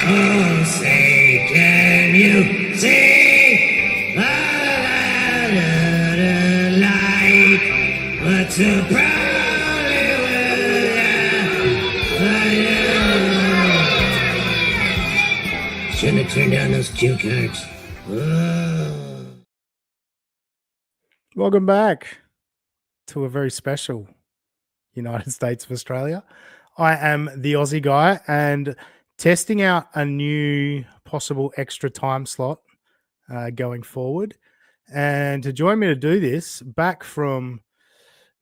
Oh, say, can you see the light? What's a proudly shouldn't have turned down those cue cards. Oh. Welcome back to a very special United States of Australia. I am the Aussie guy and testing out a new possible extra time slot going forward. And to join me to do this, back from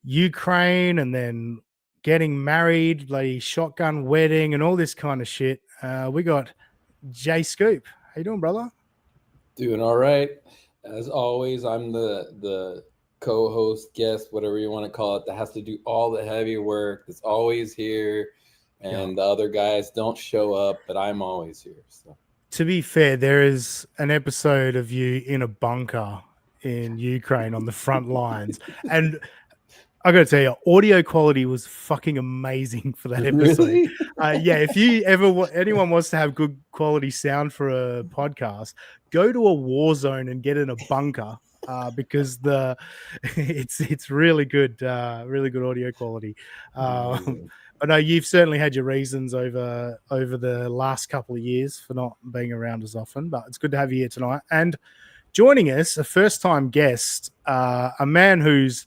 Ukraine and then getting married, bloody shotgun wedding and all this kind of shit, we got Jay Scoop. How you doing, brother? Doing all right. As always, I'm the co-host, guest, whatever you want to call it, that has to do all the heavy work. That's always here, and the other guys don't show up, but I'm always here. So, to be fair, there is an episode of you in a bunker in Ukraine on the front lines, and I got to tell you, audio quality was fucking amazing for that episode. Really? Yeah, if you ever anyone wants to have good quality sound for a podcast, go to a war zone and get in a bunker because it's really good audio quality. But no, you've certainly had your reasons over the last couple of years for not being around as often. But it's good to have you here tonight. And joining us, a first-time guest, a man whose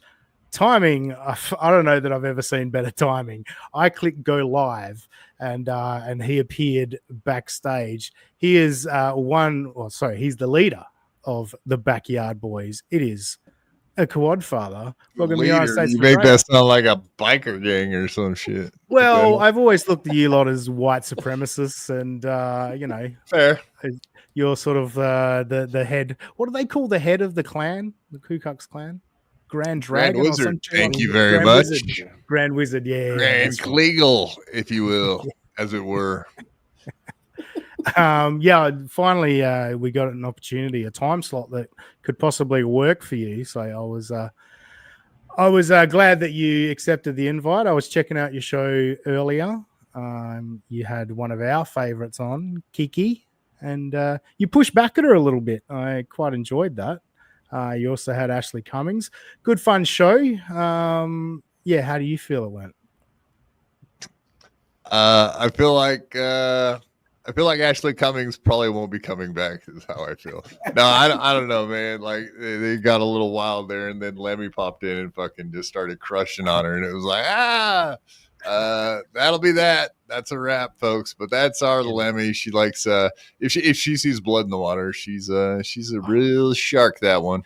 timing, I don't know that I've ever seen better timing. I clicked go live and he appeared backstage. He is he's the leader of the Backyard Boys. It is a quad father. Welcome to the United States. You make that sound like a biker gang or some shit. Well, I've always looked at you lot as white supremacists and fair. You're sort of the head. What do they call the head of the clan? The Ku Klux Klan? Grand Dragon Grand Wizard. Thank you very Grand much. Wizard. Grand Wizard, yeah. Grand Kleagle, if you will, as it were. Finally, we got an opportunity, a time slot that could possibly work for you. So I was glad that you accepted the invite. I was checking out your show earlier. You had one of our favorites on, Kiki, and you pushed back at her a little bit. I quite enjoyed that. You also had Ashley Cummings. Good fun show. How do you feel it went? I feel like Ashley Cummings probably won't be coming back. Is how I feel. No, I don't know, man. Like they got a little wild there, and then Lemmy popped in and fucking just started crushing on her, and it was like that'll be that. That's a wrap, folks. But that's our Lemmy. She likes if she sees blood in the water, she's a real shark. That one.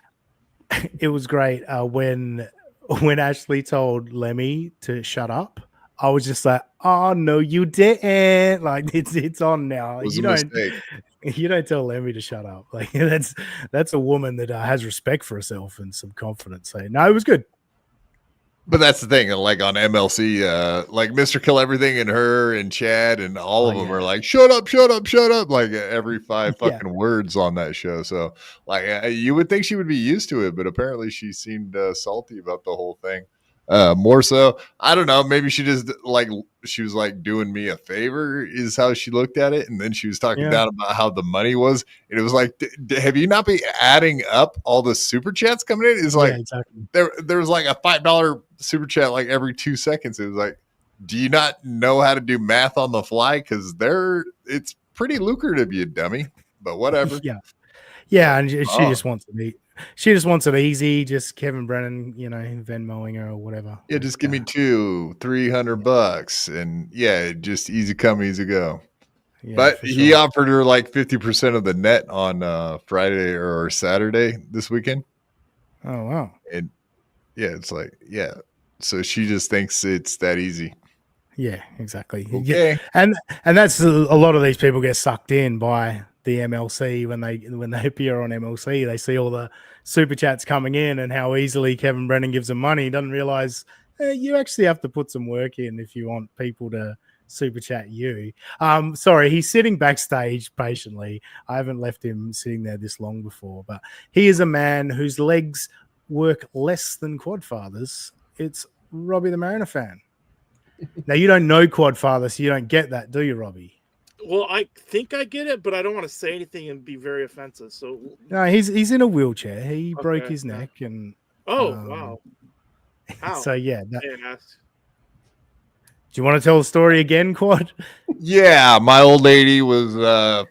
It was great when Ashley told Lemmy to shut up. I was just like, oh no, you didn't. Like it's on now. You don't tell Lemmy to shut up. Like that's a woman that has respect for herself and some confidence. So no, it was good. But that's the thing, like on MLC, like Mr. Kill Everything and her and Chad and all of them are like, shut up, like every 5 fucking words on that show. So like you would think she would be used to it, but apparently she seemed salty about the whole thing. More so, I don't know. Maybe she just she was like doing me a favor is how she looked at it. And then she was talking down about how the money was. And it was like, have you not been adding up all the super chats coming in? It's like, exactly. there was like a $5 super chat like every 2 seconds. It was like, do you not know how to do math on the fly? Cause it's pretty lucrative, you dummy, but whatever. Yeah. And she just wants to be. She just wants it easy, just Kevin Brennan, Venmoing her or whatever. Yeah, just give me $200-$300 and just easy come, easy go. Yeah, but he offered her like 50% of the net on Friday or Saturday this weekend. Oh wow. And it's like, so she just thinks it's that easy. Yeah, exactly. Okay. And that's a lot of these people get sucked in by the MLC when they appear on MLC. They see all the super chats coming in and how easily Kevin Brennan gives them money. He doesn't realize you actually have to put some work in if you want people to super chat you. Sorry, he's sitting backstage patiently. I haven't left him sitting there this long before, but he is a man whose legs work less than Quad Fathers. It's Robbie the Mariner fan. Now, you don't know Quad Father, so you don't get that, do you, Robbie? Well, I think I get it, but I don't want to say anything and be very offensive. So No, he's in a wheelchair. He broke Okay, his yeah. neck, and wow. How? so yeah. I asked. Do you want to tell the story again, Quad? Yeah, my old lady was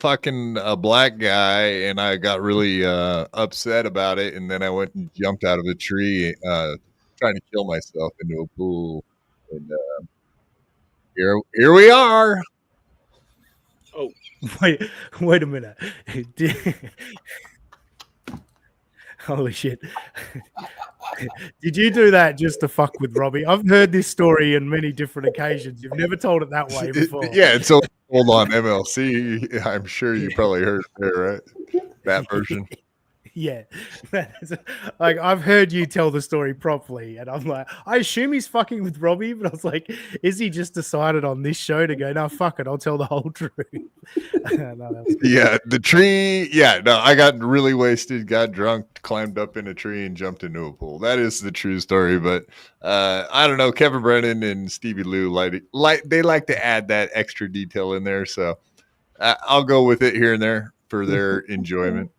fucking a black guy, and I got really upset about it. And then I went and jumped out of a tree, trying to kill myself into a pool. And here we are. Oh, Wait a minute. Holy shit. Did you do that just to fuck with Robbie? I've heard this story on many different occasions. You've never told it that way before. Yeah, it's so hold on MLC. I'm sure you probably heard it there, right? That version. Yeah. Like, I've heard you tell the story properly, and I'm like, I assume he's fucking with Robbie, but I was like, is he just decided on this show to go, no, fuck it, I'll tell the whole truth? No, yeah, the tree. Yeah, no, I got really wasted, got drunk, climbed up in a tree, and jumped into a pool. That is the true story. But I don't know. Kevin Brennan and Stevie Lou they like to add that extra detail in there, so I'll go with it here and there for their enjoyment.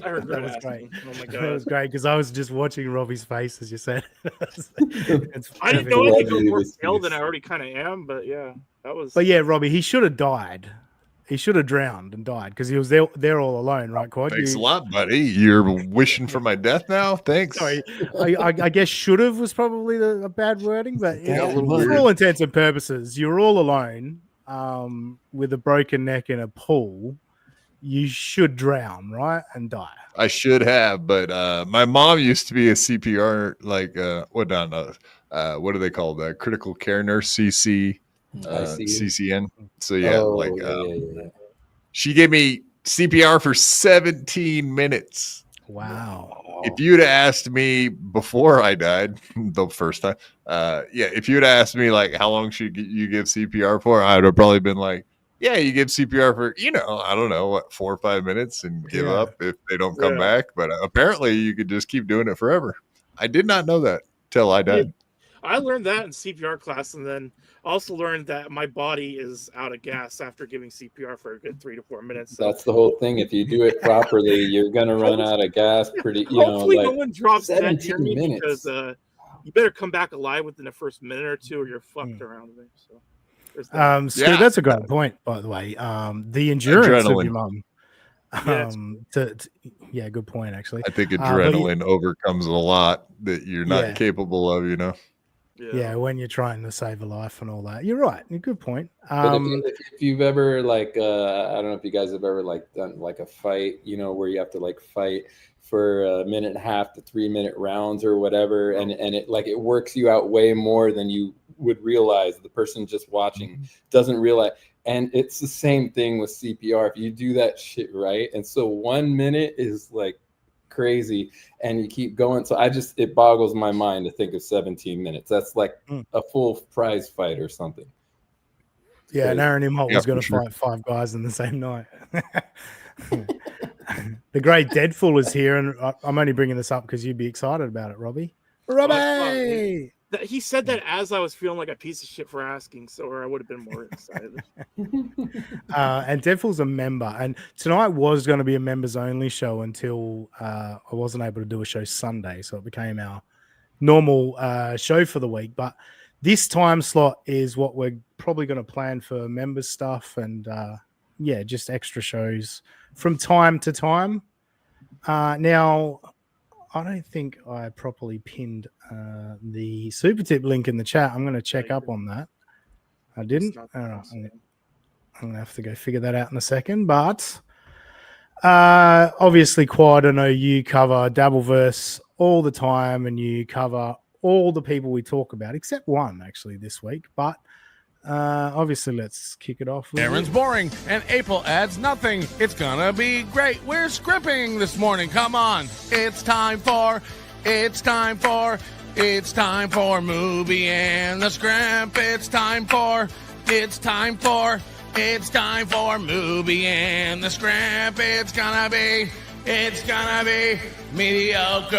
I regret was asking. Oh my that god. was great because I was just watching Robbie's face as you said. I didn't know I could go more pale than I already kind of am, but yeah, that was. But yeah, Robbie, he should have died. He should have drowned and died because he was there all alone, right, Quad? Thanks a lot, buddy. You're wishing for my death now. Thanks. Sorry, I guess should have was probably a bad wording, but Yeah, a little for weird. all intents and purposes, you're all alone with a broken neck in a pool. You should drown, right, and die. I should have, but my mom used to be a CPR, like what do they call that? Critical care nurse, CC, CCN. So yeah, she gave me CPR for 17 minutes. Wow. If you'd have asked me before I died, the first time, if you'd have asked me like how long should you give CPR for, I would have probably been like, yeah, you give CPR for, I don't know, what, 4 or 5 minutes and give up if they don't come back. But apparently you could just keep doing it forever. I did not know that till I died. I learned that in CPR class, and then also learned that my body is out of gas after giving CPR for a good 3 to 4 minutes. So. That's the whole thing. If you do it properly, you're gonna run out of gas pretty. Hopefully, like no one drops dead 17 near me minutes. because you better come back alive within the first minute or two, or you're fucked around me. So. Scoot, that's a great point, by the way. The endurance of your mum. Good point, actually. I think adrenaline overcomes a lot that you're not capable of, Yeah, when you're trying to save a life and all that. You're right. Good point. But if you've ever I don't know if you guys have ever done like a fight, where you have to fight for a 1.5 to 3 minute rounds or whatever, and it works you out way more than you would realize. The person just watching doesn't realize. And it's the same thing with CPR. If you do that shit right, and so 1 minute is crazy, and you keep going. So it boggles my mind to think of 17 minutes. That's like a full prize fight or something. Yeah, and Aaron Imholt was going to fight 5 guys in the same night. The great Deadful is here, and I'm only bringing this up because you'd be excited about it, Robbie. Robbie! He said that as I was feeling like a piece of shit for asking, or I would have been more excited. And Deadful's a member, and tonight was going to be a members only show until I wasn't able to do a show Sunday, so it became our normal show for the week. But this time slot is what we're probably going to plan for members stuff, and just extra shows from time to time. Now, I don't think I properly pinned the super tip link in the chat. I'm going to check up on that. I didn't. I'm going to have to go figure that out in a second. But obviously, Quad, I know you cover Dabble Verse all the time, and you cover all the people we talk about, except one actually this week. But obviously, let's kick it off. Aaron's boring, and April adds nothing. It's gonna be great. We're scripting this morning. Come on, it's time for movie and the script. It's time for movie and the script. It's gonna be mediocre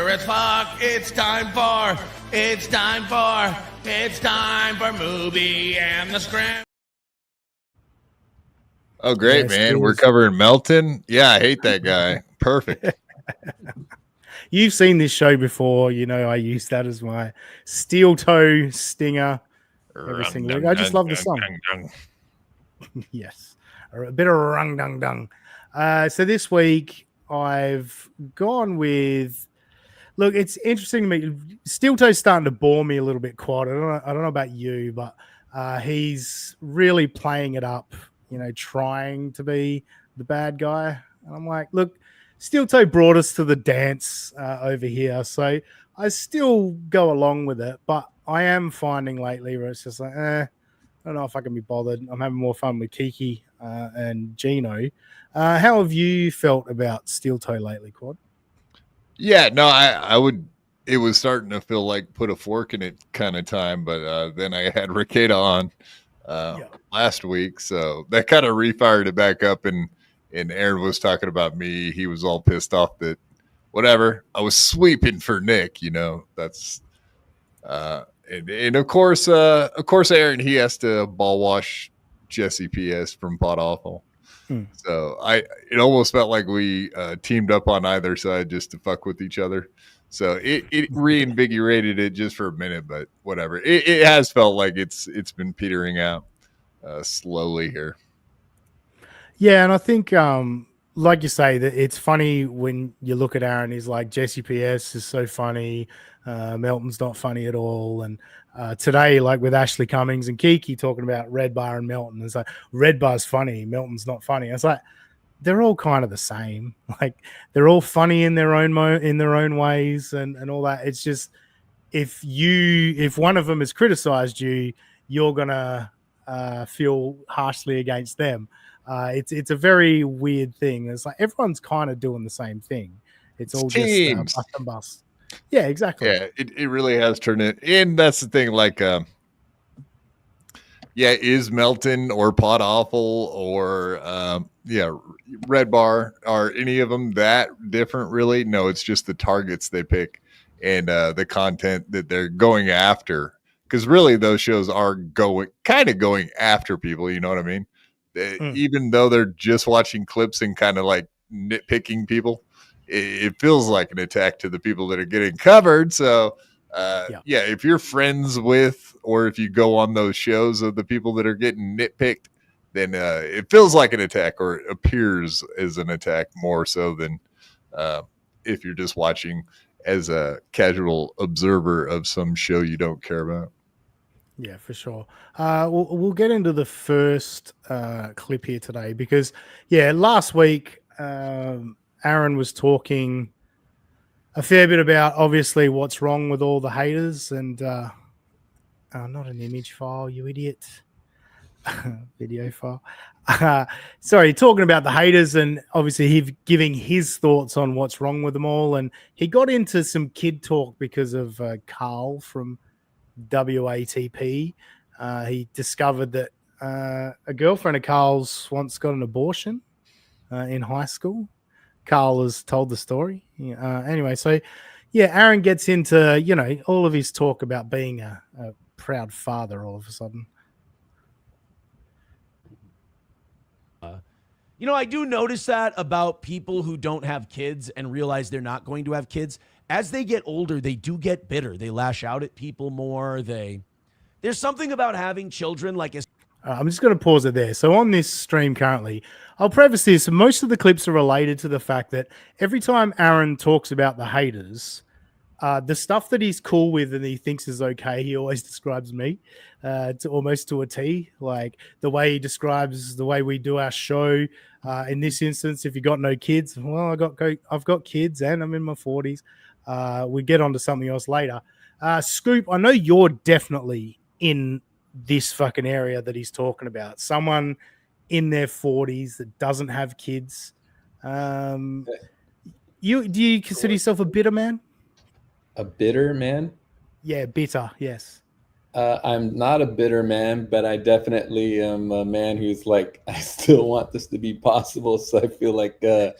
as fuck. It's time for movie and the script. Oh, great, Yes, man. it We're was. covering Melton. Yeah, I hate that guy. Perfect. You've seen this show before. You know, I use that as my steel toe stinger every single week. I just love the song. Yes, a bit of rung dung dung. So this week I've gone with. Look, it's interesting to me. Steel Toe's starting to bore me a little bit. Quad. I don't know about you, but he's really playing it up. You know, trying to be the bad guy. And I'm like, look, Steel Toe brought us to the dance over here, so I still go along with it. But I am finding lately where it's just like, I don't know if I can be bothered. I'm having more fun with Kiki and Gino. How have you felt about Steel Toe lately, Quad? Yeah, no, I would. It was starting to feel like put a fork in it kind of time, but then I had Ricada on last week, so that kind of refired it back up. And Aaron was talking about me. He was all pissed off that whatever I was sweeping for Nick. You know, that's and of course, Aaron, he has to ball wash Jesse PS from Pot Awful. So it almost felt like we teamed up on either side just to fuck with each other. So it reinvigorated it just for a minute, but whatever. It has felt like it's been petering out slowly here. Yeah, and I think, like you say, that it's funny when you look at Aaron. He's like, Jesse PS is so funny. Melton's not funny at all. And today, like with Ashley Cummings and Kiki talking about Red Bar and Melton, it's like Red Bar's funny, Melton's not funny. It's like they're all kind of the same. Like they're all funny in their own in their own ways and all that. It's just if one of them has criticized you, you're gonna feel harshly against them. It's a very weird thing. It's like everyone's kind of doing the same thing. It's all teams. Just bust and bust. Yeah, exactly. Yeah, it really has turned it. And that's the thing, like is Melton or Pot Awful or Red Bar, are any of them that different really? No, it's just the targets they pick and the content that they're going after. Because really those shows are going after people, you know what I mean? Even though they're just watching clips and kind of like nitpicking people, it feels like an attack to the people that are getting covered. So if you're friends with, or if you go on those shows of the people that are getting nitpicked, then it feels like an attack, or it appears as an attack more so than if you're just watching as a casual observer of some show you don't care about. Yeah, for sure. We'll get into the first clip here today because, last week Aaron was talking a fair bit about obviously what's wrong with all the haters and not an image file, you idiot. Video file. Sorry, talking about the haters and obviously he giving his thoughts on what's wrong with them all. And he got into some kid talk because of Carl from WATP. He discovered that a girlfriend of Carl's once got an abortion in high school. Carl has told the story. Anyway, so Aaron gets into, all of his talk about being a proud father all of a sudden. I do notice that about people who don't have kids and realize they're not going to have kids. As they get older, they do get bitter. They lash out at people more. There's something about having children like a... I'm just going to pause it there. So on this stream currently, I'll preface this. Most of the clips are related to the fact that every time Aaron talks about the haters, the stuff that he's cool with and he thinks is okay, he always describes me almost to a T. Like the way he describes the way we do our show. In this instance, if you got no kids, well, I've got kids and I'm in my 40s. We get onto something else later. Scoop, I know you're definitely in this fucking area that he's talking about. Someone in their 40s that doesn't have kids. Do you consider yourself a bitter man? A bitter man? Yeah, bitter. Yes. I'm not a bitter man, but I definitely am a man who's like, I still want this to be possible. So I feel like, you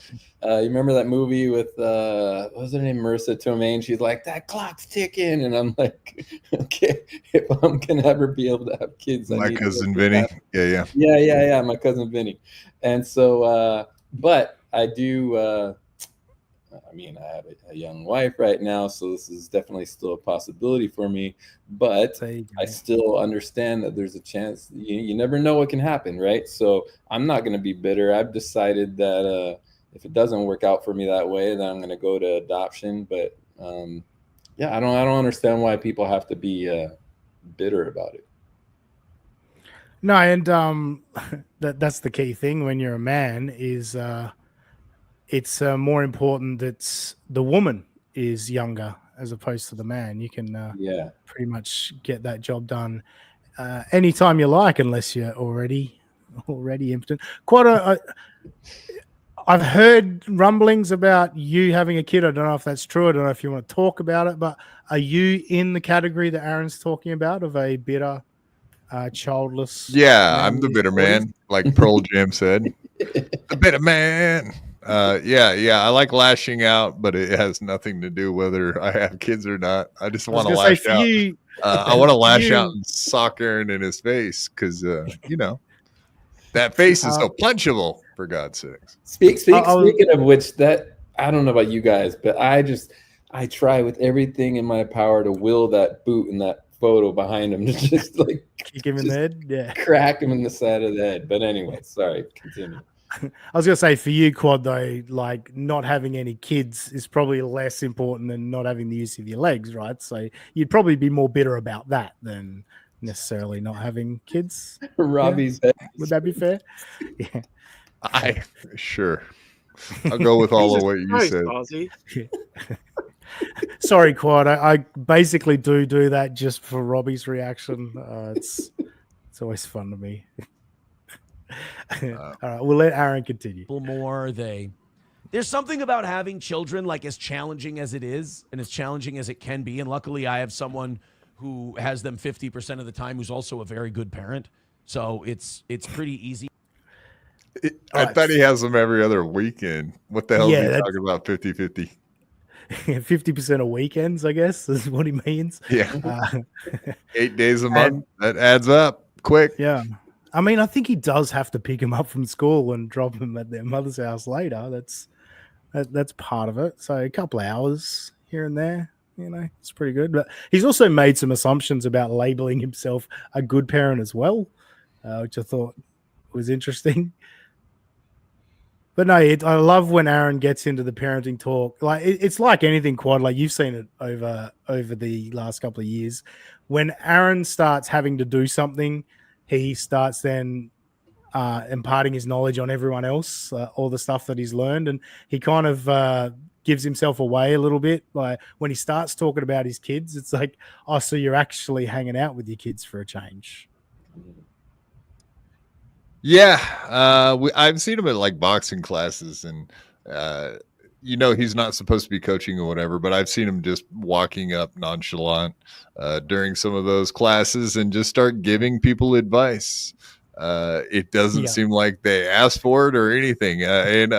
remember that movie with, what was her name? Marissa Tomei. She's like, that clock's ticking. And I'm like, okay, if I'm going to ever be able to have kids, I My need cousin to Vinny. have- Yeah. Yeah. My cousin Vinny. And so, but I do, I mean, I have a young wife right now, so this is definitely still a possibility for me. But There you go. I still understand that there's a chance. You never know what can happen, right? So I'm not going to be bitter. I've decided that if it doesn't work out for me that way, then I'm going to go to adoption. But yeah, I don't understand why people have to be bitter about it. No, and that's the key thing when you're a man is it's more important that the woman is younger as opposed to the man. You can Yeah. pretty much get that job done anytime you like, unless you're already impotent. I've heard rumblings about you having a kid. I don't know if that's true. I don't know if you want to talk about it, but are you in the category that Aaron's talking about of a bitter, childless? Yeah, man I'm in the his bitter 40s? man, like Pearl Jam said. The bitter man. Yeah. I like lashing out, but it has nothing to do whether I have kids or not. I just I was want to going to say lash for out. you, I want to for lash out you- and sock Aaron in his face because, that face is so punchable, for God's sakes. Speaking I'll- of which, that I don't know about you guys, but I try with everything in my power to will that boot in that photo behind him to just like kick him in the head. Yeah. crack him in the side of the head. But anyway, sorry, continue. I was going to say for you, Quad, though, like not having any kids is probably less important than not having the use of your legs, right? So you'd probably be more bitter about that than necessarily not having kids. Robbie's head. Would that be fair? Yeah. Sure. I'll go with all of Jesus what you Christ, said. Ozzy. Sorry, Quad. I basically do that just for Robbie's reaction. It's always fun to me. All right, we'll let Aaron continue. More there's something about having children, like as challenging as it is and as challenging as it can be, and luckily I have someone who has them 50% of the time who's also a very good parent, so it's pretty easy. I thought he has them every other weekend. What the hell is he that's- talking about 50-50? 50% of weekends, I guess, is what he means. Yeah. 8 days a month. That adds up quick. Yeah. I mean, I think he does have to pick him up from school and drop him at their mother's house later. That's part of it. So a couple hours here and there, it's pretty good. But he's also made some assumptions about labeling himself a good parent as well, which I thought was interesting. But no, I love when Aaron gets into the parenting talk. Like it's like anything, Quad. Like you've seen it over the last couple of years. When Aaron starts having to do something, he starts then imparting his knowledge on everyone else, all the stuff that he's learned, and he kind of gives himself away a little bit. Like when he starts talking about his kids, it's like, oh, so you're actually hanging out with your kids for a change. Yeah, I've seen him at like boxing classes, and he's not supposed to be coaching or whatever, but I've seen him just walking up nonchalant during some of those classes and just start giving people advice. It doesn't seem like they asked for it or anything, and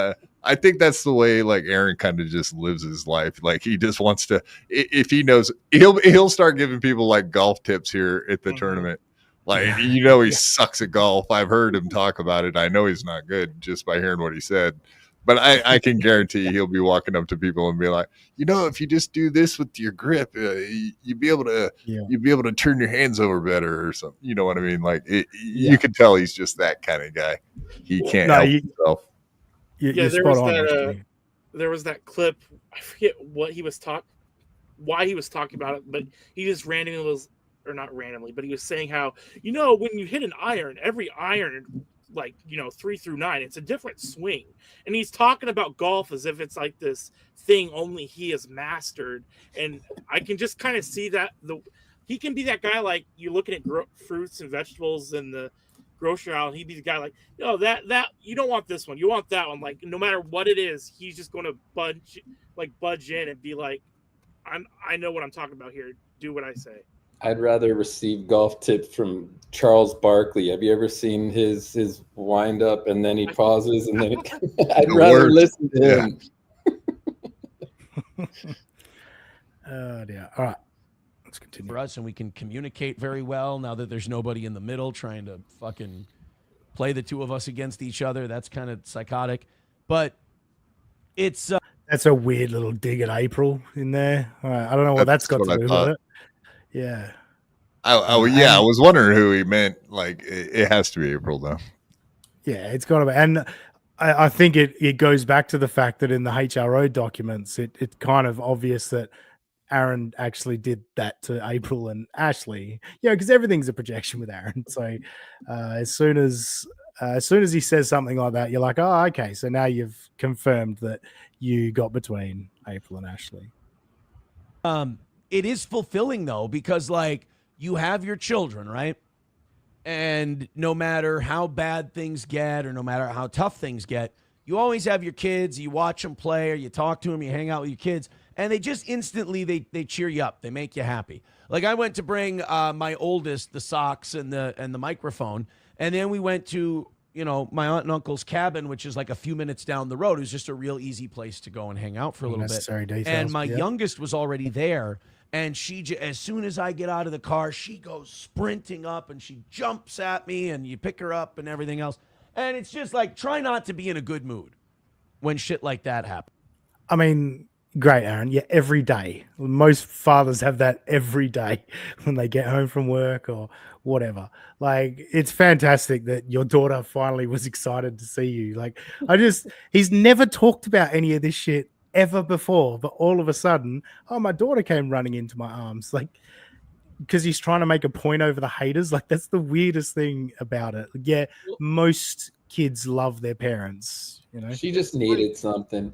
I think that's the way like Aaron kind of just lives his life. Like he just wants to, if he knows, he'll start giving people like golf tips here at the tournament. Like, he sucks at golf. I've heard him talk about it. I know he's not good just by hearing what he said. But I can guarantee he'll be walking up to people and be like, if you just do this with your grip, you'd be able to turn your hands over better or something. You know what I mean? Like you can tell he's just that kind of guy. He can't help himself. There was that clip. I forget what he was why he was talking about it, but he just randomly was. Or not randomly, but he was saying how, when you hit an iron, every iron, 3 through 9, it's a different swing. And he's talking about golf as if it's like this thing only he has mastered. And I can just kind of see that he can be that guy, like you're looking at fruits and vegetables in the grocery aisle, and he'd be the guy like, that you don't want this one, you want that one. Like no matter what it is, he's just going to budge in and be like, I know what I'm talking about here. Do what I say. I'd rather receive golf tips from Charles Barkley. Have you ever seen his wind up and then he pauses and then I'd The rather worst. listen to Yeah. him. Oh dear. All right. Let's continue. For us, and we can communicate very well now that there's nobody in the middle trying to fucking play the two of us against each other. That's kind of psychotic, but it's That's a weird little dig at April in there. All right. I don't know what that's got what to I do thought. with it. Yeah. I was wondering who he meant. Like, it has to be April, though. Yeah, it's got to be. And I think it goes back to the fact that in the HRO documents, it's kind of obvious that Aaron actually did that to April and Ashley. Yeah, because everything's a projection with Aaron. So as soon as he says something like that, you're like, oh, okay. So now you've confirmed that you got between April and Ashley. it is fulfilling though, because like you have your children, right? And no matter how bad things get or no matter how tough things get, you always have your kids, you watch them play or you talk to them, you hang out with your kids, and they just instantly, they cheer you up. They make you happy. Like I went to bring my oldest the socks and the microphone, and then we went to, you know, my aunt and uncle's cabin, which is like a few minutes down the road. It was just a real easy place to go and hang out for a little bit. Details, and my youngest was already there. And she, as soon as I get out of the car, she goes sprinting up and she jumps at me and you pick her up and everything else. And it's just like, try not to be in a good mood when shit like that happens. I mean, great, Aaron. Yeah, every day. Most fathers have that every day when they get home from work or whatever. Like, it's fantastic that your daughter finally was excited to see you. Like, he's never talked about any of this shit ever before, but all of a sudden, oh, my daughter came running into my arms, like, because he's trying to make a point over the haters. Like, that's the weirdest thing about it. Yeah, most kids love their parents, you know. She just needed something.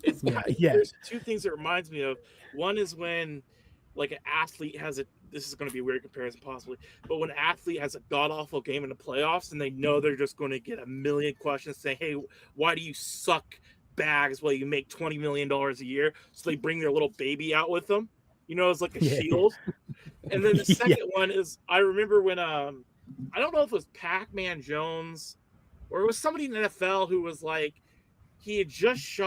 It's yeah. There's two things it reminds me of. One is when, like, an athlete has a. This is going to be a weird comparison, possibly, but when an athlete has a god awful game in the playoffs and they know they're just going to get a million questions saying, "Hey, why do you suck bags while you make $20 million a year?" So they bring their little baby out with them, you know, as like a shield. And then the second one is, I remember when I don't know if it was Pac-Man Jones or it was somebody in the NFL who was like, he had just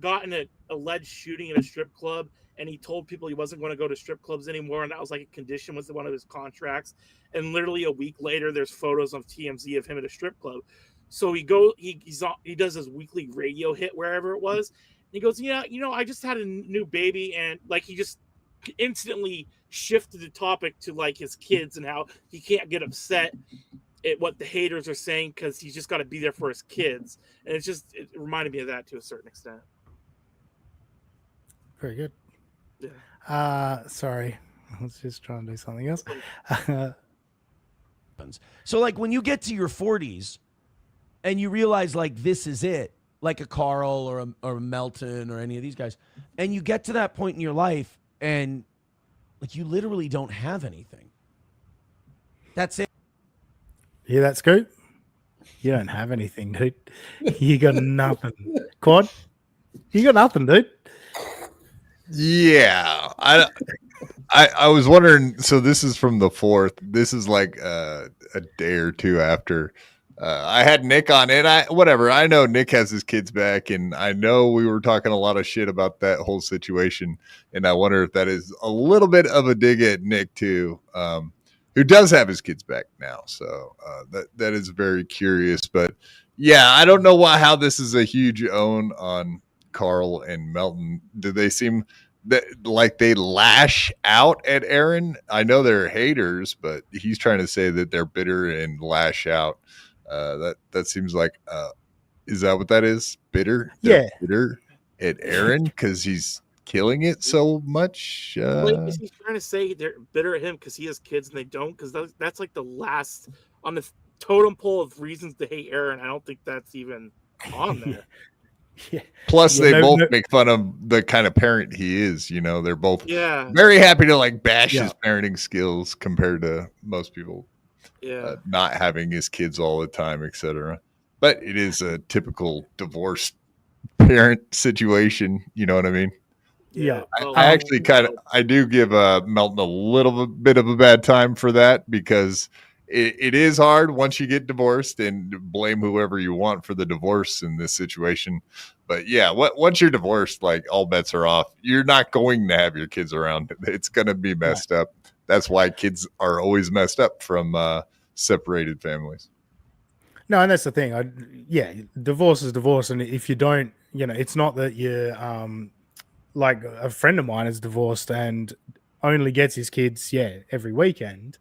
gotten an alleged shooting in a strip club, and he told people he wasn't going to go to strip clubs anymore, and that was like a condition, was one of his contracts. And literally a week later, there's photos of TMZ of him at a strip club. So he does his weekly radio hit wherever it was. And he goes, yeah, you know, I just had a new baby, and like he just instantly shifted the topic to like his kids and how he can't get upset at what the haters are saying because he's just got to be there for his kids. And it reminded me of that to a certain extent. Very good. Yeah. Sorry, I was just trying to do something else. So like when you get to your 40s and you realize like this is it, like a Carl or a Melton or any of these guys, and you get to that point in your life and like you literally don't have anything. That's it. Yeah, that's good. You don't have anything, dude. You got nothing. Quad, you got nothing, dude. Yeah, I was wondering. So this is from the 4th. This is like a day or two after I had Nick on, and I know Nick has his kids back, and I know we were talking a lot of shit about that whole situation, and I wonder if that is a little bit of a dig at Nick too, who does have his kids back now. So that is very curious, but yeah, I don't know how this is a huge own on Carl and Melton. Do they seem that like they lash out at Aaron? I know they're haters, but he's trying to say that they're bitter and lash out. That seems like is that what that is? Bitter? They're bitter at Aaron because he's killing it so much. Is he trying to say they're bitter at him because he has kids and they don't? Because that's like the last on the totem pole of reasons to hate Aaron. I don't think that's even on there. Yeah. Plus, they both make fun of the kind of parent he is. You know, they're both very happy to like bash his parenting skills compared to most people. Not having his kids all the time, etc. But it is a typical divorced parent situation. You know what I mean? Yeah. I actually I do give Melton a little bit of a bad time for that, because it is hard once you get divorced, and blame whoever you want for the divorce in this situation. But yeah, once you're divorced, like, all bets are off. You're not going to have your kids around. It's going to be messed up. That's why kids are always messed up from separated families. No, and that's the thing. Divorce is divorce, and if you don't, it's not that you like a friend of mine is divorced and only gets his kids, every weekend.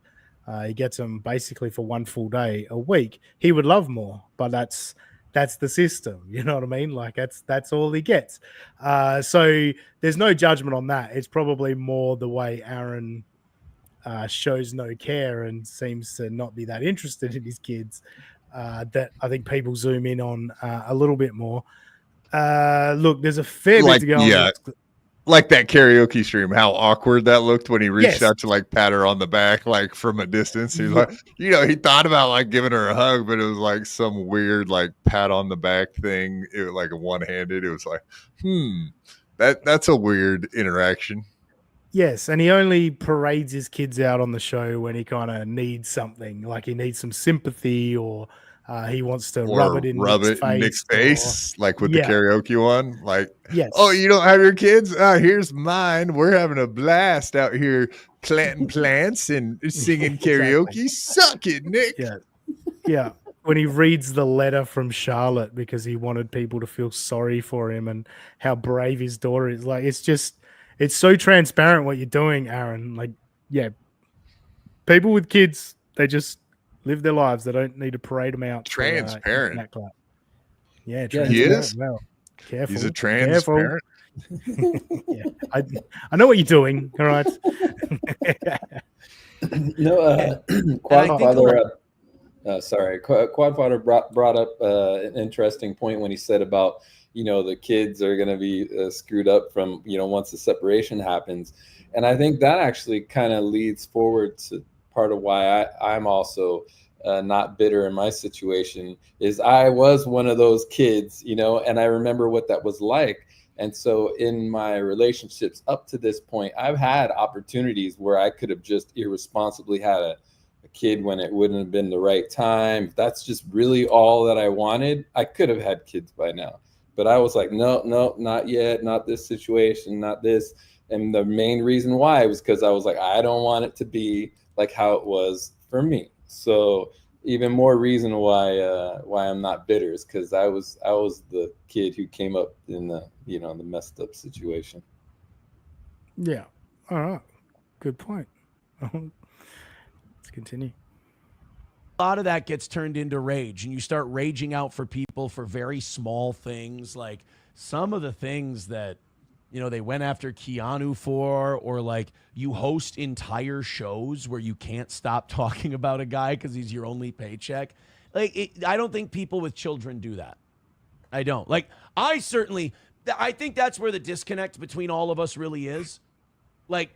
He gets them basically for one full day a week. He would love more, but that's the system. You know what I mean? Like, that's all he gets. So there's no judgment on that. It's probably more the way Aaron shows no care and seems to not be that interested in his kids. That I think people zoom in on a little bit more. Look, there's a fair bit to go on. Like that karaoke stream, how awkward that looked when he reached out to, like, pat her on the back, like, from a distance. He's like, he thought about, like, giving her a hug, but it was like some weird, like, pat on the back thing. It was like a one-handed. It was like, that's a weird interaction. Yes, and he only parades his kids out on the show when he kind of needs something, like he needs some sympathy, or he wants to rub it in Nick's face, like with the karaoke one. Like, yes. Oh, you don't have your kids? Here's mine. We're having a blast out here planting plants and singing karaoke. Suck it, Nick. Yeah. When he reads the letter from Charlotte because he wanted people to feel sorry for him and how brave his daughter is. Like, it's so transparent what you're doing, Aaron. Like, people with kids, they just live their lives. They don't need to parade them out. Transparent. Transparent. He is. Well, careful. He's a transparent. I know what you're doing. All right. Quadfather brought up an interesting point when he said about, the kids are going to be screwed up from, once the separation happens. And I think that actually kind of leads forward to part of why I'm also not bitter in my situation. Is I was one of those kids, and I remember what that was like. And so in my relationships up to this point, I've had opportunities where I could have just irresponsibly had a kid when it wouldn't have been the right time. If that's just really all that I wanted, I could have had kids by now. But I was like, no, not yet, not this situation, not this. And the main reason why was because I was like, I don't want it to be like how it was for me. So even more reason why I'm not bitter is because I was the kid who came up in the the messed up situation. Yeah. All right. Good point. Let's continue. A lot of that gets turned into rage, and you start raging out for people for very small things, like some of the things that they went after Keanu for, or like you host entire shows where you can't stop talking about a guy because he's your only paycheck. Like, I don't think people with children do that. I don't. Like, I think that's where the disconnect between all of us really is. Like,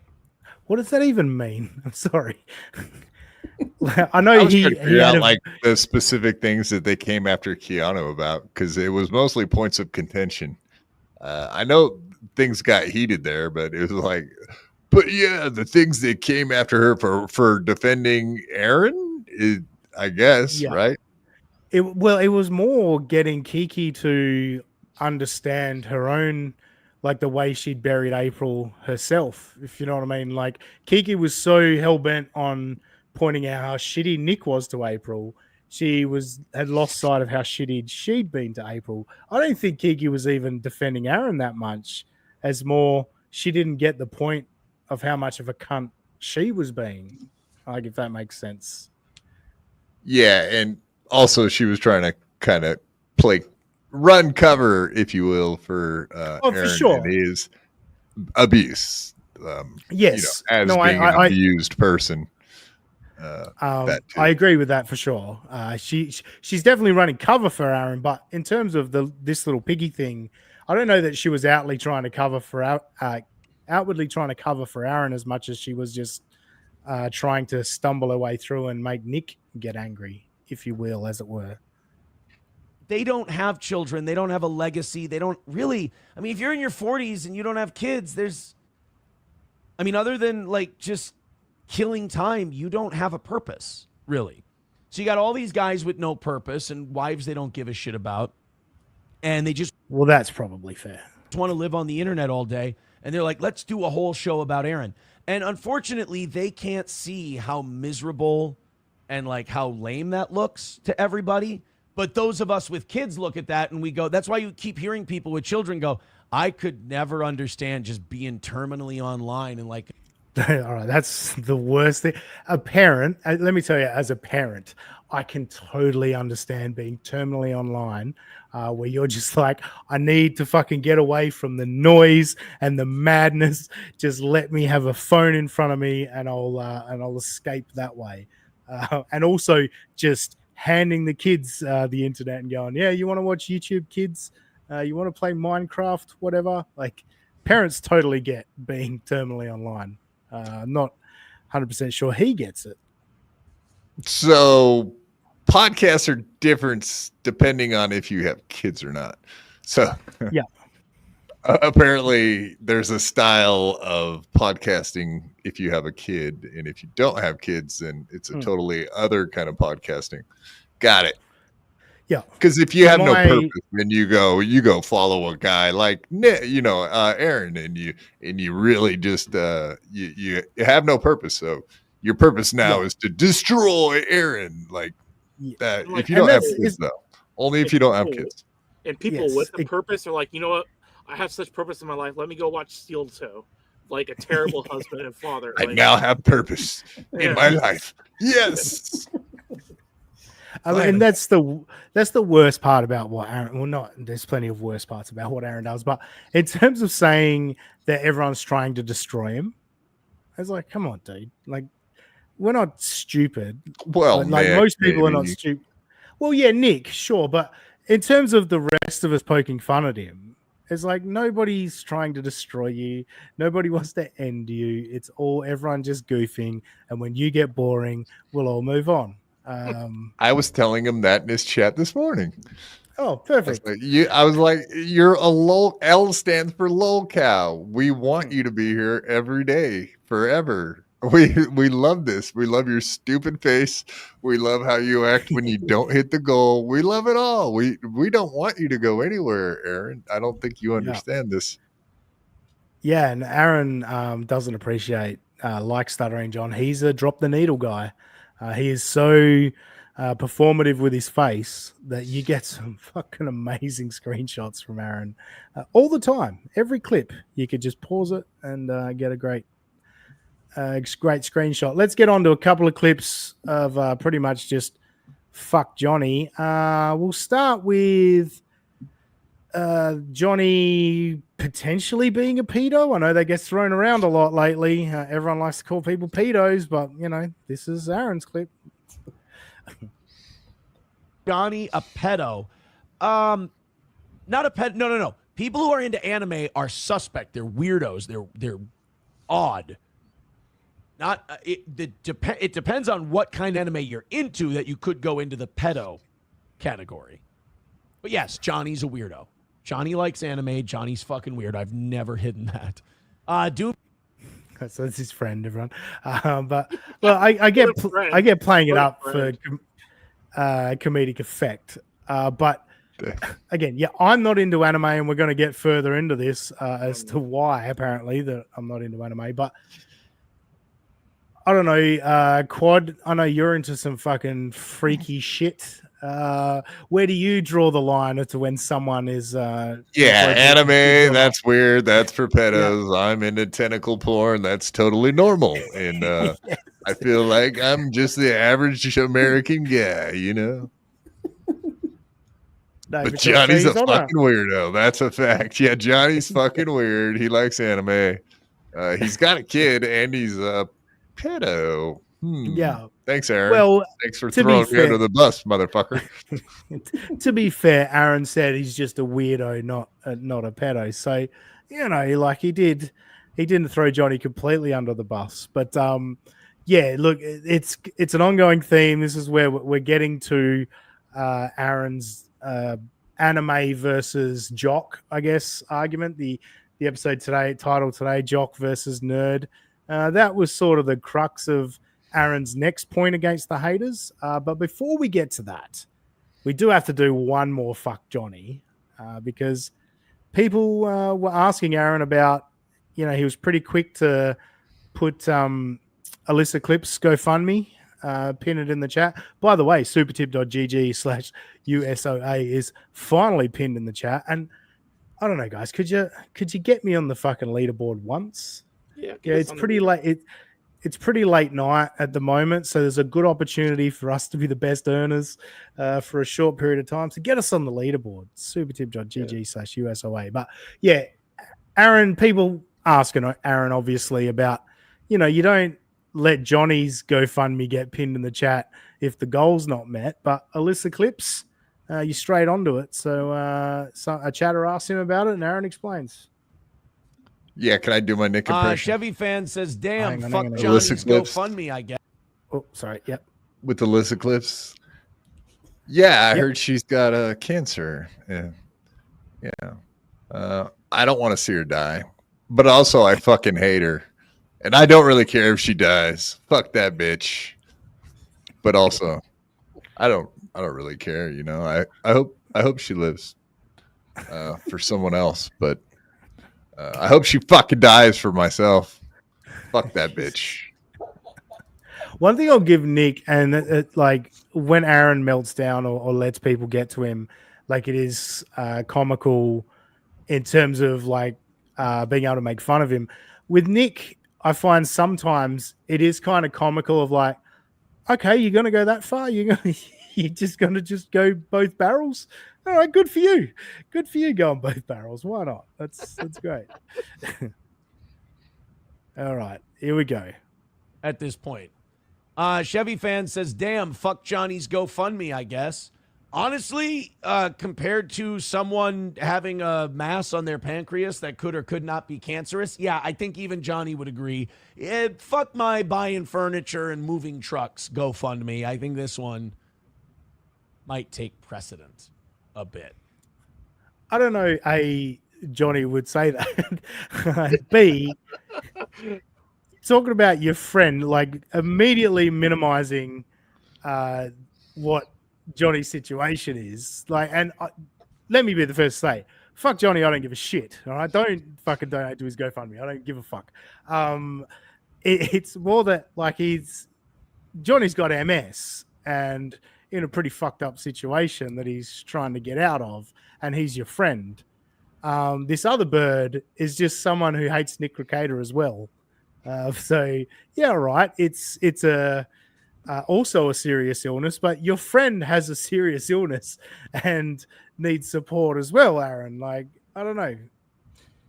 what does that even mean? I'm sorry. I know he had like the specific things that they came after Keanu about, because it was mostly points of contention. I know things got heated there, but it was like, but yeah, the things that came after her for defending Aaron, I guess, right? It was more getting Kiki to understand her own, like the way she'd buried April herself, if you know what I mean. Like, Kiki was so hell-bent on pointing out how shitty Nick was to April. She had lost sight of how shitty she'd been to April. I don't think Kiki was even defending Aaron that much, as more she didn't get the point of how much of a cunt she was being. Like, if that makes sense. Yeah, and also she was trying to kind of run cover, if you will, for Aaron for sure. and his abuse. Yes, as being an abused person. I agree with that for sure. She's definitely running cover for Aaron, but in terms of this little piggy thing, I don't know that she was outwardly trying to cover for Aaron as much as she was just trying to stumble her way through and make Nick get angry, if you will, as it were. they don't have children. They don't have a legacy. They don't really. I mean, if you're in your 40s and you don't have kids, other than like just killing time, you don't have a purpose, really. So you got all these guys with no purpose and wives they don't give a shit about. And they just Well, that's probably fair. want to live on the internet all day. And they're like, let's do a whole show about Aaron. And unfortunately, they can't see how miserable and like how lame that looks to everybody. But those of us with kids look at that and we go, that's why you keep hearing people with children go, I could never understand just being terminally online and like. All right, that's the worst thing. A parent, let me tell you, as a parent, I can totally understand being terminally online, where you're just like, I need to fucking get away from the noise and the madness. Just let me have a phone in front of me, and I'll escape that way. And also just handing the kids the internet and going, yeah, you want to watch YouTube, kids? You want to play Minecraft, whatever? Like, parents totally get being terminally online. Not 100% sure he gets it. So podcasts are different depending on if you have kids or not. So yeah, apparently there's a style of podcasting if you have a kid, and if you don't have kids, then it's a totally other kind of podcasting. Got it. Yeah, because if you have no purpose, then you go follow a guy like Aaron, and you really just you have no purpose. So your purpose now is to destroy Aaron, like that. If you don't have kids, though, only if you don't have kids. And people with a purpose are like, you know what? I have such purpose in my life. Let me go watch Steel Toe, like a terrible husband and father. I now have purpose in my life. Yes. I mean, and that's the worst part about what Aaron. Well, not there's plenty of worse parts about what Aaron does, but in terms of saying that everyone's trying to destroy him, I was like, come on, dude. Like, we're not stupid. Well, like Nick, most people maybe. are not stupid. Well, yeah, Nick, sure, but in terms of the rest of us poking fun at him, it's like nobody's trying to destroy you. Nobody wants to end you. It's all everyone just goofing, and when you get boring, we'll all move on. I was telling him that in his chat this morning. Oh, perfect. I was like, you're a lol. L stands for lol cow. We want you to be here every day, forever. We love this. We love your stupid face. We love how you act when you don't hit the goal. We love it all. We don't want you to go anywhere, Aaron. I don't think you understand this. Yeah, and Aaron doesn't appreciate like Stuttering John. He's a drop the needle guy. He is so performative with his face that you get some fucking amazing screenshots from Aaron all the time. Every clip, you could just pause it and get a great screenshot. Let's get on to a couple of clips of pretty much just fuck Johnny. We'll start with Johnny potentially being a pedo. I know that gets thrown around a lot lately. Everyone likes to call people pedos, but this is Aaron's clip. Johnny a pedo. Not a pet. No. People who are into anime are suspect. They're weirdos. They're odd. Not it depends on what kind of anime you're into that you could go into the pedo category. But yes, Johnny's a weirdo. Johnny likes anime. Johnny's fucking weird. I've never hidden that. Doom. So that's his friend, everyone. But I get playing it up for comedic effect. But again, I'm not into anime, and we're going to get further into this as to why apparently that I'm not into anime. But I don't know, Quad. I know you're into some fucking freaky shit. Where do you draw the line as to when someone is anime, that's weird, that's for pedos. I'm into tentacle porn, that's totally normal, and I feel like I'm just the average American guy, No, but Johnny's a fucking weirdo, that's a fact. Yeah, Johnny's fucking weird. He likes anime. He's got a kid and he's a pedo. Yeah. Thanks, Aaron. Well, thanks for throwing me under the bus, motherfucker. To be fair, Aaron said he's just a weirdo, not a pedo. So, like he didn't throw Johnny completely under the bus. But look, it's an ongoing theme. This is where we're getting to Aaron's anime versus jock, I guess, argument. The episode today, title today, Jock versus Nerd. That was sort of the crux of Aaron's next point against the haters. But before we get to that, we do have to do one more fuck Johnny because people were asking Aaron about, he was pretty quick to put Alyssa Clip's GoFundMe, pin it in the chat. By the way, supertip.gg/USOA is finally pinned in the chat. And I don't know, guys, could you get me on the fucking leaderboard once? Yeah, it's pretty late. It's pretty late night at the moment, so there's a good opportunity for us to be the best earners for a short period of time. So get us on the leaderboard, supertip.gg/USOA. But yeah, Aaron, people asking Aaron obviously about, you don't let Johnny's GoFundMe get pinned in the chat if the goal's not met, but Alyssa Clips, you straight onto it. So a chatter asked him about it, and Aaron explains. Yeah, can I do my Nick impression? Chevy fan says, "Damn, Hang fuck on. Johnny's Alyssa Clips. GoFundMe, I guess." Oh, sorry. Yep. With Alyssa Clips. Yeah, I Yep. heard she's got cancer. Yeah. I don't want to see her die, but also I fucking hate her, and I don't really care if she dies. Fuck that bitch. But also, I don't really care. I hope she lives for someone else, but I hope she fucking dies for myself. Fuck that bitch. One thing I'll give Nick, and like when Aaron melts down or lets people get to him, like it is comical in terms of like being able to make fun of him. With Nick, I find sometimes it is kind of comical of like, okay, you're going to go that far? You're just going to go both barrels? All right, good for you. Good for you going both barrels. Why not? That's great. All right, here we go. At this point, Chevy fan says, "Damn, fuck Johnny's GoFundMe, I guess." Honestly, compared to someone having a mass on their pancreas that could or could not be cancerous, yeah, I think even Johnny would agree. Fuck my buying furniture and moving trucks GoFundMe. I think this one might take precedent a bit. I don't know. A, Johnny would say that. B, talking about your friend, like immediately minimizing what Johnny's situation is. Like, and let me be the first to say, fuck Johnny, I don't give a shit. All right, don't fucking donate to his GoFundMe. I don't give a fuck. It's more that like Johnny's got MS and in a pretty fucked up situation that he's trying to get out of, and he's your friend. This other bird is just someone who hates Nick Recator as well. So yeah, right. It's also a serious illness, but your friend has a serious illness and needs support as well, Aaron. Like, I don't know.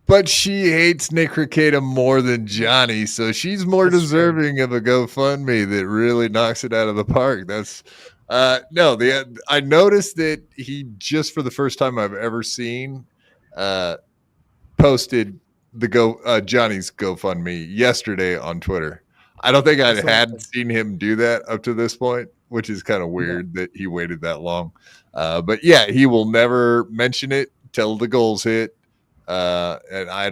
But she hates Nick Recator more than Johnny, so she's more deserving of a GoFundMe that really knocks it out of the park. That's I noticed that he just for the first time I've ever seen posted the Johnny's GoFundMe yesterday on Twitter. I don't think I had seen him do that up to this point, which is kind of weird that he waited that long. But yeah, he will never mention it till the goals hit. And I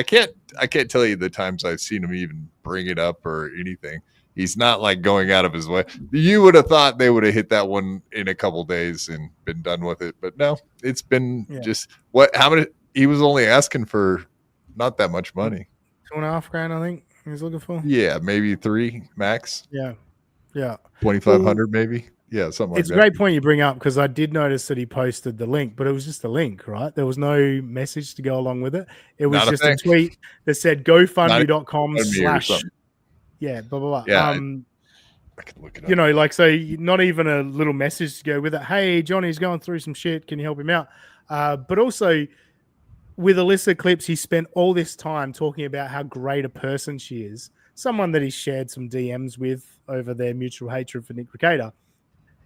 can't tell you the times I've seen him even bring it up or anything. He's not like going out of his way. You would have thought they would have hit that one in a couple days and been done with it. But no, it's been just how many, he was only asking for not that much money. $2,500, I think he's looking for. Yeah, maybe 3 max. Yeah. 2,500 maybe. Yeah, something like it's that. It's a great point you bring up because I did notice that he posted the link, but it was just a link, right? There was no message to go along with it. It was just a tweet that said GoFundMe.com/ yeah, blah, blah, blah. Yeah, I can look it up. Like, so not even a little message to go with it. Hey, Johnny's going through some shit. Can you help him out? But also with Alyssa Clips, he spent all this time talking about how great a person she is. Someone that he shared some DMs with over their mutual hatred for Nick Recator.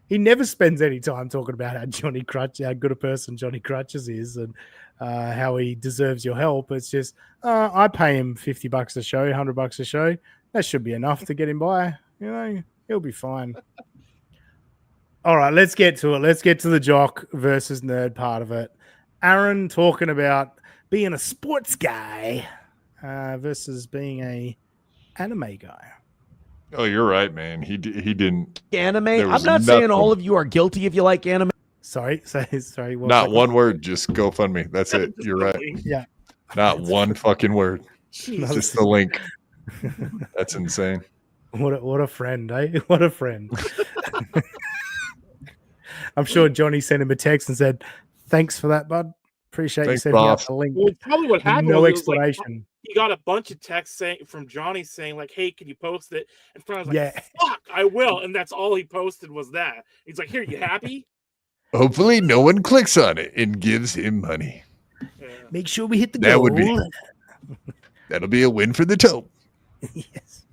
He never spends any time talking about how good a person Johnny Crutches is and how he deserves your help. It's just, I pay him $50 a show, $100 a show. That should be enough to get him by. He'll be fine. All right, let's get to it. Let's get to the jock versus nerd part of it. Aaron talking about being a sports guy versus being a anime guy. Oh, you're right, man. He didn't. Anime. There was I'm not saying nothing. all of you are guilty if you like anime. Sorry. What Not was that? one word. Just GoFundMe. That's it. You're right. Yeah. Not one fucking word. Jesus. Just the link. That's insane. What a friend, eh? What a friend. I'm sure Johnny sent him a text and said, "Thanks for that, bud. Appreciate Thanks, you sending out boss." the link." Well, probably what happened No was it was like, explanation. he got a bunch of texts from Johnny saying like, "Hey, can you post it?" And Fran was like, Yeah. "Fuck, I will." And that's all he posted was that. He's like, "Here, you happy?" Hopefully, no one clicks on it and gives him money. Yeah. Make sure we hit the That goal. would be- That'll be a win for the toe. Yes.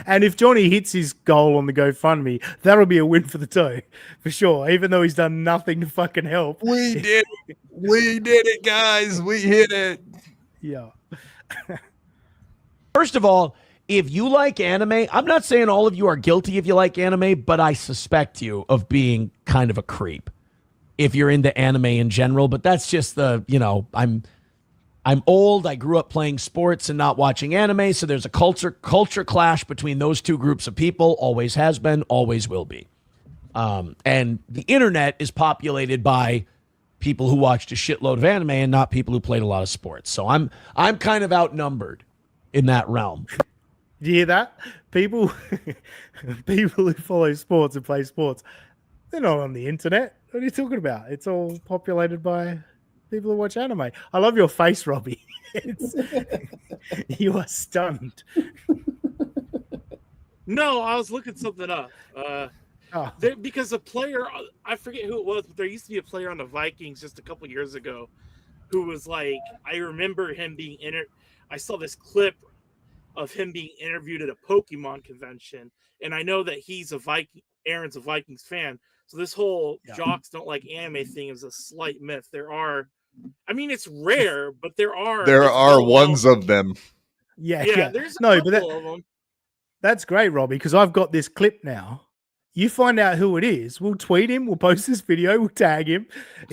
And if Johnny hits his goal on the GoFundMe, that'll be a win for the toe, for sure. Even though he's done nothing to fucking help. We did it. We did it, guys. We hit it. Yeah. First of all, if you like anime, I'm not saying all of you are guilty if you like anime, but I suspect you of being kind of a creep if you're into anime in general. But that's just I'm old. I grew up playing sports and not watching anime, so there's a culture clash between those two groups of people. Always has been, always will be. And the internet is populated by people who watched a shitload of anime and not people who played a lot of sports. So I'm kind of outnumbered in that realm. Do you hear that? People who follow sports and play sports, they're not on the internet. What are you talking about? It's all populated by people who watch anime. I love your face, Robbie. You are stunned. No, I was looking something up. Because a player, I forget who it was, but there used to be a player on the Vikings just a couple years ago who was like, I remember him being I saw this clip of him being interviewed at a Pokemon convention, and I know that Aaron's a Vikings fan, so this whole jocks don't like anime thing is a slight myth. It's rare, but there are ones of them. Yeah. There's a no, couple but of them. that's great, Robbie, because I've got this clip now. You find out who it is. We'll tweet him. We'll post this video. We'll tag him.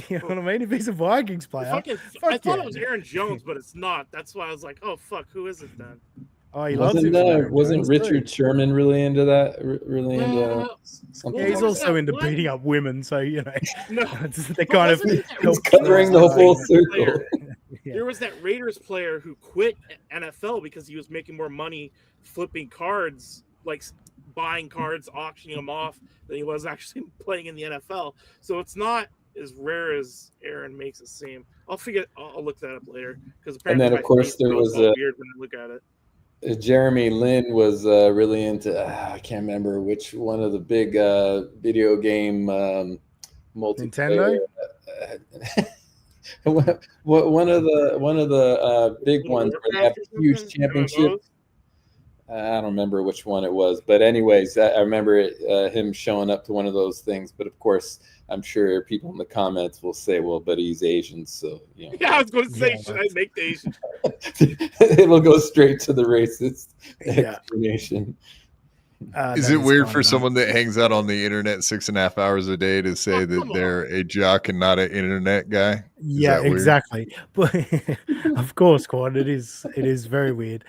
You know what I mean? If he's a Vikings player. I thought it was Aaron Jones, but it's not. That's why I was like, oh, fuck, who is it then? Oh, he loves it. Wasn't Richard Sherman really into that? Really into something? Yeah, he's also into beating up women, so No, they kind of he's covering the whole circle. Yeah. There was that Raiders player who quit NFL because he was making more money flipping cards, like buying cards, auctioning them off, than he was actually playing in the NFL. So it's not as rare as Aaron makes it seem. I'll look that up later, because apparently, and then of course there was weird when I look at it. Jeremy Lin was really into I can't remember which one of the big video game multiplayer. Nintendo? one of the big ones where they have huge championships. I don't remember which one it was, but anyways, I remember him showing up to one of those things. But of course, I'm sure people in the comments will say, "Well, but he's Asian, so you know." Yeah, I was going to say, should I make the Asian? It will go straight to the racist explanation. Is it weird for someone that hangs out on the internet 6.5 hours a day to say that they're a jock and not an internet guy? Yeah, exactly. But of course, Quan, it is very weird.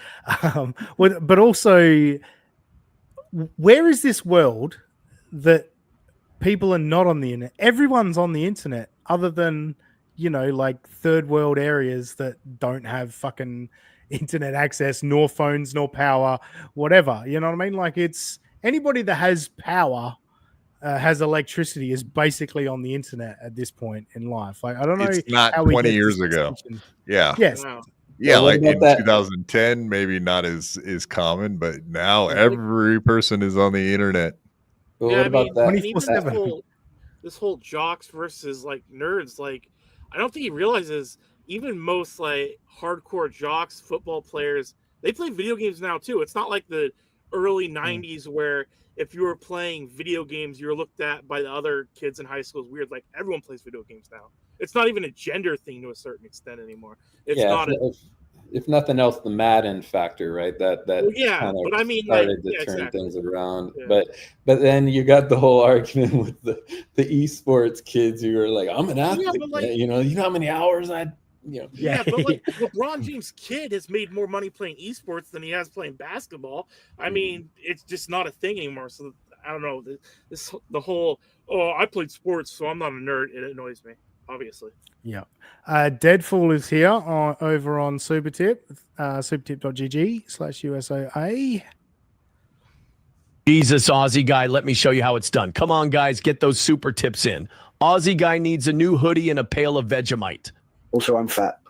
But also, where is this world that people are not on the internet? Everyone's on the internet, other than like third world areas that don't have fucking internet access, nor phones, nor power, whatever. You know what I mean? Like, it's anybody that has power, has electricity, is basically on the internet at this point in life. Like, I don't know. It's not how we 20 get years this ago. distinction. Yeah. Yes. Wow. Yeah, Well, like what in about that? 2010, maybe not as common, but now every person is on the internet. Well, Yeah, what about that? and even this whole jocks versus like nerds, like I don't think he realizes even most like hardcore jocks football players, they play video games now too. It's not like the early 90s where if you were playing video games, you were looked at by the other kids in high school as weird. Like, everyone plays video games now. It's not even a gender thing to a certain extent anymore. It's not if nothing else, the Madden factor, right? That Well, yeah, kind of but I mean, started like, to turn exactly. things around. Yeah. But then you got the whole argument with the esports kids who are like, I'm an Yeah, athlete, but, like, you know how many hours Yeah, but like LeBron James' kid has made more money playing esports than he has playing basketball. I mean, it's just not a thing anymore. So I don't know. The whole I played sports, so I'm not a nerd. It annoys me, obviously. Yeah. Deadfall is here over on Supertip, supertip.gg/USOA. Jesus, Aussie guy, let me show you how it's done. Come on, guys, get those super tips in. Aussie guy needs a new hoodie and a pail of Vegemite. Also, I'm fat.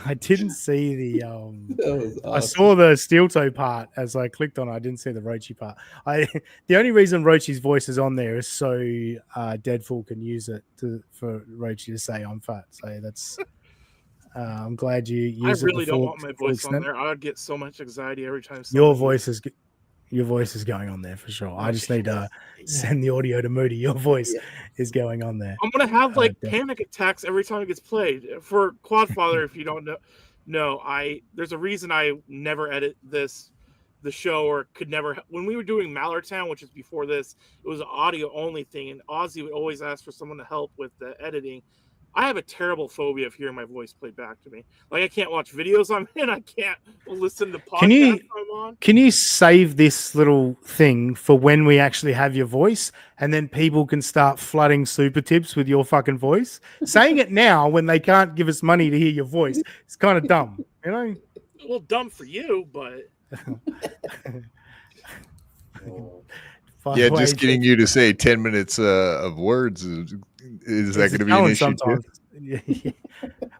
I didn't see the That was awesome. I saw the steel toe part as I clicked on it. I didn't see the Rochi part. The only reason Rochi's voice is on there is so Deadfall can use it for Rochi to say I'm fat. So that's I'm glad you use I really it. don't want my voice on there. I would get so much anxiety every time. Your voice is going on there for sure. I just need to send the audio to Moody. Your voice is going on there. I'm gonna have like panic attacks every time it gets played. For Quadfather, if you don't know, there's a reason I never edit the show, or could never. When we were doing Mallertown, which is before this, it was an audio only thing, and Ozzy would always ask for someone to help with the editing. I have a terrible phobia of hearing my voice played back to me. Like, I can't watch videos I'm in. I can't listen to podcasts I'm on. Can you save this little thing for when we actually have your voice, and then people can start flooding super tips with your fucking voice? Saying it now when they can't give us money to hear your voice, it's kind of dumb, you know? Well, dumb for you, but yeah, just getting you to say 10 minutes of words is that going to be an issue sometimes?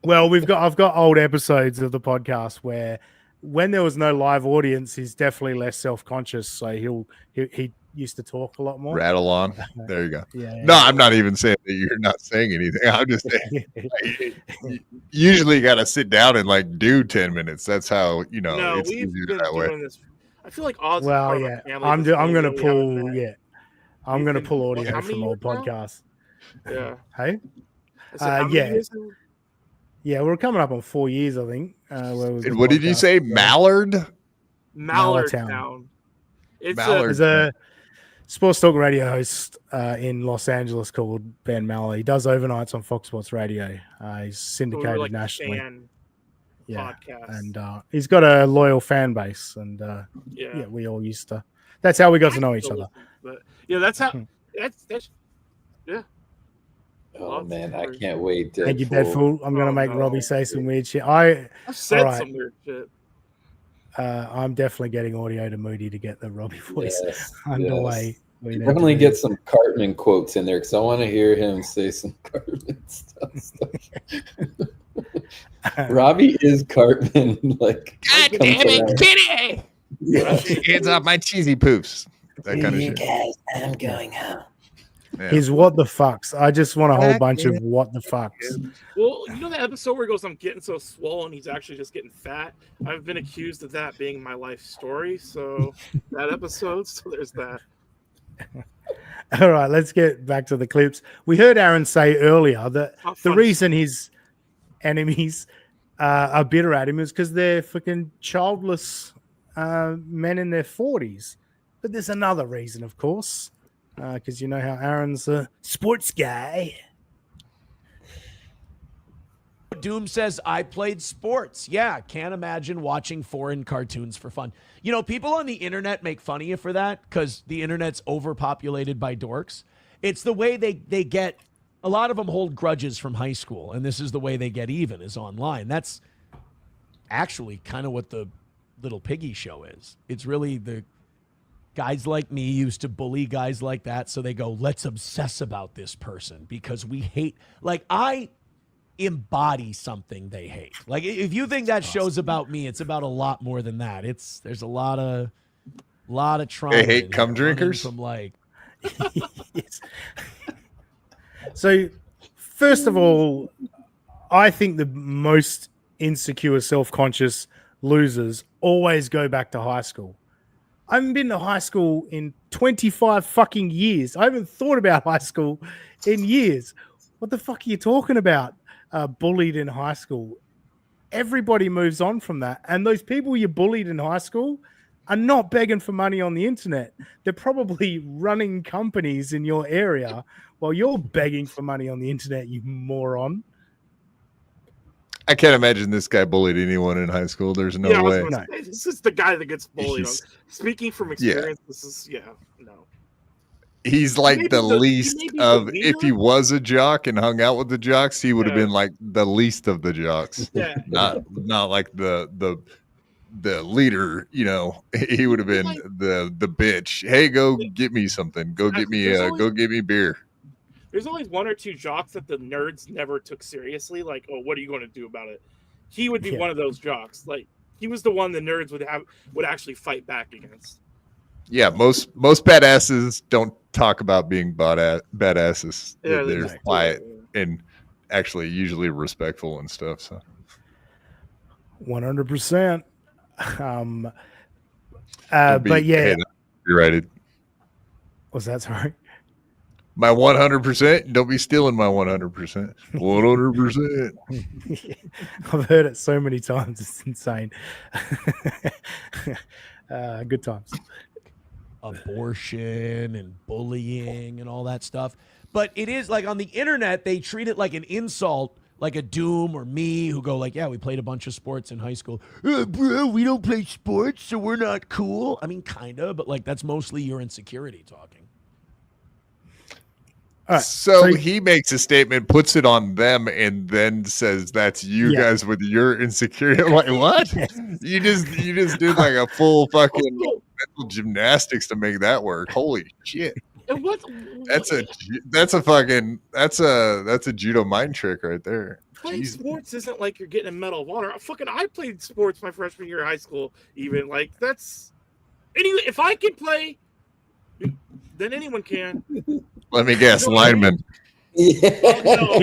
Well, I've got old episodes of the podcast where when there was no live audience, he's definitely less self-conscious. So he used to talk a lot more. Rattle on. There you go. Yeah. No, I'm not even saying that you're not saying anything. I'm just saying you usually got to sit down and like do 10 minutes. That's how, it's easier that way. I feel like Oz. Well, yeah, I'm going to pull. Yeah, I'm going to pull audio from old podcasts. Yeah. Hey. Yeah. Yeah, we're coming up on 4 years, I think. What did you say? Mallertown. There's a sports talk radio host in Los Angeles called Ben Maller. He does overnights on Fox Sports Radio. He's syndicated nationally. Podcast. And he's got a loyal fan base, and we all used to. That's how we got to know each other. But yeah, that's how. That's yeah. Oh man, I can't wait. Thank you, Deadful. I'm gonna make Robbie say some weird shit. I've said some weird shit. I'm definitely getting audio to Moody to get the Robbie voice underway. Yes. Definitely get some Cartman quotes in there because I want to hear him say some Cartman stuff. Robbie is Cartman. Like, God damn it, Kitty! Hands off my cheesy poofs. That kind of shit. Guys, I'm going home. Yeah. His what the fucks. I just want a whole bunch of what the fucks. Well, you know the episode where he goes, I'm getting so swollen, he's actually just getting fat? I've been accused of that being my life story. So that episode, so there's that. All right, let's get back to the clips. We heard Aaron say earlier that the reason his enemies are bitter at him is because they're freaking childless men in their 40s. But there's another reason, of course. Because you know how Aaron's a sports guy. Doom says, I played sports. Yeah, can't imagine watching foreign cartoons for fun. You know, people on the internet make fun of you for that because the internet's overpopulated by dorks. It's the way they get, a lot of them hold grudges from high school, and this is the way they get even, is online. That's actually kind of what the Little Piggy show is. It's really the guys like me used to bully guys like that, so they go, let's obsess about this person because we hate, like, I embody something they hate. Like, if you think that show's about me, it's about a lot more than that. There's a lot of trauma. They hate cum drinkers from like. Yes. So, first of all, I think the most insecure, self-conscious losers always go back to high school. I haven't been to high school in 25 fucking years. I haven't thought about high school in years. What the fuck are you talking about? bullied in high school, everybody moves on from that. And those people you bullied in high school are not begging for money on the internet. They're probably running companies in your area while you're begging for money on the internet, you moron. I can't imagine this guy bullied anyone in high school. There's no way. No. This is the guy that gets bullied. Speaking from experience, this is no. He's like the least of. If he was a jock and hung out with the jocks, he would have been like the least of the jocks. Yeah, not like the leader. You know, he would have been the bitch. Hey, go get me something. Go get me beer. There's always one or two jocks that the nerds never took seriously. Like, oh, what are you going to do about it? He would be one of those jocks. Like, he was the one the nerds would actually fight back against. Yeah, most badasses don't talk about being badasses. Yeah, they're quiet and actually usually respectful and stuff. So, 100%. But yeah, you're right. What's that? Sorry. My 100%. Don't be stealing my 100%. 100%. I've heard it so many times. It's insane. Good times. Abortion and bullying and all that stuff. But it is like on the internet, they treat it like an insult, like a Doom or me who go like, yeah, we played a bunch of sports in high school. Bro, we don't play sports, so we're not cool. I mean, kind of, but like that's mostly your insecurity talking. So he makes a statement, puts it on them, and then says that's you guys with your insecurity. I'm like, what? You just did like a full fucking mental gymnastics to make that work. Holy shit. That's a judo mind trick right there. Playing sports isn't like you're getting a medal of honor. I played sports my freshman year of high school. Even like that's anyway. If I can play, then anyone can. Let me guess, lineman. Yeah. Oh, no.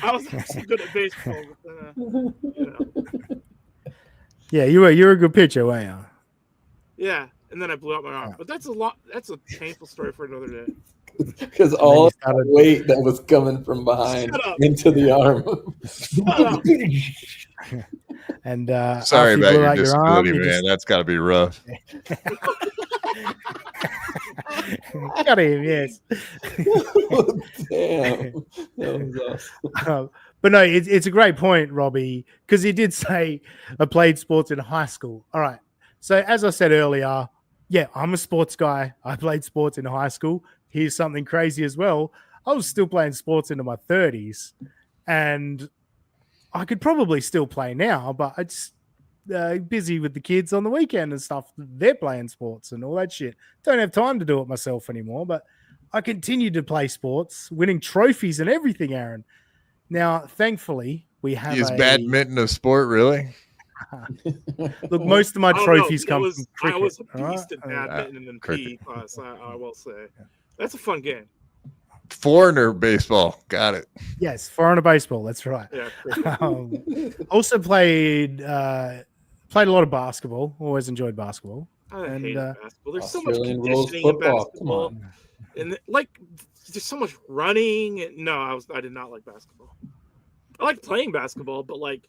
I was actually good at baseball. Yeah, you were a good pitcher, weren't you? Yeah, and then I blew out my arm. But that's a painful story for another day. Because all the weight that was coming from behind into the arm. And sorry about your disability, man. That's got to be rough. Got him, yes. Oh, damn. That was awesome. But no, it's a great point, Robbie, because he did say I played sports in high school. All right. So as I said earlier, yeah, I'm a sports guy. I played sports in high school. Here's something crazy as well. I was still playing sports into my 30s, and I could probably still play now, but it's busy with the kids on the weekend and stuff. They're playing sports and all that shit. Don't have time to do it myself anymore, but I continue to play sports, winning trophies and everything, Aaron. Now, thankfully, we have badminton a sport, really? Look, most of my trophies come from cricket. I was a beast at badminton and PE class, I will say. That's a fun game. Foreigner baseball. Got it. Yes, foreigner baseball. That's right. Yeah, also played a lot of basketball. Always enjoyed basketball. I hate basketball. There's Australian so much conditioning in basketball. And there's so much running. No, I did not like basketball. I like playing basketball, but like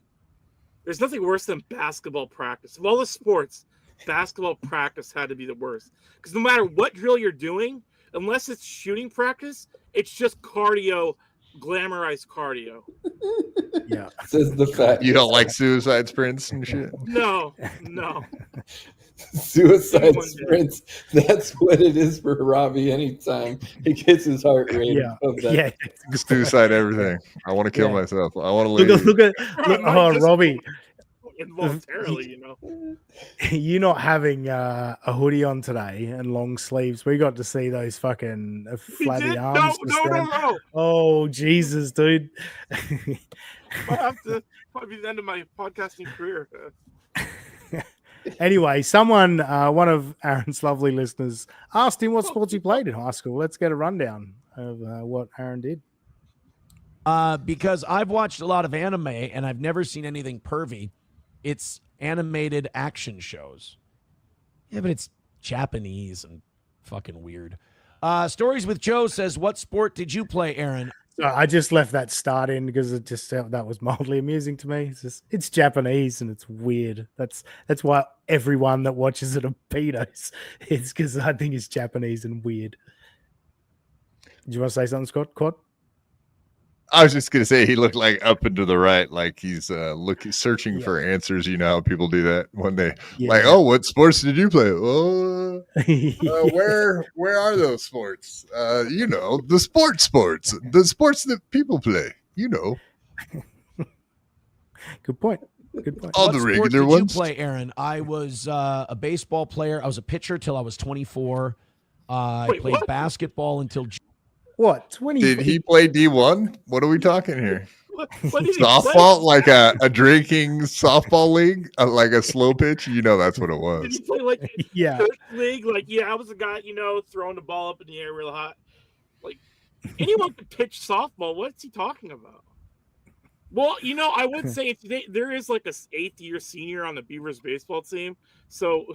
there's nothing worse than basketball practice. Of all the sports, basketball practice had to be the worst. Because no matter what drill you're doing, unless it's shooting practice, it's just cardio, glamorized cardio. Yeah. Says the fact you don't like suicide sprints and shit? No. Suicide sprints. That's what it is for Robbie anytime he gets his heart rate of that. Yeah. Suicide everything. I want to kill myself. I want to leave. Look, Robbie. Involuntarily, you know. You not having a hoodie on today and long sleeves. We got to see those fucking flabby arms. No. Oh, Jesus, dude. Might be the end of my podcasting career. Anyway, one of Aaron's lovely listeners asked him what sports he played in high school. Let's get a rundown of what Aaron did. Because I've watched a lot of anime and I've never seen anything pervy. It's animated action shows. Yeah, but it's Japanese and fucking weird. Stories with Joe says, what sport did you play, Aaron? So I just left that start in because it just that was mildly amusing to me. It's Japanese and it's weird. That's why everyone that watches it are pedos. It's because I think it's Japanese and weird. Do you want to say something, Scott? Quad? I was just gonna say he looked like up and to the right, like he's searching Yeah. for answers. You know how people do that when they Yeah. like, oh, what sports did you play? Where are those sports? You know, the sports that people play. You know, Good point. Good point. all What the sport regular did ones. you play, Aaron? I was a baseball player. I was a pitcher till I was 24. I Wait, played what? basketball until What? 20? Did he play D1? What are we talking here? What did he Softball, play? like a drinking softball league, like a slow pitch. You know, that's what it Did was. he play like Yeah. coach league? Like, yeah, I was a guy, throwing the ball up in the air real hot. Like, anyone could pitch softball. What's he talking about? Well, I would say today there is like a 8th-year senior on the Beavers baseball team. So,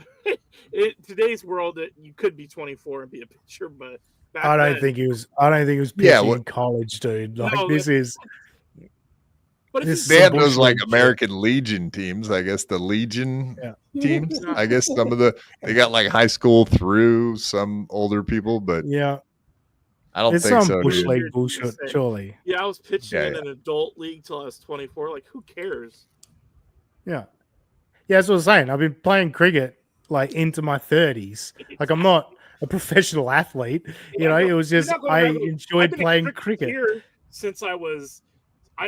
in today's world, you could be 24 and be a pitcher, but back I don't then, think he was pitching Yeah, in college, dude. Like No, this is But if this he's They had some those like bullshit. American Legion teams. I guess the Legion Yeah. teams. I guess some of they got like high school through some older people, but Yeah. I don't It's think some so, bush dude. league bullshit, surely. I was pitching Yeah, in an adult league till I was 24. Like, who cares? Yeah. Yeah, that's what I'm saying. I've been playing cricket like into my 30s. Like I'm not a professional athlete. It was just I enjoyed I've been a playing cricket. cricketer since I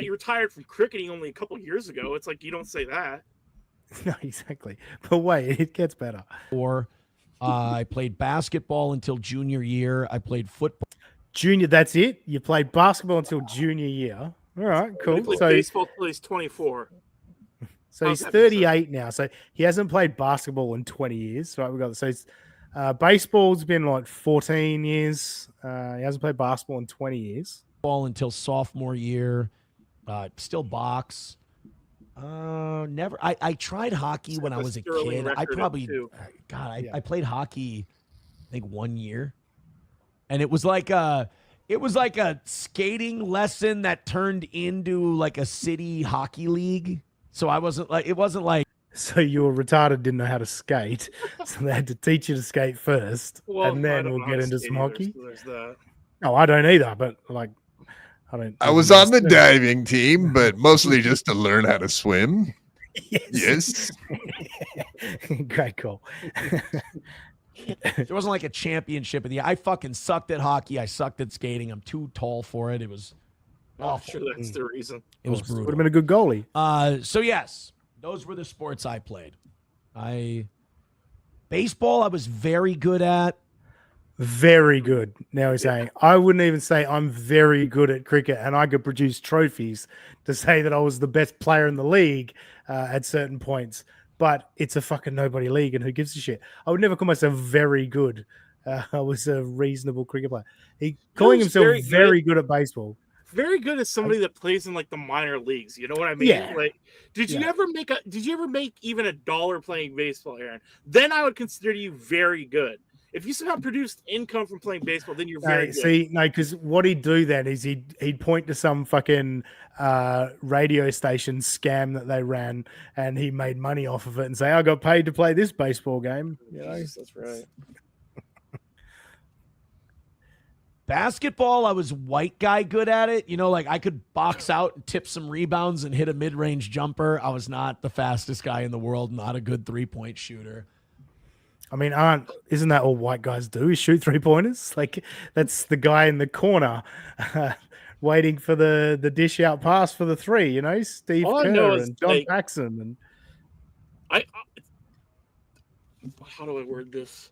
retired from cricketing only a couple years ago. It's like you don't say that. No, exactly. But wait, it gets better. I played basketball until junior year. I played football. Junior, that's it? You played basketball until junior year. All right, He cool. played So baseball till he's 24. So How's he's that 38 now. So he hasn't played basketball in 20 years. Right, we got so he's, baseball's been like 14 years. He hasn't played basketball in 20 years. Ball until sophomore year. Still box. Never. I tried hockey when I was a sterling kid. I record probably, too. God, I played hockey, I think 1 year, and it was like a skating lesson that turned into like a city hockey league. So it wasn't like. So you were retarded, didn't know how to skate, so they had to teach you to skate first, Well, and I then don't we'll know how get to into skate some either, hockey. so there's that. No, I don't either. But like, I was on the diving team, but mostly just to learn how to swim. Yes. Great call. There wasn't like a championship in the. I fucking sucked at hockey. I sucked at skating. I'm too tall for it. It was I'm awful. sure that's the reason. It was Would brutal. have been a good goalie. So yes, those were the sports I played. Baseball I was very good at. Very good. Now he's saying, I wouldn't even say I'm very good at cricket and I could produce trophies to say that I was the best player in the league at certain points. But it's a fucking nobody league and who gives a shit? I would never call myself very good. I was a reasonable cricket player. Calling himself very good at baseball. Very good as somebody that plays in like the minor leagues. You know what I mean? Yeah. Like, did you ever make even $1 playing baseball, Aaron? Then I would consider you very good. If you somehow produced income from playing baseball, then you're very good. See, no, because what he'd do then is he'd point to some fucking radio station scam that they ran, and he made money off of it, and say, "I got paid to play this baseball game." You know, that's right. Basketball, I was white guy good at it. Like I could box out and tip some rebounds and hit a mid-range jumper. I was not the fastest guy in the world, not a good three-point shooter. I mean, isn't that all white guys do? Is shoot 3-pointers? Like that's the guy in the corner waiting for the dish out pass for the three. Steve Kerr and John Paxson and how do I word this?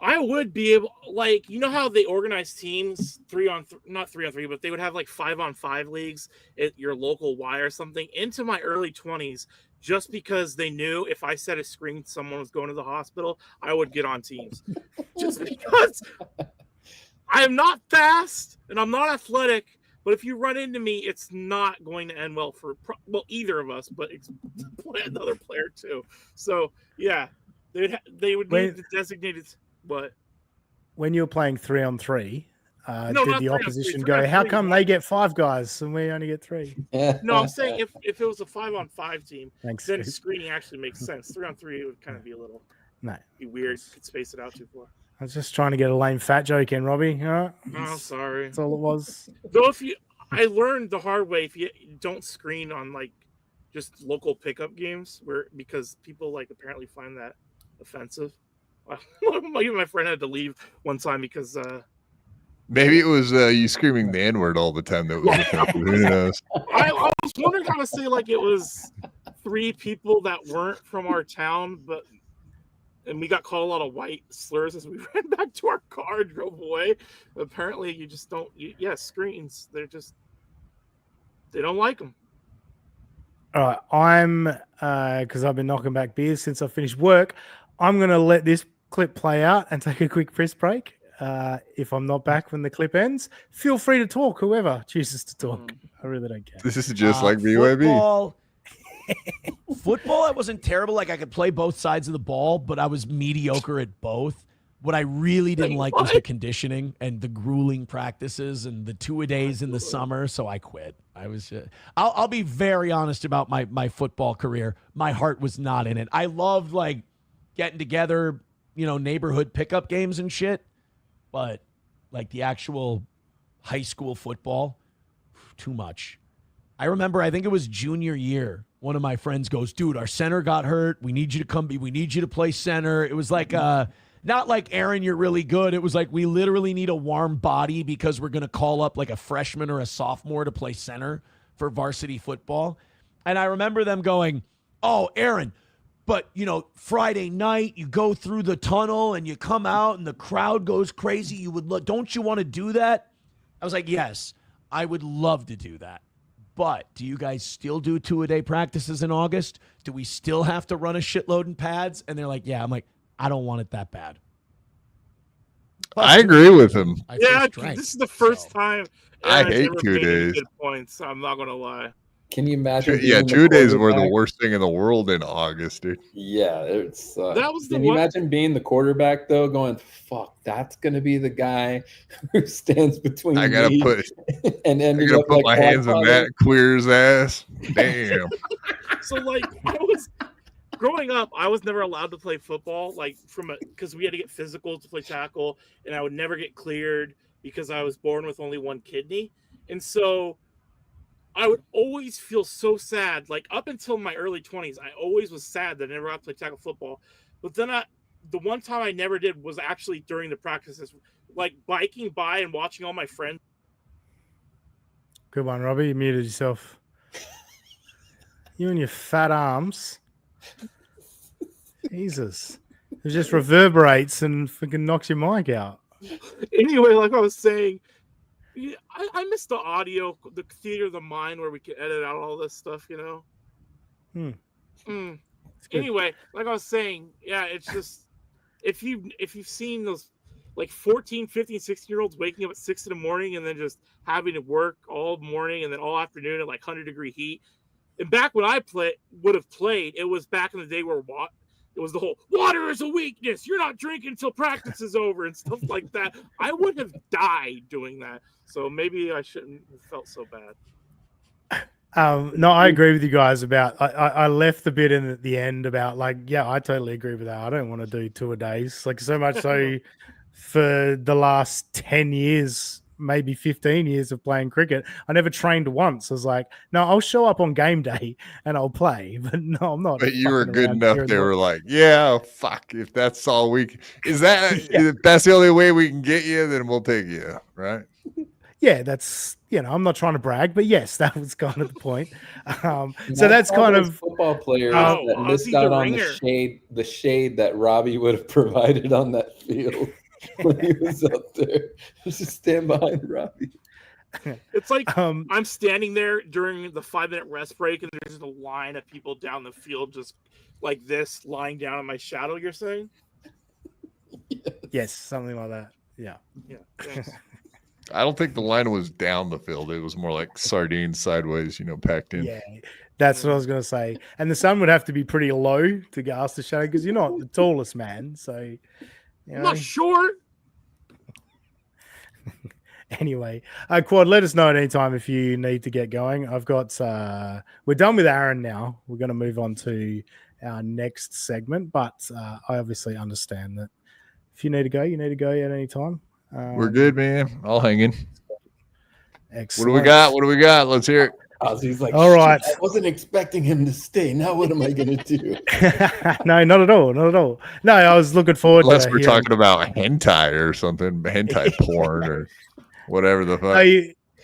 I would be able, like, how they organize teams 3-on-3, not 3-on-3, but they would have like 5-on-5 leagues at your local Y or something into my early 20s, just because they knew if I set a screen, someone was going to the hospital, I would get on teams. Just because I am not fast and I'm not athletic, but if you run into me, it's not going to end well for either of us, but it's another player too. So yeah, they would need the designated. What? When you were playing 3-on-3, No, did not the 3-on-3, opposition go, 3-on-3 how is come like- they get 5 guys and we only get 3? No, I'm saying if it was a 5-on-5 team, Thanks, then Scoop. screening actually makes sense. 3-on-3 would kind of be a little be weird. Could space it out too far. I was just trying to get a lame fat joke in, Robbie. All right? Oh, sorry. That's all it was. Though I learned the hard way, if you don't screen on like just local pickup games, because people like apparently find that offensive. Even my friend had to leave one time because Maybe it was you screaming the N-word all the time that was offensive. Who knows? I was wondering how to say like it was 3 people that weren't from our town, and we got called a lot of white slurs as we ran back to our car and drove away. Apparently, you just don't. Screens. They don't like them. All right, I'm because I've been knocking back beers since I finished work. I'm going to let this clip play out and take a quick piss break. If I'm not back when the clip ends, feel free to talk. Whoever chooses to talk, I really don't care. This is just like BYB. Football, I wasn't terrible. Like I could play both sides of the ball, but I was mediocre at both. What I really didn't like was the conditioning and the grueling practices and the 2-a-days in the summer. So I quit. I was. I'll be very honest about my football career. My heart was not in it. I loved like getting together, neighborhood pickup games and shit. But like the actual high school football, too much. I remember, I think it was junior year. One of my friends goes, dude, our center got hurt. We need you to we need you to play center. It was like, not like, Aaron, you're really good. It was like, we literally need a warm body because we're going to call up like a freshman or a sophomore to play center for varsity football. And I remember them going, oh, Aaron, but, Friday night, you go through the tunnel and you come out and the crowd goes crazy. You would look, don't you want to do that? I was like, yes, I would love to do that. But do you guys still do 2-a-day practices in August? Do we still have to run a shitload in pads? And they're like, yeah. I'm like, I don't want it that bad. Plus, I agree with him. This is the first time I Aaron's hate ever 2 made any days. good points. I'm not going to lie. Can you imagine? Yeah, 2 days were the worst thing in the world in August, dude. Yeah, it's. That was the Can you one- imagine being the quarterback though, going, "Fuck, that's gonna be the guy who stands between I gotta me put and I gotta put my hands on that queer's ass. Damn. So like growing up, I was never allowed to play football, like because we had to get physical to play tackle, and I would never get cleared because I was born with only one kidney, and so I would always feel so sad. Like up until my early 20s, I always was sad that I never got to play tackle football. But then the one time I never did was actually during the practices, like biking by and watching all my friends. Good one, Robbie. You muted yourself. You and your fat arms. Jesus. It just reverberates and freaking knocks your mic out. Anyway, like I was saying, I miss the audio, the theater of the mind where we could edit out all this stuff, Anyway, like I was saying, yeah, it's just if you've seen those like 14, 15, 16-year-olds waking up at 6 in the morning and then just having to work all morning and then all afternoon at like 100-degree heat. And back when I would have played, it was back in the day where it was the whole water is a weakness. You're not drinking until practice is over and stuff like that. I would have died doing that. So maybe I shouldn't have felt so bad. No, I agree with you guys about. I left the bit in at the end about like, yeah, I totally agree with that. I don't want to do 2-a-days, like so much so for the last 10 years, maybe 15 years of playing cricket, I never trained once. I was like, no, I'll show up on game day and I'll play, but no, I'm not. But you were fucking good around enough. during They the- were like, yeah, fuck. If that's all if that's the only way we can get you, then we'll take you, right? Yeah, that's I'm not trying to brag, but yes, that was kind of the point. So that's kind of football players Oh, that missed Ozzy out the on ringer. the shade that Robbie would have provided on that field when he was up there. Just stand behind Robbie. It's like I'm standing there during the 5-minute rest break, and there's a line of people down the field just like this, lying down in my shadow. You're saying? yes, something like that. Yeah. Yeah. Thanks. I don't think the line was down the field. It was more like sardines sideways, packed in. Yeah, that's what I was going to say. And the sun would have to be pretty low to get us to shadow because you're not the tallest man. So, I'm not short. Anyway, Quad, let us know at any time if you need to get going. I've got we're done with Aaron now. We're going to move on to our next segment, but I obviously understand that if you need to go, you need to go at any time. We're good, man. I'll hang in. Excellent. What do we got? What do we got? Let's hear it. Ozzy's like, all right. I wasn't expecting him to stay. Now what am I going to do? No, not at all. Not at all. No, I was looking forward Unless to we're hearing- talking about hentai or something, hentai porn or whatever the fuck.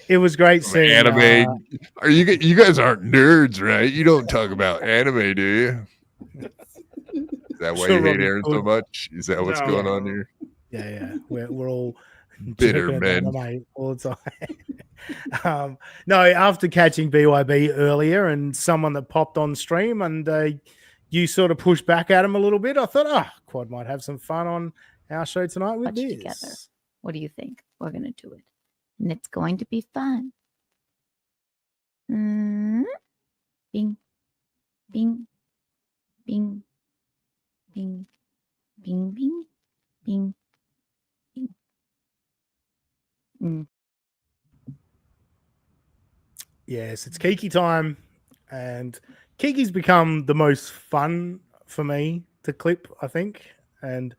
It was great seeing anime. Are you guys aren't nerds, right? You don't talk about anime, do you? Is that why you hate Aaron so much? Is that what's going on here? Yeah. We're all bitter jerking men anime all the time. No, after catching BYB earlier and someone that popped on stream and you sort of pushed back at him a little bit, I thought, Quad might have some fun on our show tonight with this. Together. What do you think? We're gonna do it, and it's going to be fun. Bing, bing, bing, bing, bing, bing, bing, bing. Yes, it's Kiki time, and Kiki's become the most fun for me to clip, I think. And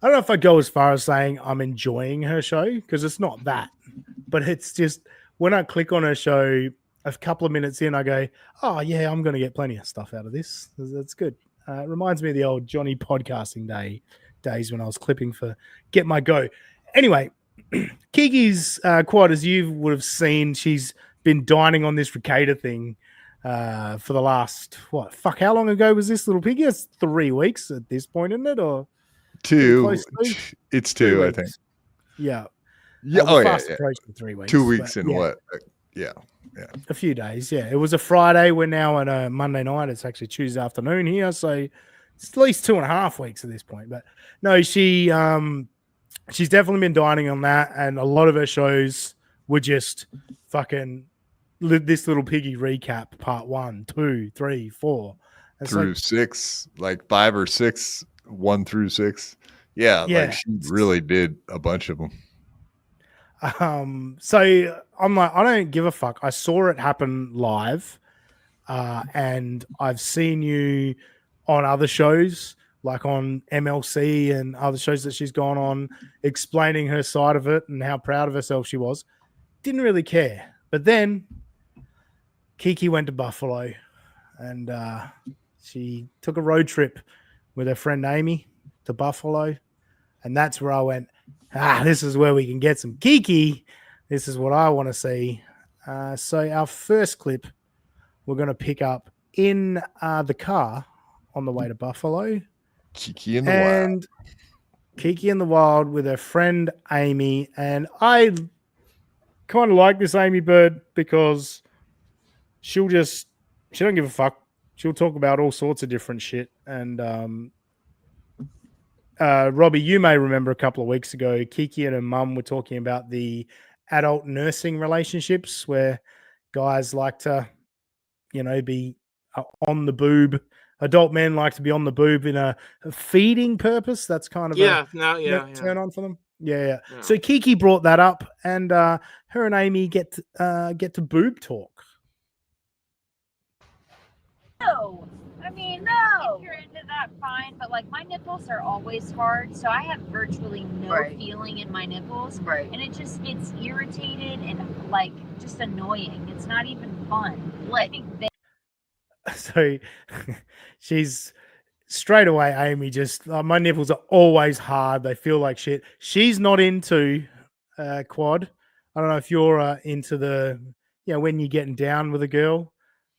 I don't know if I'd go as far as saying I'm enjoying her show, because it's not that. But it's just when I click on her show, a couple of minutes in, I go, oh, yeah, I'm going to get plenty of stuff out of this. That's good. It reminds me of the old Johnny podcasting days when I was clipping for Get My Go. Anyway, Kiki's Quad, as you would have seen, she's been dining on this Recounting thing for the last, how long ago was this, little piggy? It's 3 weeks at this point, isn't it? Or 2. It's 2, I think. Yeah. Yeah. Fast approaching 3 weeks. 2 weeks but, and what? Yeah. A few days. Yeah. It was a Friday. We're now on a Monday night. It's actually Tuesday afternoon here. So it's at least 2.5 weeks at this point. But no, she's definitely been dining on that. And a lot of her shows were just fucking this little piggy recap part 1, 2, 3, 4. Through 6, like 5 or 6, 1 through 6. Yeah. Like she really did a bunch of them. So I'm like, I don't give a fuck. I saw it happen live, and I've seen you on other shows, like on MLC and other shows that she's gone on, explaining her side of it and how proud of herself she was. Didn't really care. But then Kiki went to Buffalo, and she took a road trip with her friend Amy to Buffalo, and that's where I went, this is where we can get some Kiki. This is what I want to see. So our first clip, we're going to pick up in the car on the way to Buffalo. Kiki in the wild. Kiki in the wild with her friend Amy. And I kind of like this Amy Bird because she don't give a fuck. She'll talk about all sorts of different shit. And Robbie, you may remember a couple of weeks ago, Kiki and her mum were talking about the adult nursing relationships where guys like to, be on the boob. Adult men like to be on the boob in a feeding purpose. That's kind of a turn on for them. Yeah. So Kiki brought that up, and her and Amy get to boob talk. No. No. If you're into that, fine. But my nipples are always hard, so I have virtually no feeling in my nipples. Right. And it's irritated and just annoying. It's not even fun. I think So she's straight away, Amy, just my nipples are always hard. They feel like shit. She's not into Quad. I don't know if you're into the, when you're getting down with a girl.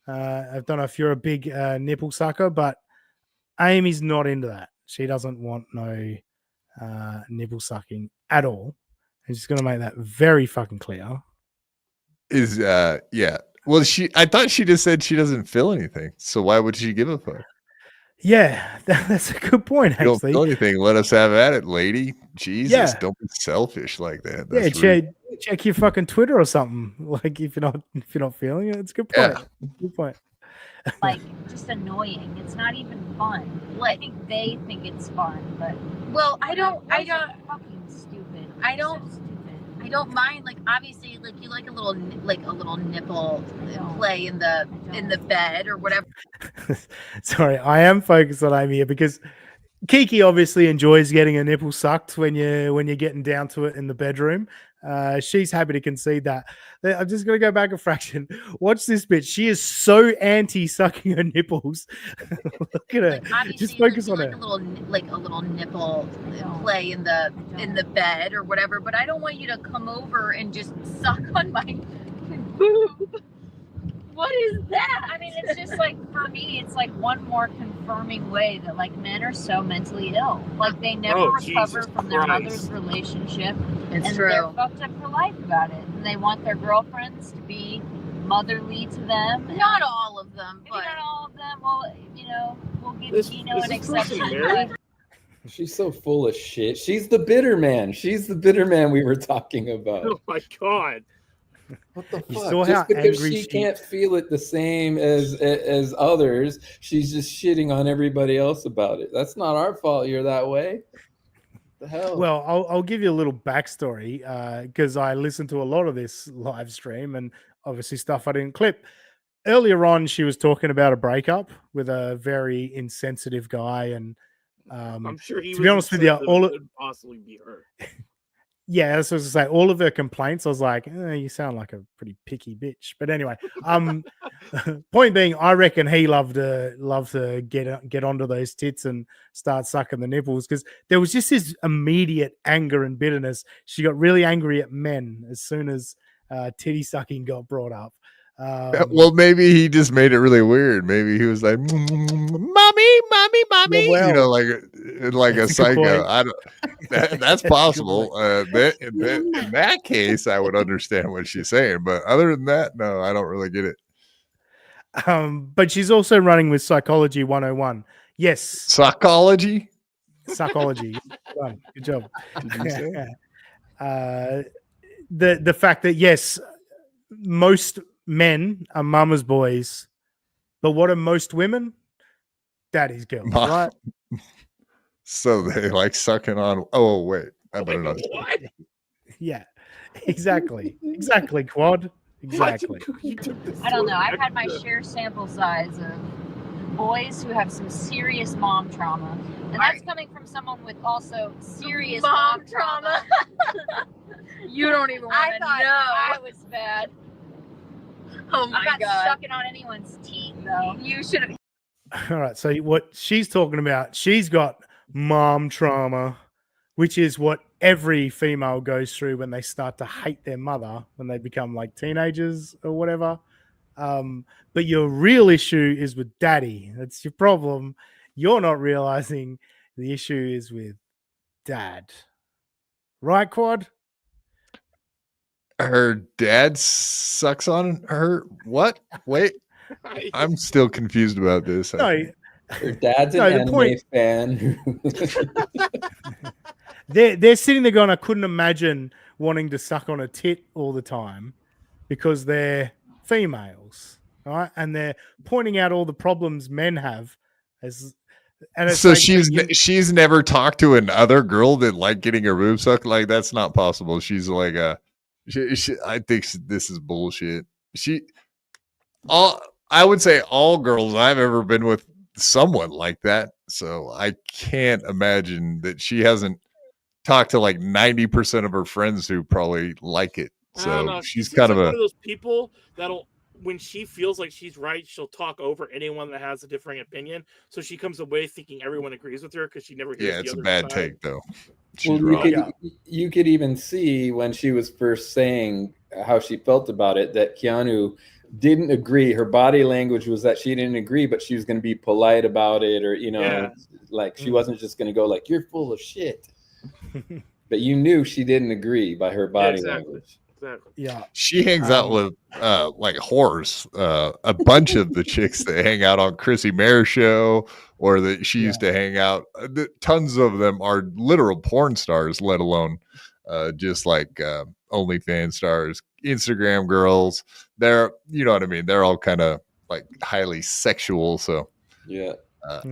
I don't know if you're a big nipple sucker, but Amy's not into that. She doesn't want no nipple sucking at all. I'm just going to make that very fucking clear. Well, I thought she just said she doesn't feel anything. So why would she give a fuck? Yeah, that's a good point, actually. You don't feel anything. Let us have at it, lady. Jesus, don't be selfish like that. That's check your fucking Twitter or something. If you're not feeling it, it's a good point. Yeah. Good point. just annoying. It's not even fun. I think they think it's fun, but I don't fucking stupid. I don't I don't mind, like, obviously, like, you like a little nipple play in the bed or whatever. Sorry, I am focused on Amy here because Kiki obviously enjoys getting a nipple sucked when you're getting down to it in the bedroom. She's happy to concede that. I'm just gonna go back a fraction. Watch this bitch. She is so anti sucking her nipples. Look at her. Like, Just focus on like her. a little nipple play in the bed or whatever. But I don't want you to come over and just suck on my boob. What is that? I mean, it's just like, for me, it's like one more confirming way that like men are so mentally ill. Like they never recover from their mother's relationship. It's true. They're fucked up for life about it. And they want their girlfriends to be motherly to them. Not all of them, Maybe but not all of them. Well, you know, we'll give Is Gino an this person exception. married? But She's so full of shit. She's the bitter man. She's the bitter man we were talking about. Oh my god. What the You fuck? saw how Just because angry she can't feel it the same as others, she's just shitting on everybody else about it. That's not our fault you're that way. The hell? Well, I'll give you a little backstory because I listened to a lot of this live stream and obviously stuff I didn't clip. Earlier on, she was talking about a breakup with a very insensitive guy, and I'm sure he to was be honest with you, insensitive. all It could possibly be her. yeah, that's what I was gonna say. All of her complaints, I was like, you sound like a pretty picky bitch. But anyway, point being, I reckon he loved to get onto those tits and start sucking the nipples because there was just this immediate anger and bitterness. She got really angry at men as soon as titty sucking got brought up. Well, maybe he just made it really weird. Maybe he was like, "Mommy, mommy, mommy," well, you know, like a that's a good psycho. point. I don't. That's That's a good possible. point. In that case, I would understand what she's saying. But other than that, no, I don't really get it. But she's also running with Psychology 101. Yes, Psychology. psychology. Good job. Did you say? The fact that yes, most men are mama's boys, but what are most women? Daddy's girls, right? So they like sucking on. Oh wait, I better not. What? Yeah, exactly, Quad, exactly. I don't know. I've had my share sample size of boys who have some serious mom trauma. And that's coming from someone with also serious mom trauma. you don't even want I to thought know. I was bad. Oh my I'm not god! sucking on anyone's teeth, though. You should have. All right, so what she's talking about, she's got mom trauma, which is what every female goes through when they start to hate their mother when they become like teenagers or whatever. But your real issue is with daddy. That's your problem. You're not realizing the issue is with dad. Right, Quad? Her dad sucks on her. What? Wait, I'm still confused about this. No, Her dad's an No, the anime point- fan. they're sitting there going, I couldn't imagine wanting to suck on a tit all the time because they're females, right? And they're pointing out all the problems men have and it's So like, she's never talked to another girl that like getting her boob sucked. Like that's not possible. She's like I think this is bullshit. I would say all girls I've ever been with someone like that. So I can't imagine that she hasn't talked to like 90% of her friends who probably like it. I don't So know. she's She kind seems of like one of those people that'll, when she feels like she's right, she'll talk over anyone that has a differing opinion. So she comes away thinking everyone agrees with her because she never hears yeah, it's the a other bad side. take though. She's Well, wrong. you could even see when she was first saying how she felt about it that Keanu didn't agree. Her body language was that she didn't agree, but she was going to be polite about it, or like she wasn't just going to go like, "You're full of shit." But you knew she didn't agree by her body language. Exactly. Yeah. She hangs out with like whores. A bunch of the chicks that hang out on Chrissy Mayer show, or that she used to hang out. Tons of them are literal porn stars, let alone just like OnlyFans stars, Instagram girls. They're, you know what I mean. They're all kind of like highly sexual. So yeah,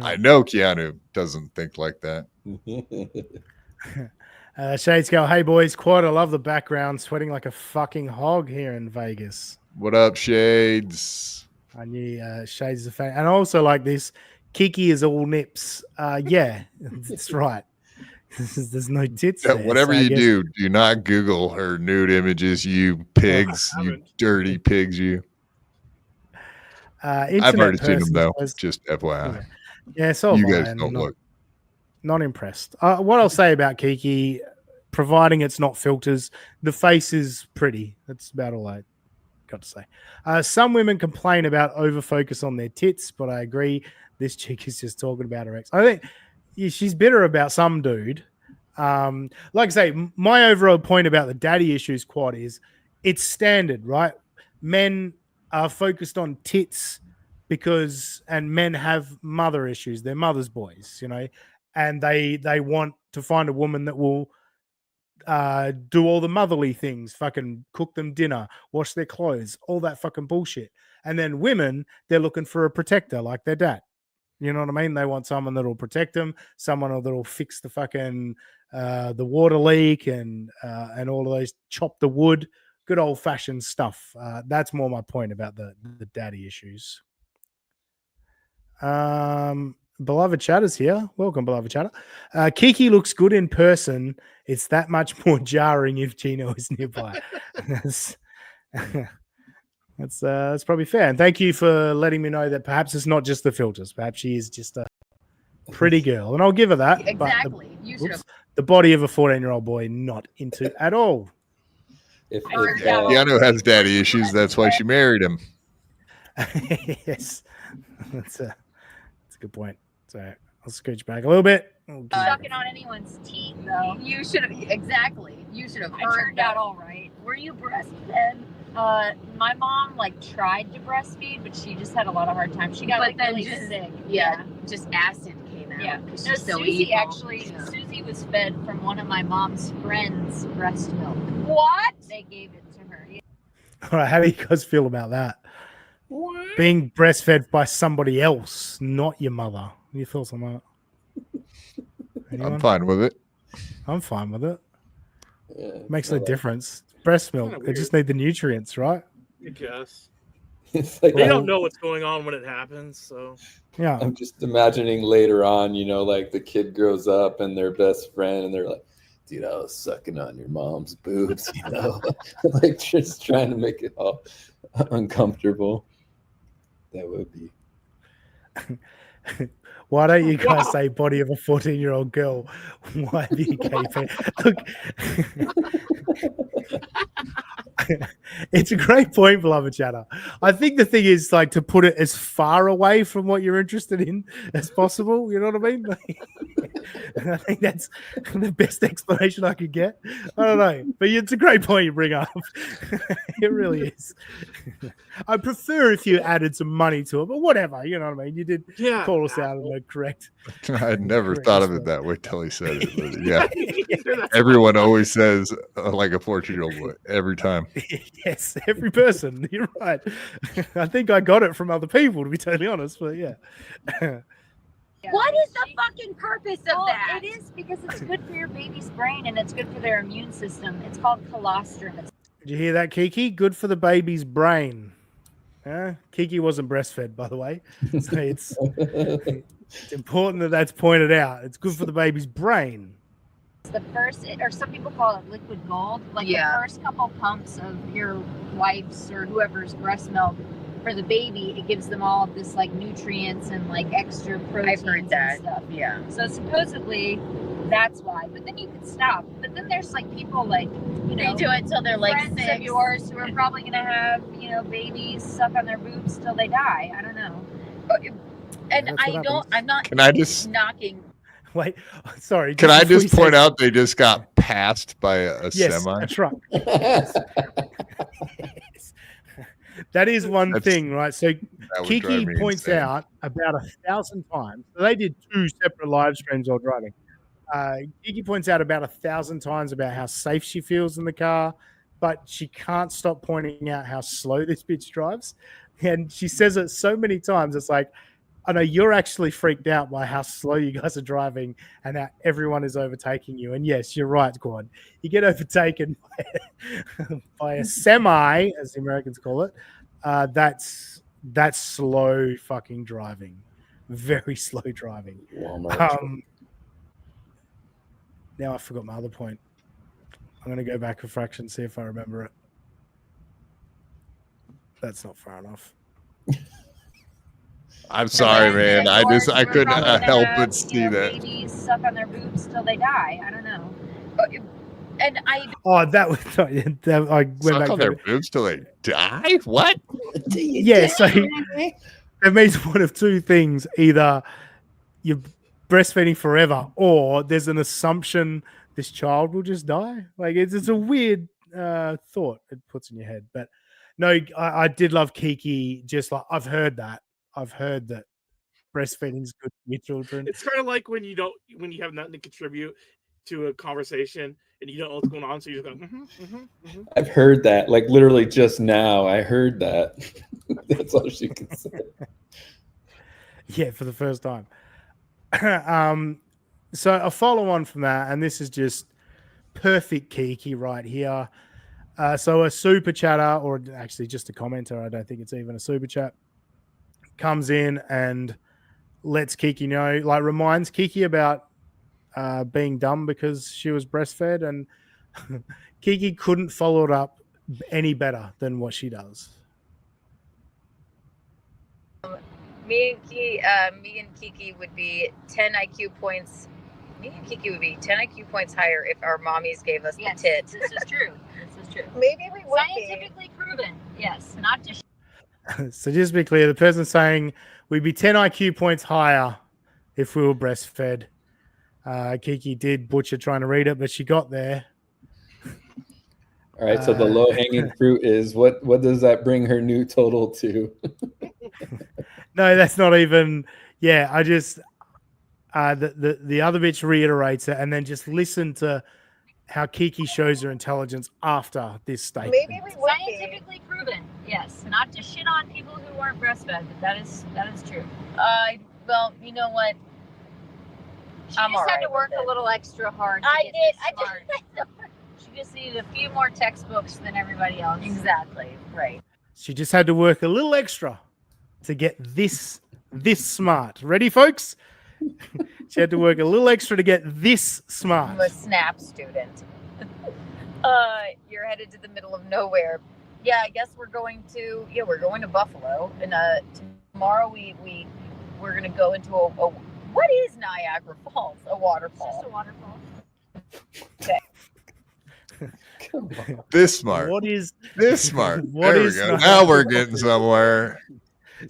I know Keanu doesn't think like that. Shades go, hey boys, quite I love the background, sweating like a fucking hog here in Vegas. What up, Shades? I knew Shades is a fan. And I also like this. Kiki is all nips. Yeah, that's right. There's no tits there. Whatever so I you guess- do not Google her nude images, you pigs, you dirty pigs, you. I've already seen them though. Just FYI. Yeah, so you have I, guys don't look. Not impressed. What I'll say about Kiki, providing it's not filters, the face is pretty. That's about all I got to say. Some women complain about over focus on their tits, but I agree. This chick is just talking about her ex. I think she's bitter about some dude. Like I say, my overall point about the daddy issues quad is it's standard, right? Men are focused on tits and men have mother issues. They're mother's boys, you know, and they want to find a woman that will do all the motherly things, fucking cook them dinner, wash their clothes, all that fucking bullshit. And then women, they're looking for a protector like their dad. You know what I mean? They want someone that'll protect them, someone that'll fix the fucking the water leak and all of those, chop the wood, good old fashioned stuff. That's more my point about the daddy issues. Beloved Chatter's here. Welcome, Beloved Chatter. Kiki looks good in person. It's that much more jarring if Gino is nearby. That's probably fair. And thank you for letting me know that perhaps it's not just the filters. Perhaps she is just a pretty girl. And I'll give her that. Exactly. But the body of a 14-year-old boy, not into at all. If Keanu has daddy issues, that's why she married him. Yes. That's a good point. So I'll scooch back a little bit. Sucking on anyone's teeth, though. You should have exactly. You should have I heard turned that. out all right. Were you breastfed? My mom tried to breastfeed, but she just had a lot of hard time. She got really sick. Yeah, just acid came out. Yeah. No, Susie Susie was fed from one of my mom's friends' breast milk. What? They gave it to her. Yeah. All right, how do you guys feel about that? What? Being breastfed by somebody else, not your mother. Your thoughts on that? Anyone? I'm fine with it. I'm fine with it. Yeah, Makes no difference. Breast milk, they just need the nutrients, right? I guess. It's like They don't know what's going on when it happens, so yeah. I'm just imagining later on, like the kid grows up and their best friend, and they're like, "Dude, I was sucking on your mom's boobs," like just trying to make it all uncomfortable. That would be. Why don't you guys say body of a 14-year-old girl? Why do you Look, it's a great point, Beloved Chatter. I think the thing is to put it as far away from what you're interested in as possible. You know what I mean? I think that's the best explanation I could get. I don't know, but it's a great point you bring up. It really is. I prefer if you added some money to it, but whatever. You know what I mean? You did call us out on the correct. I'd never thought of it that way till he said it. But yeah, everyone always says like a 14-year-old boy every time. Yes, every person. You're right. I think I got it from other people, to be totally honest. But yeah. What is the fucking purpose of that? It is because it's good for your baby's brain and it's good for their immune system. It's called colostrum. Did you hear that, Kiki? Good for the baby's brain. Kiki wasn't breastfed, by the way. So it's important that that's pointed out. It's good for the baby's brain. The first, or some people call it liquid gold, the first couple pumps of your wife's or whoever's breast milk for the baby, it gives them all this nutrients and extra proteins and stuff. Yeah. So supposedly that's why. But then you could stop. But then there's people they do it until they're friends 6 of yours who are probably gonna have babies suck on their boobs till they die. I don't know. And I'm not. Can I just knocking? Wait, sorry. Can I just point out they just got passed by a semi? That's right. That is one thing, right? So Kiki points out about 1,000 times. So they did 2 separate live streams while driving. Kiki points out about 1,000 times about how safe she feels in the car, but she can't stop pointing out how slow this bitch drives. And she says it so many times. It's like, I know you're actually freaked out by how slow you guys are driving and how everyone is overtaking you. And yes, you're right, Quad. You get overtaken by a semi, as the Americans call it. That's slow fucking driving. Very slow driving. Now I forgot my other point. I'm going to go back a fraction, see if I remember it. That's not far enough. I'm sorry, man. I couldn't help but see that. Babies suck on their boobs till they die. I don't know. And that was I went Suck back on to their boobs till they die? What? Yeah, so it means one of two things: either you're breastfeeding forever, or there's an assumption this child will just die. Like it's a weird thought it puts in your head. But no, I did love Kiki. Just like I've heard that breastfeeding is good for your children. It's kind of like when you have nothing to contribute to a conversation and you don't know what's going on, so you just go. I've heard that, like literally just now. I heard that. That's all she can say. Yeah, for the first time. So a follow on from that, and this is just perfect Kiki right here. So a super chatter, or actually just a commenter, I don't think it's even a super chat, comes in and lets Kiki know, like reminds Kiki about being dumb because she was breastfed, and Kiki couldn't follow it up any better than what she does. Me and Kiki would be 10 IQ points. Me and Kiki would be 10 IQ points higher if our mommies gave us the tit. This is true. This is true. Maybe we would Scientifically proven. Yes, not just. So just to be clear, the person saying we'd be 10 IQ points higher if we were breastfed. Kiki did butcher trying to read it, but she got there. All right, so the low-hanging fruit is what does that bring her new total to? No, that's not even. Yeah, I just the other bitch reiterates it, and then just listen to how Kiki shows her intelligence after this statement. Maybe we would scientifically proven. Yes, not to shit on people who aren't breastfed, but that is true. Well, you know what? She just had to work a little extra hard. I did. She just needed a few more textbooks than everybody else. Exactly. Right. She just had to work a little extra to get this smart. Ready, folks? She had to work a little extra to get this smart. I'm a SNAP student. You're headed to the middle of nowhere. Yeah, I guess we're going to Buffalo, and tomorrow we're gonna go into a what is Niagara Falls? A waterfall. It's just a waterfall. Okay. This smart. What is this smart? What there is we go. smart? Now we're getting somewhere.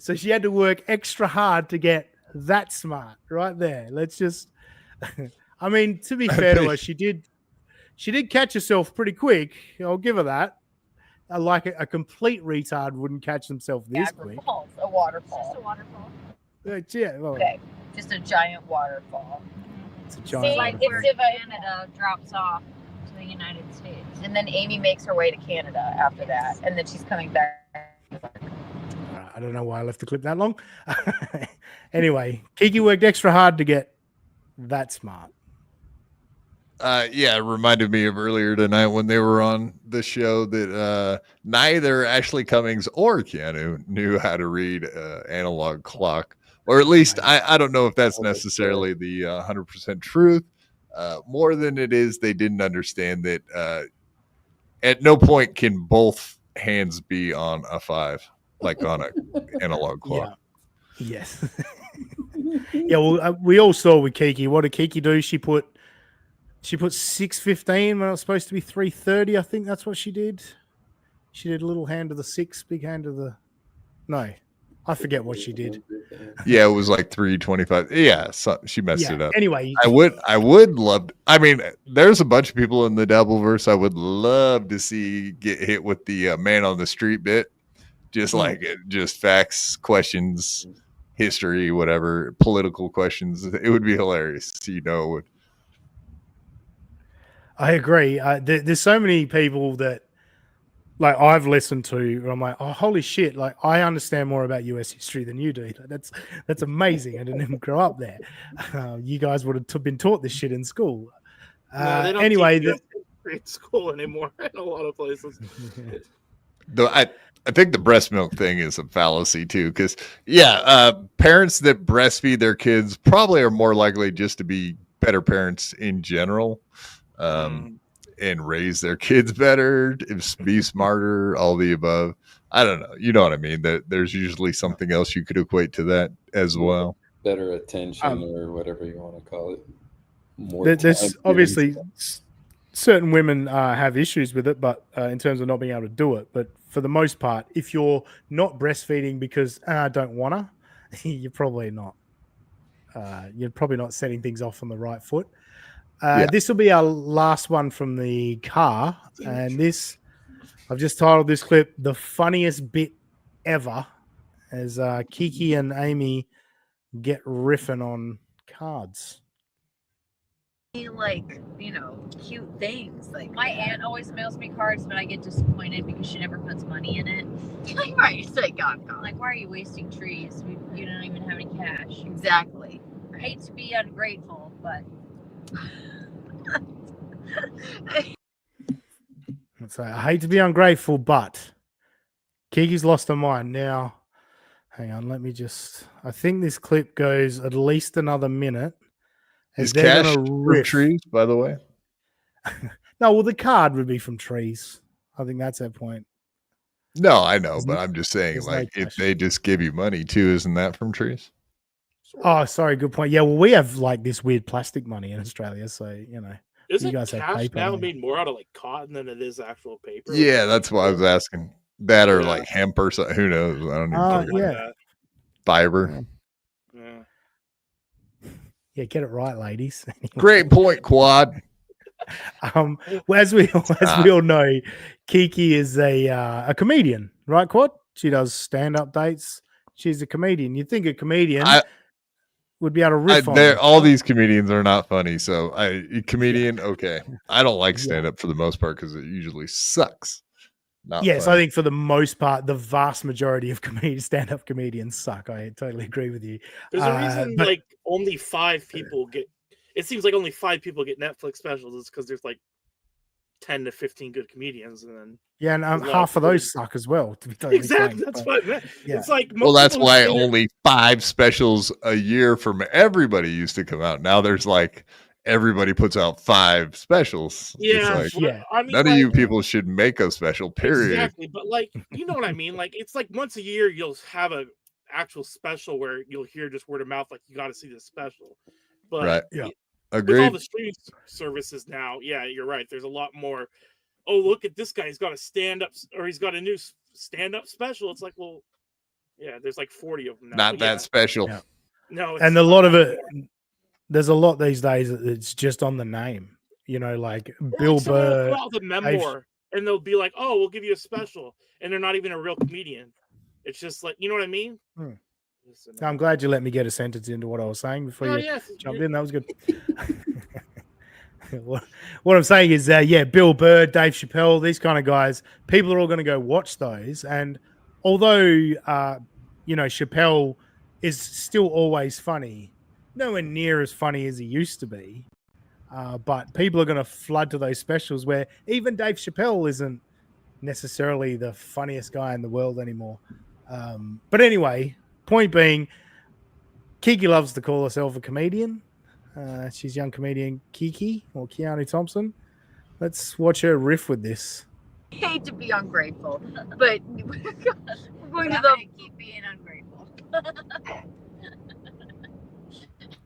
So she had to work extra hard to get that smart right there. Let's just I mean, to be fair to her, she did catch herself pretty quick. I'll give her that. Like a complete retard wouldn't catch themselves this quick. Falls, a waterfall. It's just a waterfall. Yeah, well, Okay. Just a giant waterfall. It's a giant Like waterfall. where Canada drops off to the United States. And then Amy makes her way to Canada after that. And then she's coming back. I don't know why I left the clip that long. Anyway, Kiki worked extra hard to get that smart. Yeah, it reminded me of earlier tonight when they were on the show that neither Ashley Cummings or Keanu knew how to read analog clock. Or at least I don't know if that's necessarily the 100% truth. More than it is, they didn't understand that at no point can both hands be on a 5, like on an analog clock. Yeah. Yes. Yeah, well, we all saw with Kiki. What did Kiki do? She put 6:15 when it was supposed to be 3:30. I think that's what she did. She did a little hand of the 6, big hand of the. No, I forget what she did. Yeah, it was like 3:25. Yeah, so she messed it up. Anyway, I would love. I mean, there's a bunch of people in the Dabble Verse I would love to see get hit with the man on the street bit, just like just facts, questions, history, whatever, political questions. It would be hilarious. It would. I agree. There's so many people that like I've listened to, where I'm like, oh, holy shit! Like I understand more about U.S. history than you do. Like, that's amazing. I didn't even grow up there. You guys would have been taught this shit in school. No, they don't Anyway, teach history in school anymore in a lot of places. Though I think the breast milk thing is a fallacy too, because parents that breastfeed their kids probably are more likely just to be better parents in general, and raise their kids better, be smarter, all the above. I don't know. You know what I mean? That there's usually something else you could equate to that as well. Better attention or whatever you want to call it. More there's obviously certain women have issues with it, but in terms of not being able to do it. But for the most part, if you're not breastfeeding because I don't wanna, you're probably not. You're probably not setting things off on the right foot. This will be our last one from the car, and this I've just titled this clip "The Funniest Bit Ever," as Kiki and Amy get riffing on cards. Like, cute things. Like my aunt always mails me cards, but I get disappointed because she never puts money in it. Right, it's like, God. Like, why are you wasting trees? You don't even have any cash. Exactly. I hate to be ungrateful, but So I hate to be ungrateful, but Kiki's lost her mind. Now, hang on, let me just. I think this clip goes at least another minute. Is cash from trees, by the way? No, well, the card would be from trees. I think that's her point. No, I know, but I'm just saying, like, if they just give you money too, isn't that from trees? Oh, sorry, good point. Yeah, well, we have like this weird plastic money in Australia, so you Isn't you guys have cash paper now money. made more out of like cotton than it is actual paper? Yeah, that's why I was asking. That or like hemp or something. Who knows? I don't even know. Fiber. Yeah, get it right, ladies. Great point, Quad. Well, as we all know, Kiki is a comedian, right, Quad? She does stand-up dates. She's a comedian. You'd think a comedian would be able to riff on it. All these comedians are not funny. So comedian, okay. I don't like stand-up for the most part because it usually sucks. Yes, I think for the most part, the vast majority of stand-up comedians suck. I totally agree with you. There's a reason like only 5 people get. It seems like only 5 people get Netflix specials. It's because there's like 10 to 15 good comedians, and then and half of those suck as well. To be totally exactly, frank. that's what I meant. It's like that's why only 5 specials a year from everybody used to come out. Now there's like. Everybody puts out 5 specials. Yeah, I mean, none of you people should make a special. Period. Exactly, but like, you know what I mean? Like, it's like once a year you'll have a actual special where you'll hear just word of mouth, like you got to see this special. But agreed. With all the streaming services now, you're right. There's a lot more. Oh, look at this guy! He's got a stand-up, or he's got a new stand-up special. It's like, well, there's like 40 of them now. Not that special. Yeah. No, and a lot of it. There's a lot these days that it's just on the name, like Bill Burr. The memoir, and they'll be like, "Oh, we'll give you a special," and they're not even a real comedian. It's just like, you know what I mean? I'm glad you let me get a sentence into what I was saying before you jumped in. That was good. What I'm saying is, Bill Burr, Dave Chappelle, these kind of guys, people are all going to go watch those. And although, Chappelle is still always funny, nowhere near as funny as he used to be. But people are going to flood to those specials where even Dave Chappelle isn't necessarily the funniest guy in the world anymore. But anyway, point being, Kiki loves to call herself a comedian. She's young comedian Kiki or Keanu Thompson. Let's watch her riff with this. I hate to be ungrateful, but we're going to keep being ungrateful.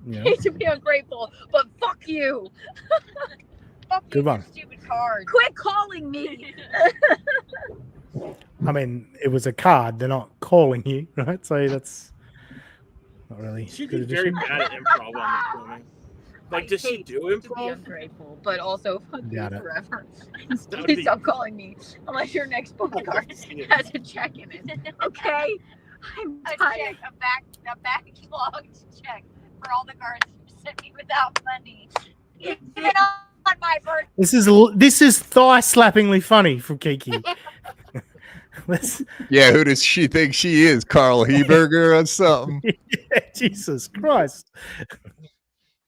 Yeah. Hate to be ungrateful, but fuck you. Fuck Good you, one. stupid card. Quit calling me. I mean, it was a card. They're not calling you, right? So that's not really. She'd be very bad at improv, I'm assuming. Like, does she do improv? To be ungrateful, but also fuck you Got it. forever. Please stop calling me unless your next postcard has a check in it. Okay? I'm tired. A backlogged check for all the cards you sent me without money. Even on my birthday. This is thigh slappingly funny from Kiki. Yeah, who does she think she is? Carl Heberger or something? Yeah, Jesus Christ.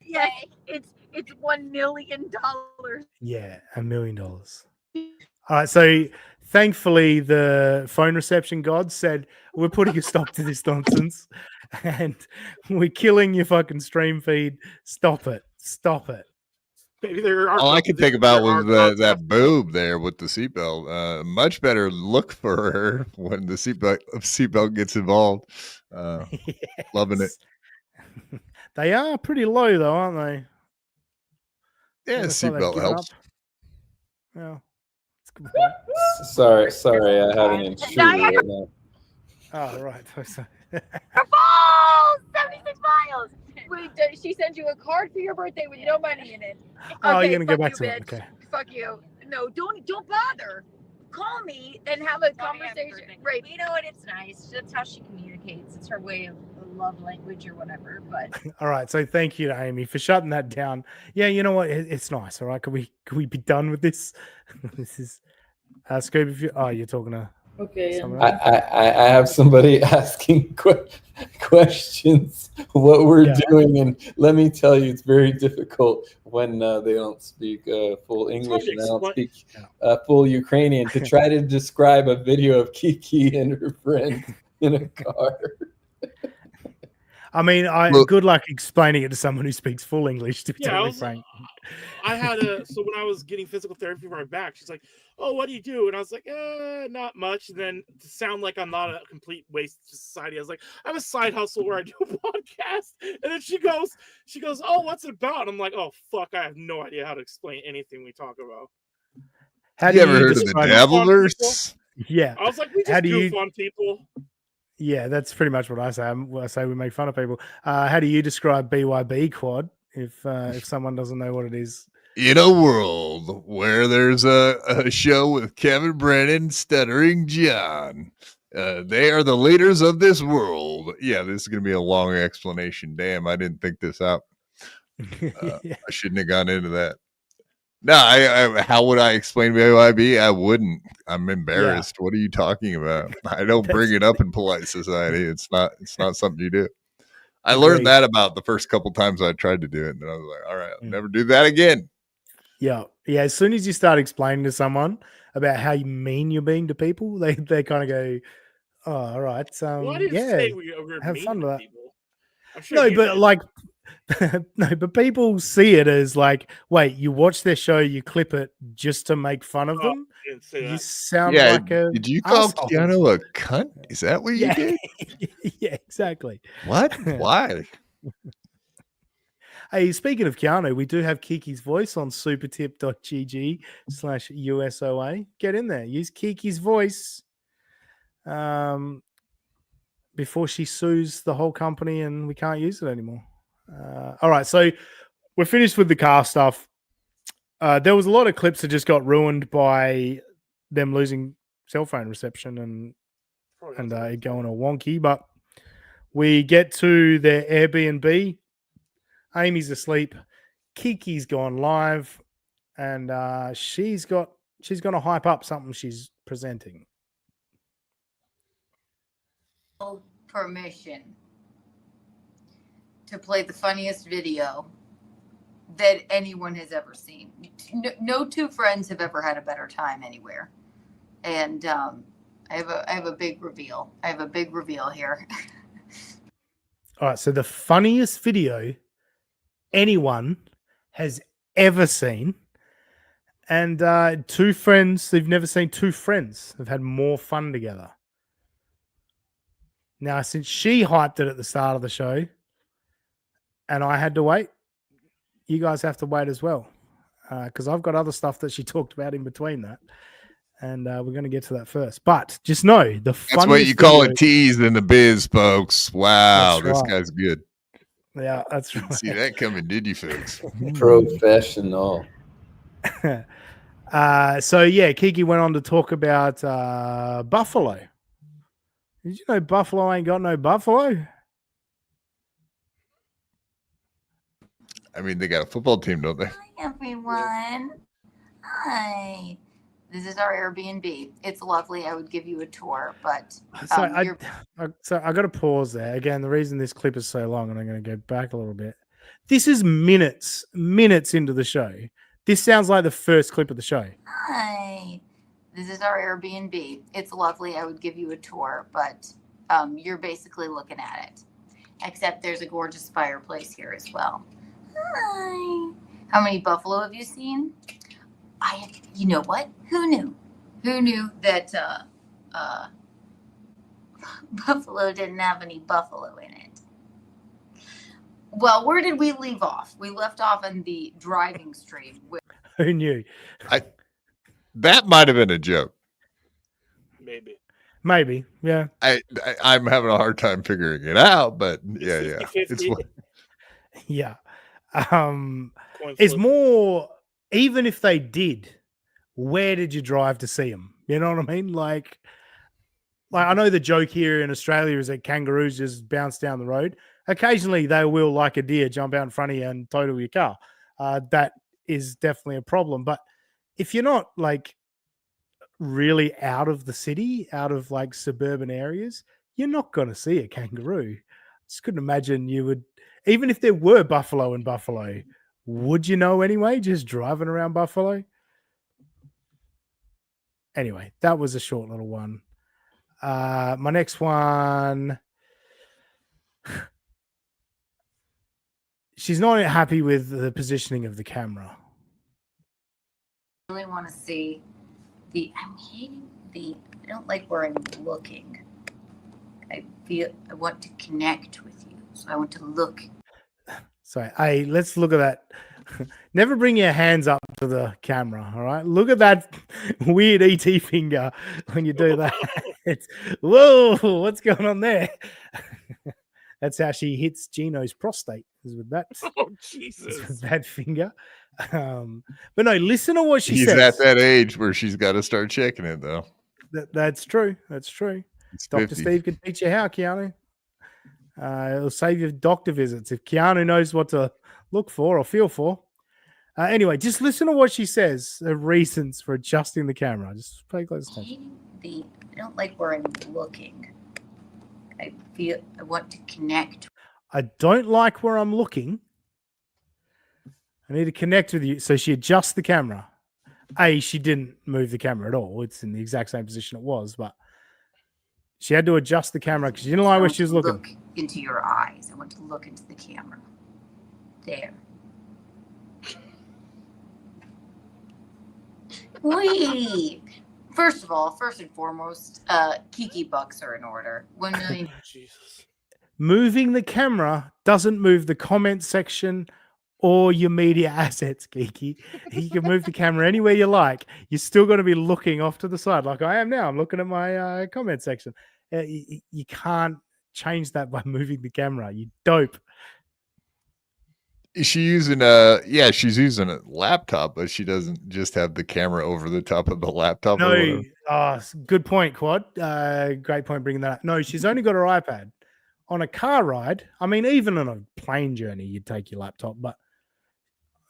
Yeah, it's $1 million. Yeah, $1 million. All right, so thankfully the phone reception gods said we're putting a stop to this nonsense, and we're killing your fucking stream feed. Stop it. Maybe there are. All I could think about was that boob there with the seatbelt. Much better look for her when the seatbelt gets involved. Loving it. They are pretty low though, aren't they? Yeah, Almost like they've seatbelt given helps. up. Yeah, that's a good point. Sorry, I have an intruder right now. Oh, right. Oh, 76 miles. Wait, she sent you a card for your birthday with no money in it. Oh, Okay, you're gonna go fuck back you, to it. bitch. Okay. Fuck you. No, don't bother. Call me and have a conversation. Right. You know what? It's nice. That's how she communicates. It's her way of love language or whatever. But All right. So thank you to Amy for shutting that down. Yeah, you know what? It's nice. All right. Can we be done with this? This is Scoop. If you're talking to someone else. I have somebody asking questions what we're doing, and let me tell you, it's very difficult when they don't speak full English and I don't speak full Ukrainian to try to describe a video of Kiki and her friend in a car. I mean, good luck explaining it to someone who speaks full English, to be totally frank. I had so when I was getting physical therapy for my back, she's like, "Oh, what do you do?" And I was like, not much." And then to sound like I'm not a complete waste to society, I was like, "I have a side hustle where I do a podcast." And then she goes, "Oh, what's it about?" And I'm like, "Oh, fuck, I have no idea how to explain anything we talk about." How do you ever you heard of the Dabble Verse? Yeah. I was like, we just goof on people. Yeah, that's pretty much what I say. I say we make fun of people. How do you describe BYB quad if someone doesn't know what it is? In a world where there's a show with Kevin Brennan, Stuttering John, they are the leaders of this world. Yeah, this is going to be a long explanation. Damn, I didn't think this out. I shouldn't have gone into that. No, I how would I explain BYB? I wouldn't. I'm embarrassed. What are you talking about? I don't bring it up in polite society. It's not something you do. I learned that about the first couple times I tried to do it, and then I was like, all right, I'll never do that again. Yeah. As soon as you start explaining to someone about how mean you're being to people, they kind of go, "Oh, all right, Well, I didn't say we're have mean fun to with that." people. I'm sure No, you but did. like, no, but people see it as like, wait, you watch their show, you clip it just to make fun of them. I didn't say You that. sound like a did you call asshole. Keanu a cunt? Is that what you did? Yeah, exactly. What? Why? Hey, speaking of Keanu, we do have Kiki's voice on supertip.gg/USOA. Get in there. Use Kiki's voice before she sues the whole company and we can't use it anymore. All right, so we're finished with the car stuff. There was a lot of clips that just got ruined by them losing cell phone reception and it going all wonky, but we get to their Airbnb. Amy's asleep. Kiki's gone live, and she's going to hype up something she's presenting. Permission to play the funniest video that anyone has ever seen. No two friends have ever had a better time anywhere, and I have a big reveal. I have a big reveal here. All right, so the funniest video anyone has ever seen, and two friends, they've never seen two friends have had more fun together. Now, since she hyped it at the start of the show and I had to wait, you guys have to wait as well, because I've got other stuff that she talked about in between that, and we're going to get to that first. But just know the funniest. That's what you call a tease in the biz, folks. Wow, this guy's good. Yeah, that's right. Didn't see that coming, did you, folks? Professional. So yeah, Kiki went on to talk about Buffalo. Did you know Buffalo ain't got no buffalo? I mean, they got a football team, don't they? Hi, everyone. Hi. This is our Airbnb. It's lovely. I would give you a tour, but So I got to pause there again. The reason this clip is so long, and I'm going to go back a little bit. This is minutes into the show. This sounds like the first clip of the show. hi. This is our Airbnb. It's lovely. I would give you a tour, but you're basically looking at it. Except there's a gorgeous fireplace here as well. Hi. How many buffalo have you seen? You know what? Who knew? Who knew that buffalo didn't have any buffalo in it? Well, where did we leave off? We left off in the driving stream. Who knew? That might have been a joke. Maybe. Yeah. I'm having a hard time figuring it out, but yeah. Yeah. It's more, even if they did, where did you drive to see them? You know what I mean? Like I know the joke here in Australia is that kangaroos just bounce down the road. Occasionally they will, like a deer, jump out in front of you and total your car. That is definitely a problem. But if you're not like really out of the city, out of like suburban areas, you're not going to see a kangaroo. Just couldn't imagine you would, even if there were buffalo in Buffalo, would you know anyway, just driving around Buffalo? Anyway, that was a short little one. My next one, she's not happy with the positioning of the camera. I really want to see I'm hating I don't like where I'm looking. I want to connect with you. So I want to look. Sorry, hey, let's look at that. Never bring your hands up to the camera, all right? Look at that weird ET finger when you do that. Whoa, what's going on there? That's how she hits Gino's prostate, is with that. Oh, Jesus. With that finger. But no, listen to what she says. He's at that age where she's got to start checking it, though. That's true. That's true. Dr. Steve can teach you how, Keanu. It'll save you doctor visits if Keanu knows what to look for or feel for. Anyway, just listen to what she says. The reasons for adjusting the camera. Just pay close attention. I don't like where I'm looking. I want to connect. I don't like where I'm looking. I need to connect with you. So she adjusts the camera. She didn't move the camera at all. It's in the exact same position it was, but she had to adjust the camera because she didn't like where she was looking. Look into your eyes. I want to look into the camera. There. Wait. First and foremost, Kiki bucks are in order. 1 million. Jesus. Moving the camera doesn't move the comment section or your media assets, Kiki. You can move the camera anywhere you like. You're still going to be looking off to the side like I am now. I'm looking at my comment section. You can't change that by moving the camera. You dope. Is she using she's using a laptop, but she doesn't just have the camera over the top of the laptop. No, good point, Quad. Great point bringing that up. No, she's only got her iPad. On a car ride, I mean, even on a plane journey, you'd take your laptop, but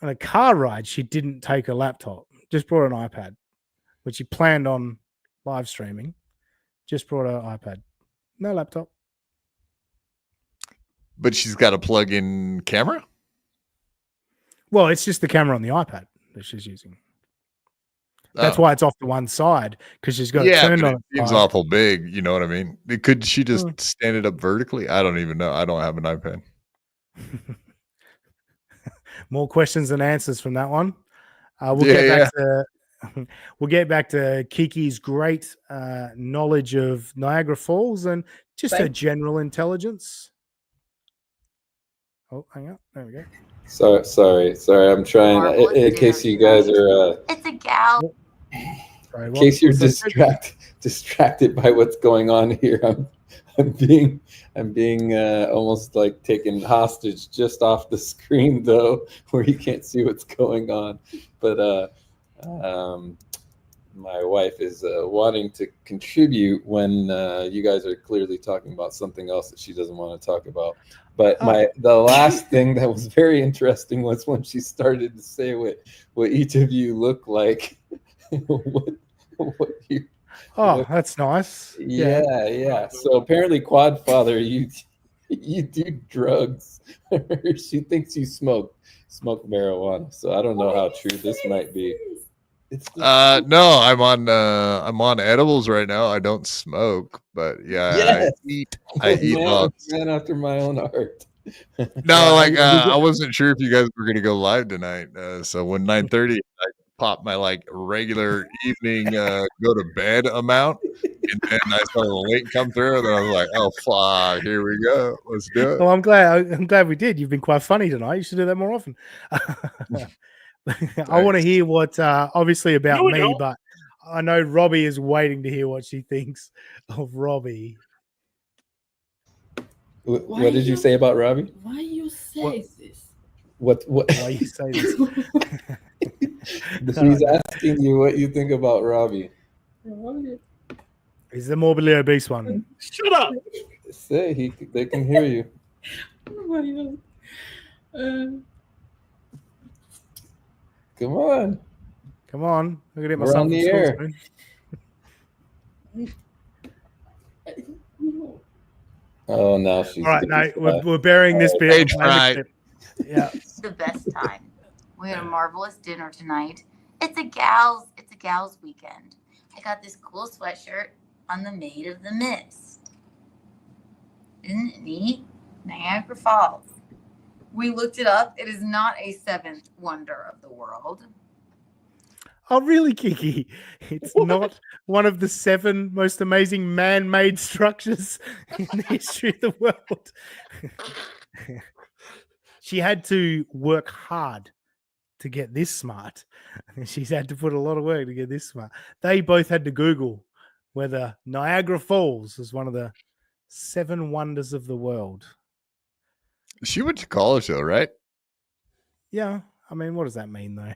on a car ride, she didn't take a laptop, just brought an iPad, which she planned on live streaming, just brought her iPad. No laptop. But she's got a plug-in camera? Well, it's just the camera on the iPad that she's using. That's why it's off to one side, because she's got it turned on. It seems awful big. You know what I mean? Could she just stand it up vertically? I don't even know. I don't have an iPad. More questions than answers from that one. We'll get back to Kiki's great knowledge of Niagara Falls and just her general intelligence. Oh, hang on. There we go. Sorry. I'm trying. In case you guys are. It's a gal. In case you're distracted by what's going on here, I'm being almost like taken hostage just off the screen though, where you can't see what's going on. But my wife is wanting to contribute when you guys are clearly talking about something else that she doesn't want to talk about. But the last thing that was very interesting was when she started to say what each of you look like. what you, Oh, that's nice. yeah. So apparently, Quadfather, you do drugs. She thinks you smoke marijuana. So I don't know how true this might be. No, I'm on edibles right now. I don't smoke, but yeah, Yes! I eat lots. Man after my own heart. No, like I wasn't sure if you guys were gonna go live tonight. So when 9:30, I popped my like regular evening go to bed amount, and then I saw the link come through, and then I was like, oh fuck, here we go, let's do it. Well, I'm glad we did. You've been quite funny tonight. You should do that more often. I want to hear what obviously about me, but I know Robbie is waiting to hear what she thinks of Robbie. What did you say about Robbie? Why you say this? What? Why you say this? She's asking you what you think about Robbie. He's the morbidly obese one. Shut up. Say they can hear you. Come on. Come on. I'm gonna get We're myself on the some air. soon. Oh, now she's. All right, no, we're burying this bit. Age fright. Yeah. The best time. We had a marvelous dinner tonight. It's a gals weekend. I got this cool sweatshirt on the Maid of the Mist. Isn't it neat? Niagara Falls. We looked it up. It is not a seventh wonder of the world. Oh, really, Kiki? It's not one of the 7 most amazing man-made structures in the history of the world. She had to work hard to get this smart. She's had to put a lot of work to get this smart. They both had to Google whether Niagara Falls is one of the 7 wonders of the world. She went to college though, right? Yeah. I mean, what does that mean though?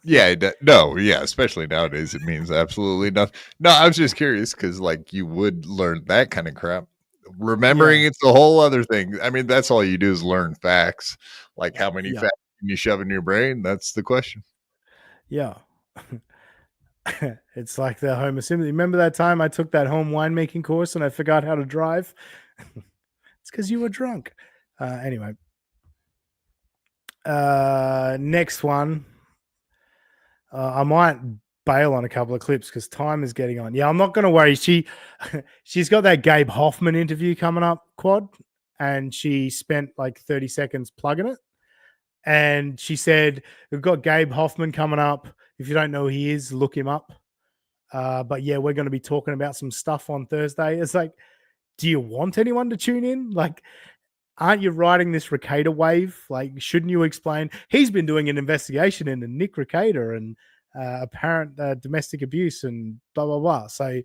Yeah, no, yeah, especially nowadays, it means absolutely nothing. No, I was just curious because, like, you would learn that kind of crap. Remembering it's a whole other thing. I mean, that's all you do is learn facts. Like, how many facts can you shove in your brain? That's the question. Yeah. It's like the Homer Simpson. Remember that time I took that home winemaking course and I forgot how to drive? It's because you were drunk. Anyway. Next one. I might bail on a couple of clips because time is getting on. Yeah, I'm not going to worry. She's got that Gabe Hoffman interview coming up, Quad, and she spent like 30 seconds plugging it. And she said, we've got Gabe Hoffman coming up. If you don't know who he is, look him up. But yeah, we're going to be talking about some stuff on Thursday. It's like, do you want anyone to tune in? Like, aren't you riding this Recator wave? Like, shouldn't you explain? He's been doing an investigation into Nick Recator and apparent domestic abuse and blah, blah, blah. So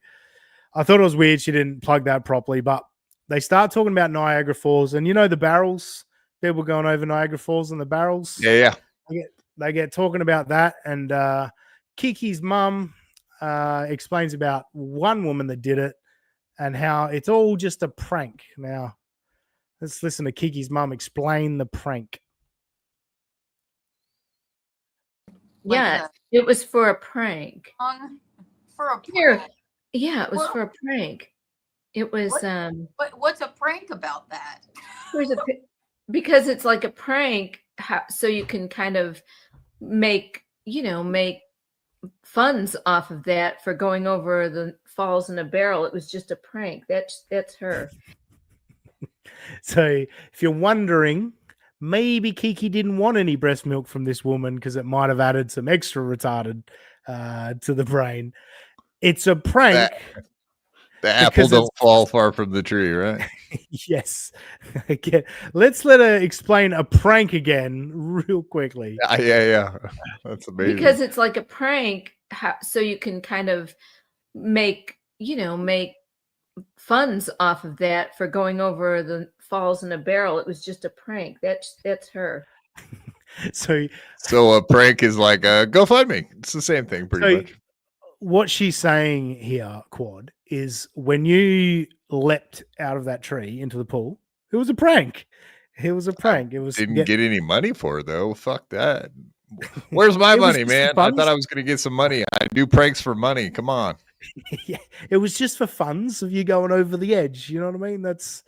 I thought it was weird she didn't plug that properly. But they start talking about Niagara Falls. And you know the barrels? People going over Niagara Falls and the barrels? Yeah. They get talking about that. And Kiki's mum explains about one woman that did it and how it's all just a prank. Now, let's listen to Kiki's mum explain the prank. Yeah, it was for a prank. For a prank? Yeah, it was for a prank. It was what's a prank about that? Because it's like a prank, so you can kind of make funds off of that for going over the falls in a barrel. It was just a prank. That's her. So if you're wondering, maybe Kiki didn't want any breast milk from this woman because it might have added some extra retarded to the brain. It's a prank. The apple don't fall far from the tree, right? Yes. Okay. Let's let her explain a prank again real quickly. Yeah. That's amazing. Because it's like a prank, so you can kind of make funds off of that for going over the falls in a barrel. It was just a prank. That's her. So a prank is like a GoFundMe. It's the same thing, pretty much. What she's saying here, Quad, is when you leapt out of that tree into the pool, it was a prank. It was a prank. It was didn't get any money for it though. Fuck that. Where's my It was money, just man? for I thought funs. I was going to get some money. I do pranks for money. Come on. Yeah, it was just for funs of you going over the edge. You know what I mean? That's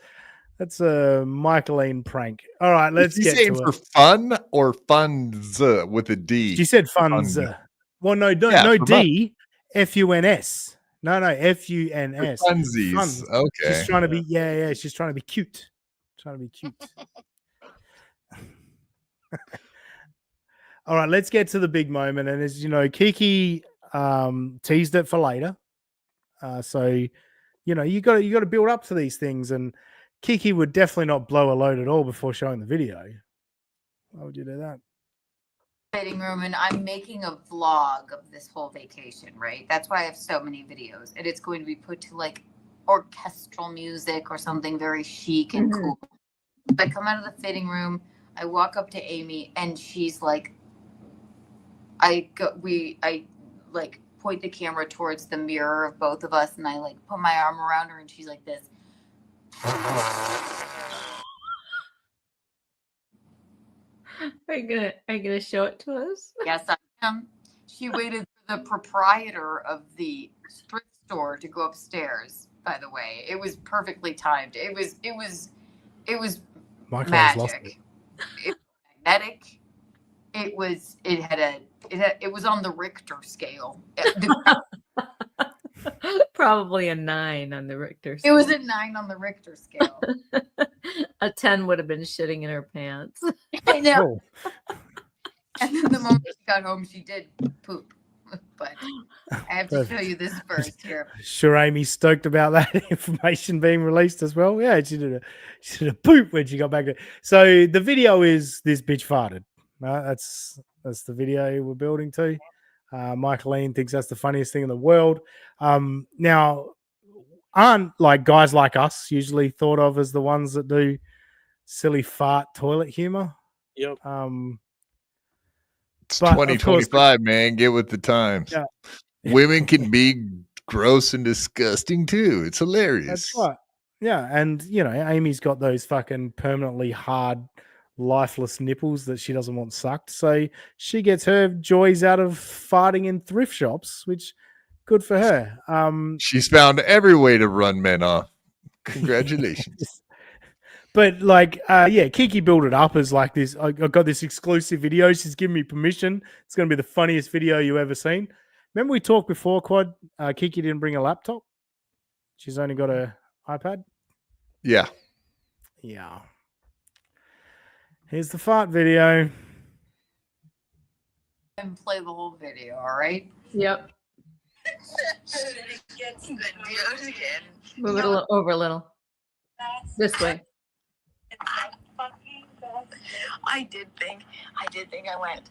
a Michaeline prank. All right, let's Is he get saying to for it. fun or funds with a D? She said funs. Fun. Well, no, Yeah, no for money. D, F-U-N-S. No, For F-U-N-S. funsies. Funs. She's Okay. trying to be, yeah. She's trying to be cute. Trying to be cute. All right, let's get to the big moment. And as you know, Kiki teased it for later. So you know, you got to build up to these things. And Kiki would definitely not blow a load at all before showing the video. Why would you do that? Fitting room, and I'm making a vlog of this whole vacation, right? That's why I have so many videos, and it's going to be put to like orchestral music or something very chic and cool. I come out of the fitting room, I walk up to Amy, and she's like, I like point the camera towards the mirror of both of us, and I like put my arm around her, and she's like this. Are you gonna show it to us? Yes, I am. She waited for the proprietor of the thrift store to go upstairs. By the way, it was perfectly timed. It was Michael's lost magic. It was magnetic. It was on the Richter scale. Probably a 9 on the Richter It scale. was a 9 on the Richter scale. A 10 would have been shitting in her pants. I know. And then the moment she got home, she did poop. But I have to show you this first here. Sure, Amy's stoked about that information being released as well. Yeah, she did a poop when she got back. So the video is this bitch farted. That's the video we're building to. Michaeline thinks that's the funniest thing in the world. Now, aren't like guys like us usually thought of as the ones that do silly fart toilet humor? Yep. It's But of course, 2025, man. Get with the times. Yeah. Women can be gross and disgusting too. It's hilarious. That's right. Yeah, and you know, Amy's got those fucking permanently hard, lifeless nipples that she doesn't want sucked. So she gets her joys out of farting in thrift shops, which good for her. She's found every way to run men off. Congratulations. But like, yeah, Kiki built it up as like this. I got this exclusive video. She's given me permission. It's going to be the funniest video you ever seen. Remember we talked before, Quad? Kiki didn't bring a laptop. She's only got a iPad. Yeah. Yeah. Here's the fart video. And play the whole video, all right? Yep. Move it over a little. This way. I did think I went,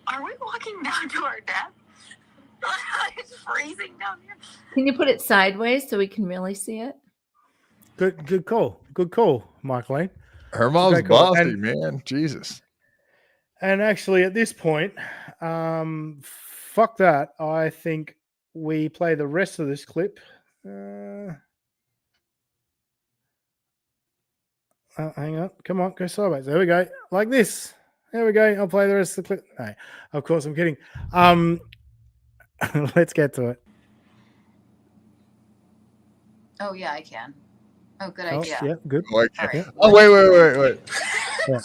are we walking down to our death? It's freezing down here. Can you put it sideways so we can really see it? Good call, Michaeline. Her mom's Great call. bossy, And- man. Jesus. And actually, at this point, fuck that. I think we play the rest of this clip. Hang on. Come on, go sideways. There we go. Like this. There we go. I'll play the rest of the clip. No, of course, I'm kidding. Let's get to it. Oh yeah, I can. Oh, good Oh, idea. yeah, good. Oh, I All can't. right. Oh, wait. Yeah.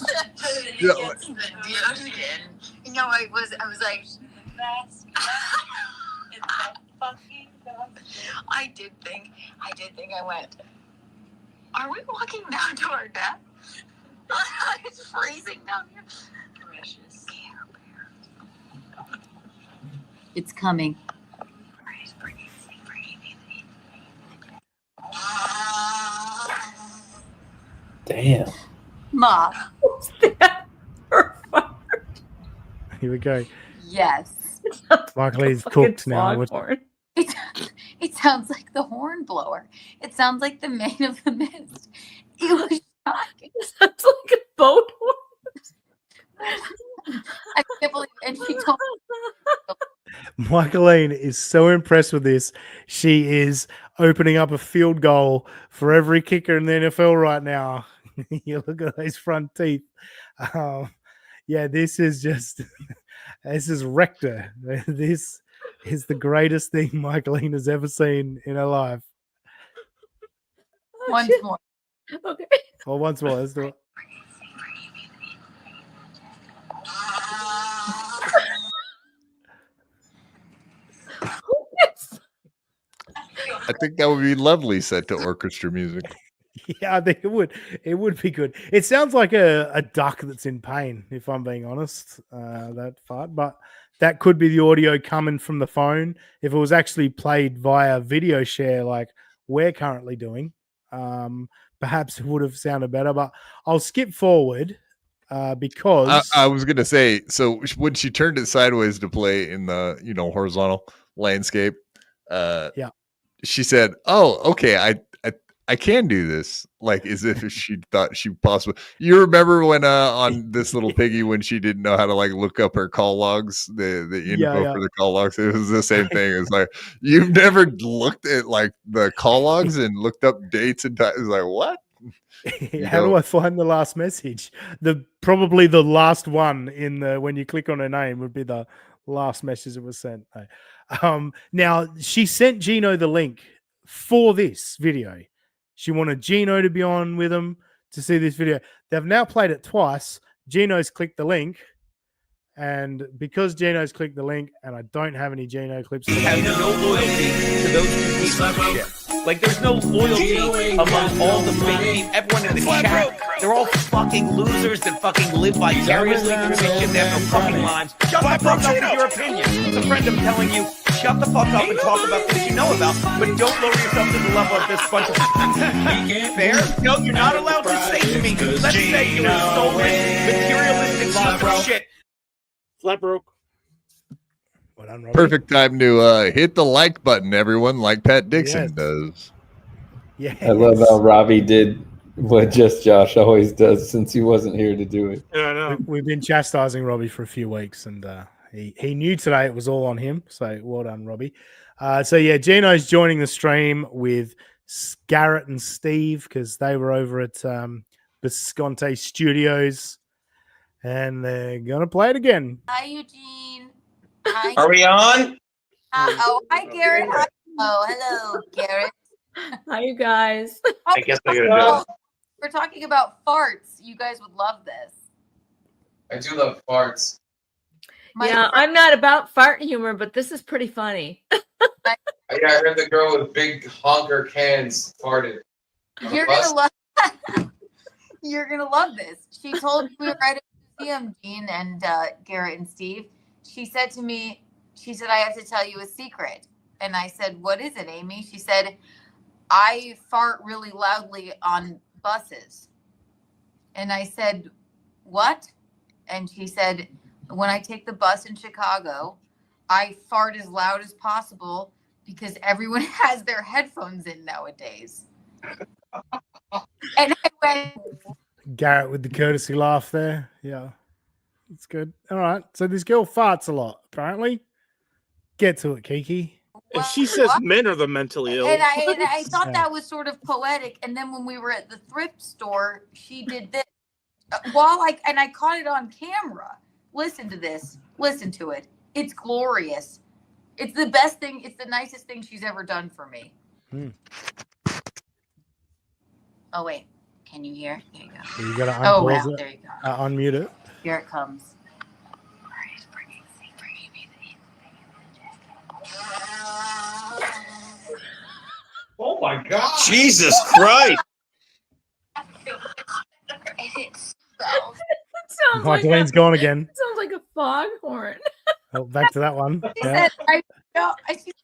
You know, I was like, I did think I went, are we walking down to our death? It's freezing down here. Precious Care Bear. It's coming. Damn. Ma, Here we go. yes. Michaeline's Fucking cooked now. foghorn. It sounds like the horn blower. It sounds like the Man of the Mist. It was shocking. It sounds like a boat horn. I can't believe, and she told Michaeline is so impressed with this. She is opening up a field goal for every kicker in the NFL right now. You look at those front teeth. Yeah, this is just this is Rector. This is the greatest thing Michaeline has ever seen in her life. Once more. Okay. Well, once more, let's do it. I think that would be lovely set to orchestra music. Yeah, I think it would. It would be good. It sounds like a duck that's in pain, if I'm being honest, that fart. But that could be the audio coming from the phone. If it was actually played via video share, like we're currently doing, perhaps it would have sounded better. But I'll skip forward because I was gonna say, so when she turned it sideways to play in the horizontal landscape, yeah, she said, "Oh, okay, I can do this." Like as if she thought she possibly. You remember when on this little piggy when she didn't know how to like look up her call logs, the info Yeah. for the call logs. It was the same thing. It's like you've never looked at like the call logs and looked up dates and times. It's like what? How do I find the last message? Probably the last one in the when you click on her name would be the last message that was sent. Now she sent Gino the link for this video. She wanted Gino to be on with them to see this video. They've now played it twice. Gino's clicked the link, and because Gino's clicked the link, and I don't have any Gino clips. Has no loyalty to those two pieces of shit. Like, there's no loyalty among all the fake people. Everyone in the chat, they're all fucking losers that fucking live vicariously through this shit. They have no fucking lives. Shut the fuck up with your opinion. It's a friend I'm telling you, shut the fuck up and talk about things you know about, but don't lower yourself to the level of this bunch of fair. No, you're not allowed to say to me, let's say you were stolen, materialistic piece of shit. Flat broke. Well done, Robbie. Perfect time to hit the like button, everyone, like Pat Dixon does. Yeah, I love how Robbie did what Just Josh always does since he wasn't here to do it. Yeah, I know. We've been chastising Robbie for a few weeks, and he knew today it was all on him. So well done, Robbie. So yeah, Gino's joining the stream with Garrett and Steve because they were over at Visconti Studios, and they're gonna play it again. Hi, Eugene. Hi. Are we on? Oh, hi, Garrett. Hi. Oh, hello, Garrett. Hi, you guys. I guess I gotta do it. We're talking about farts. You guys would love this. I do love farts. Yeah, I'm not about fart humor, but this is pretty funny. I heard the girl with big honker cans farted. You're gonna love. You're gonna love this. She told me we were at a museum, Gene and Garrett and Steve. She said to me, she said, "I have to tell you a secret." And I said, "What is it, Amy?" She said, "I fart really loudly on buses." And I said, "What?" And she said, "When I take the bus in Chicago, I fart as loud as possible because everyone has their headphones in nowadays." And I went, Garrett with the courtesy laugh there. Yeah, it's good. All right. So this girl farts a lot, apparently. Get to it, Kiki. And she says men are the mentally ill. and I thought that was sort of poetic. And then when we were at the thrift store, she did this while I caught it on camera. Listen to this. Listen to it. It's glorious. It's the best thing. It's the nicest thing she's ever done for me. Oh, wait. Can you hear? There you go. You gotta Oh, unpause wow. it, There you go. unmute it. Here it comes. Oh my God. Jesus Christ. Michaeline's gone again. Sounds like a foghorn. Oh, back to that one. She Yeah.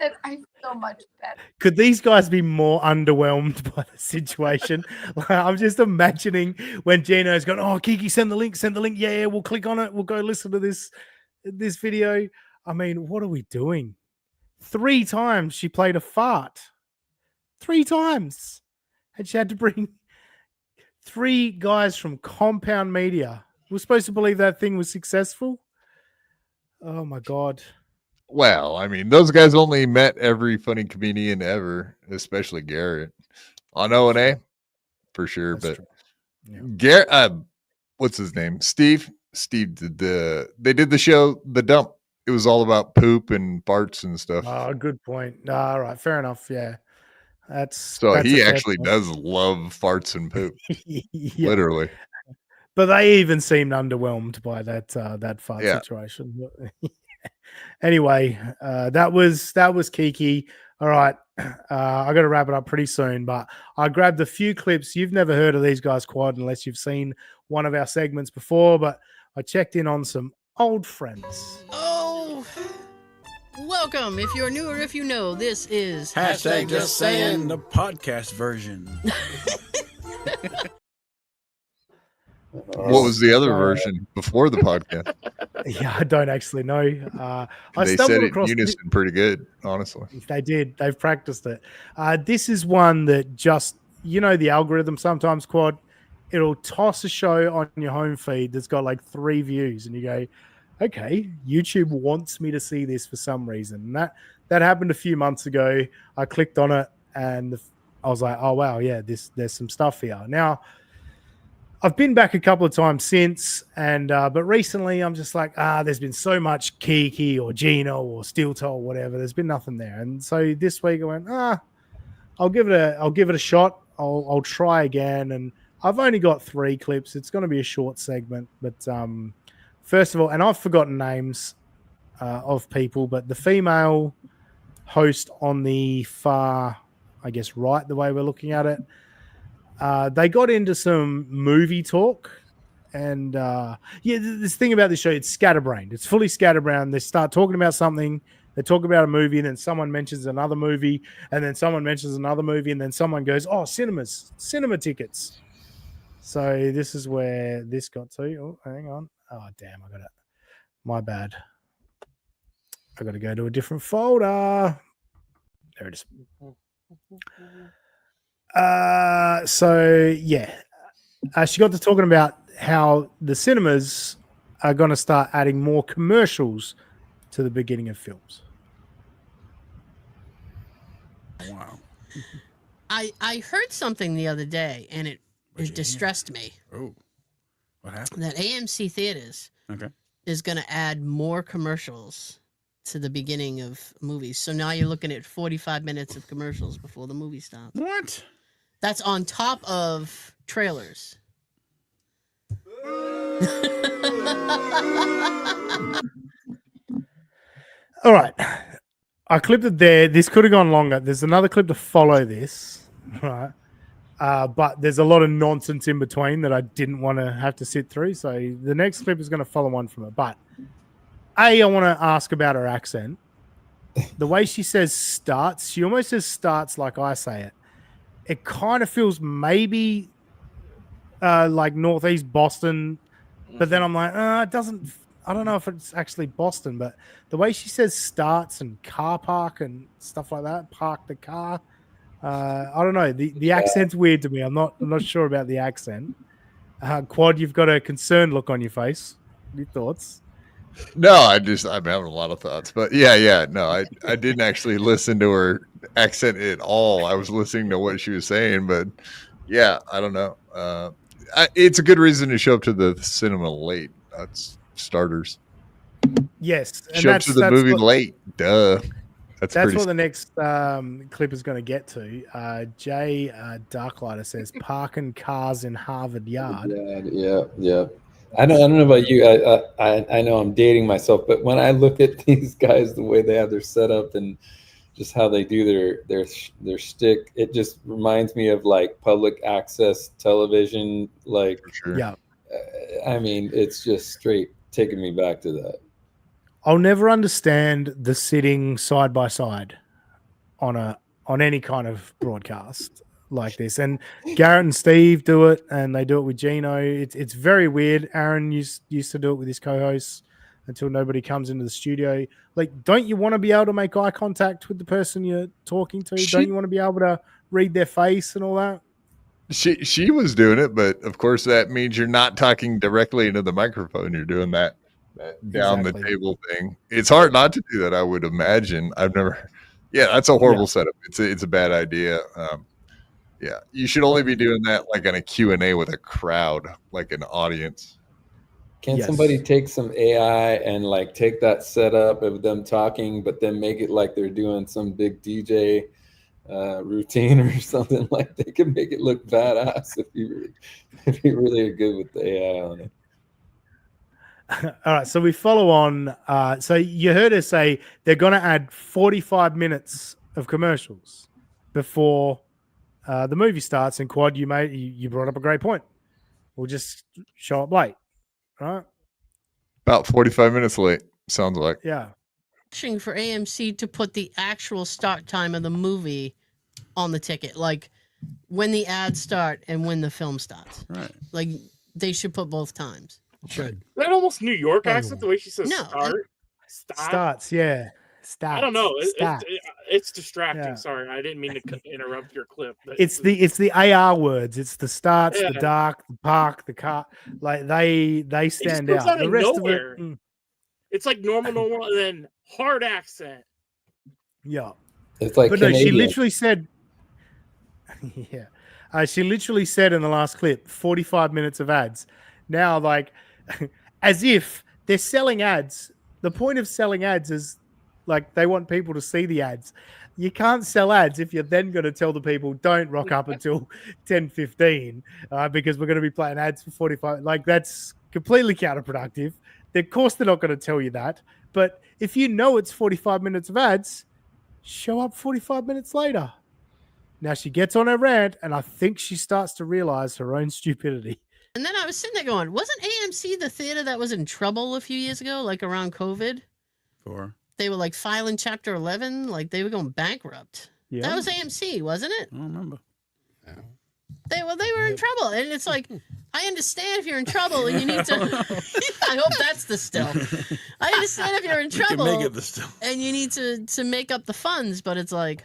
said, I feel much better. Could these guys be more underwhelmed by the situation? Like, I'm just imagining when Gino's gone, "Oh, Kiki, send the link. Yeah, we'll click on it. We'll go listen to this video." I mean, what are we doing? 3 times she played a fart. 3 times. And she had to bring 3 guys from Compound Media. We're supposed to believe that thing was successful. Oh my God. Well, I mean, those guys only met every funny comedian ever, especially Garrett on O&A for sure. That's but Garrett, what's his name? Steve, Steve did the show The Dump. It was all about poop and farts and stuff. Oh, good point. All right, fair enough. Yeah, that's So he a fair actually point. does love farts and poop. Yeah. Literally. But they even seemed underwhelmed by that fart Yeah. situation. Anyway, that was Kiki. All right, I got to wrap it up pretty soon. But I grabbed a few clips. You've never heard of these guys, Quad, unless you've seen one of our segments before. But I checked in on some old friends. Oh, welcome. If you're new or if you know, this is Hashtag Just Saying, the podcast version. What was the other version before the podcast? Yeah, I don't actually know. I They stumbled said it in across unison pretty good, honestly. They did. They've practiced it. This is one that just, the algorithm sometimes, Quad, it'll toss a show on your home feed that's got like 3 views and you go, okay, YouTube wants me to see this for some reason. And that happened a few months ago. I clicked on it and I was like, oh, wow, yeah, there's some stuff here. Now, I've been back a couple of times since, and but recently I'm just like, there's been so much Kiki or Gino or Steel Toe or whatever. There's been nothing there, and so this week I went, I'll give it a shot. I'll try again, and I've only got 3 clips. It's going to be a short segment, but first of all, and I've forgotten names of people, but the female host on the far, I guess, right, the way we're looking at it. They got into some movie talk, and this thing about this show, it's scatterbrained. It's fully scatterbrained. They start talking about something, they talk about a movie, and then someone mentions another movie, and then someone mentions another movie, and then someone goes, oh, cinema tickets. So this is where this got to. Oh, hang on. Oh, damn, I got it. My bad. I got to go to a different folder. There it is. She got to talking about how the cinemas are going to start adding more commercials to the beginning of films. Wow. I heard something the other day, and it distressed me. Oh, what happened? That AMC Theaters is going to add more commercials to the beginning of movies. So now you're looking at 45 minutes of commercials before the movie starts. What? That's on top of trailers. All right. I clipped it there. This could have gone longer. There's another clip to follow this, right? But there's a lot of nonsense in between that I didn't want to have to sit through. So the next clip is going to follow on from it. But I want to ask about her accent. The way she says starts, she almost says starts like I say it. It kind of feels maybe like Northeast Boston, but then I'm like, it doesn't. I don't know if it's actually Boston, but the way she says starts and car park and stuff like that, park the car. I don't know. The accent's weird to me. I'm not sure about the accent. Quad, you've got a concerned look on your face. Any thoughts? No, I'm having a lot of thoughts, but no, I didn't actually listen to her accent at all. I was listening to what she was saying, but yeah, I don't know. It's a good reason to show up to the cinema late. That's starters. Yes, and show up to the movie late. Duh. That's what the next clip is going to get to. Jay Darklighter says parking cars in Harvard Yard. Yeah. I don't know about you. I know I'm dating myself, but when I look at these guys, the way they have their setup and just how they do their shtick, it just reminds me of like public access television. Like, yeah. I mean, it's just straight taking me back to that. I'll never understand the sitting side by side on any kind of broadcast like this. And Garrett and Steve do it, and they do it with Gino. It's very weird. Aaron used to do it with his co-hosts until nobody comes into the studio. Like, don't you want to be able to make eye contact with the person you're talking to? Don't you want to be able to read their face and all that? She was doing it, but of course that means you're not talking directly into the microphone. You're doing that down the table thing. It's hard not to do that, I would imagine. I've never. Yeah, that's a horrible setup. It's a bad idea. Yeah, you should only be doing that like on a Q&A with a crowd, like an audience. Can Yes. somebody take some AI and like take that setup of them talking, but then make it like they're doing some big DJ routine or something? Like they can make it look badass if you really are good with the AI on it. All right, so we follow on. So you heard her say they're going to add 45 minutes of commercials before the movie starts. And Quad, you brought up a great point. We'll just show up late, right? About 45 minutes late, sounds like. Yeah. Pushing for AMC to put the actual start time of the movie on the ticket, like when the ads start and when the film starts. Right. Like they should put both times. Should. That almost New York Oh. accent, the way she says No, start. Starts, yeah. Starts. I don't know. Starts. It's distracting. Yeah. Sorry, I didn't mean to interrupt your clip. But It's the AR words. It's the starts, Yeah. the dark, the park, the car. Like they it just stand comes out. The of rest nowhere. of it, It's like normal, and then hard accent. yeah. It's like But no, she Canadian. literally said, yeah. She literally said in the last clip, 45 minutes of ads. Now, like, as if they're selling ads. The point of selling ads is like they want people to see the ads. You can't sell ads if you're then going to tell the people don't rock up until 10:15 because we're going to be playing ads for 45. Like that's completely counterproductive. Of course, they're not going to tell you that. But if you know it's 45 minutes of ads, show up 45 minutes later. Now she gets on her rant, and I think she starts to realize her own stupidity. And then I was sitting there going, wasn't AMC the theater that was in trouble a few years ago, like around COVID? For They were like filing Chapter 11, like they were going bankrupt. Yeah. That was AMC, wasn't it? I don't remember. They were in trouble, and it's like I understand if you're in trouble and you need to. I hope that's the still. I understand if you're in We can trouble make it the still. and you need to make up the funds, but it's like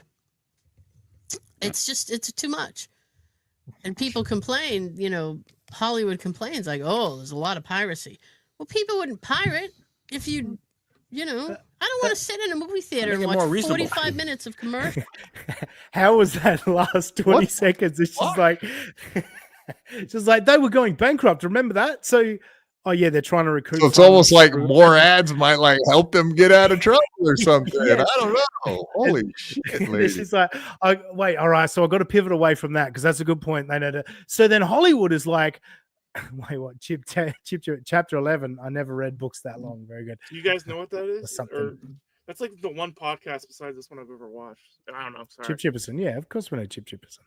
it's too much, and people complain. You know, Hollywood complains like, oh, there's a lot of piracy. Well, people wouldn't pirate if you know. I don't want to sit in a movie theater and Make it more watch reasonable. 45 minutes of commercial. How was that last 20 seconds? It's just like, they were going bankrupt. Remember that? So, oh yeah, they're trying to recruit. So it's almost like more ads might like help them get out of trouble or something. Yeah. I don't know. Holy shit, lady. She's like, wait, all right. So I got to pivot away from that because that's a good point. They know to. So then Hollywood is like, wait, what? Chapter 11. I never read books that long. Very good. Do you guys know what that is? Something. Or that's like the one podcast besides this one I've ever watched. I don't know. Sorry. Chip Chipperson. Yeah, of course we know Chip Chipperson.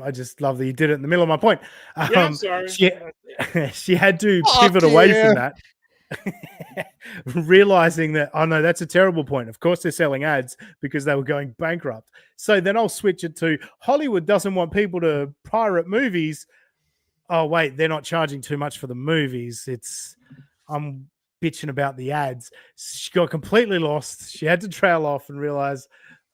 I just love that you did it in the middle of my point. Yeah, I'm sorry. She had to pivot away from that. Realizing that, oh no, that's a terrible point. Of course they're selling ads because they were going bankrupt. So then I'll switch it to Hollywood doesn't want people to pirate movies. Oh wait, they're not charging too much for the movies. I'm bitching about the ads. She got completely lost. She had to trail off and realize,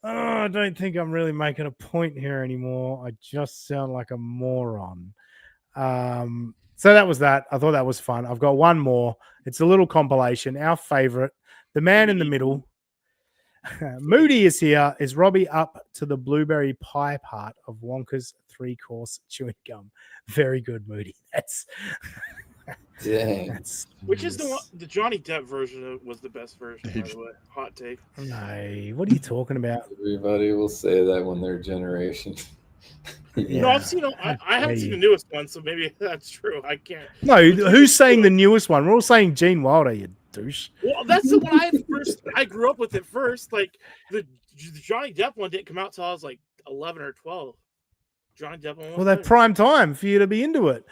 oh, I don't think I'm really making a point here anymore. I just sound like a moron. So that was that. I thought that was fun. I've got one more. It's a little compilation. Our favorite, the man in the middle. Moody is here. Is Robbie up to the blueberry pie part of Wonka's 3-course chewing gum? Very good, Moody. That's Dang. Which is the Johnny Depp version was the best version, by the way. Hot take. No, what are you talking about? Everybody will say that when their generation. No, I've seen. I haven't seen the newest one, so maybe that's true. I can't. No, who's saying the newest one? We're all saying Gene Wilder, you douche. Well, that's the one I grew up with it first. Like the Johnny Depp one didn't come out till I was like 11 or 12. Johnny Depp one. Well, they're prime time for you to be into it.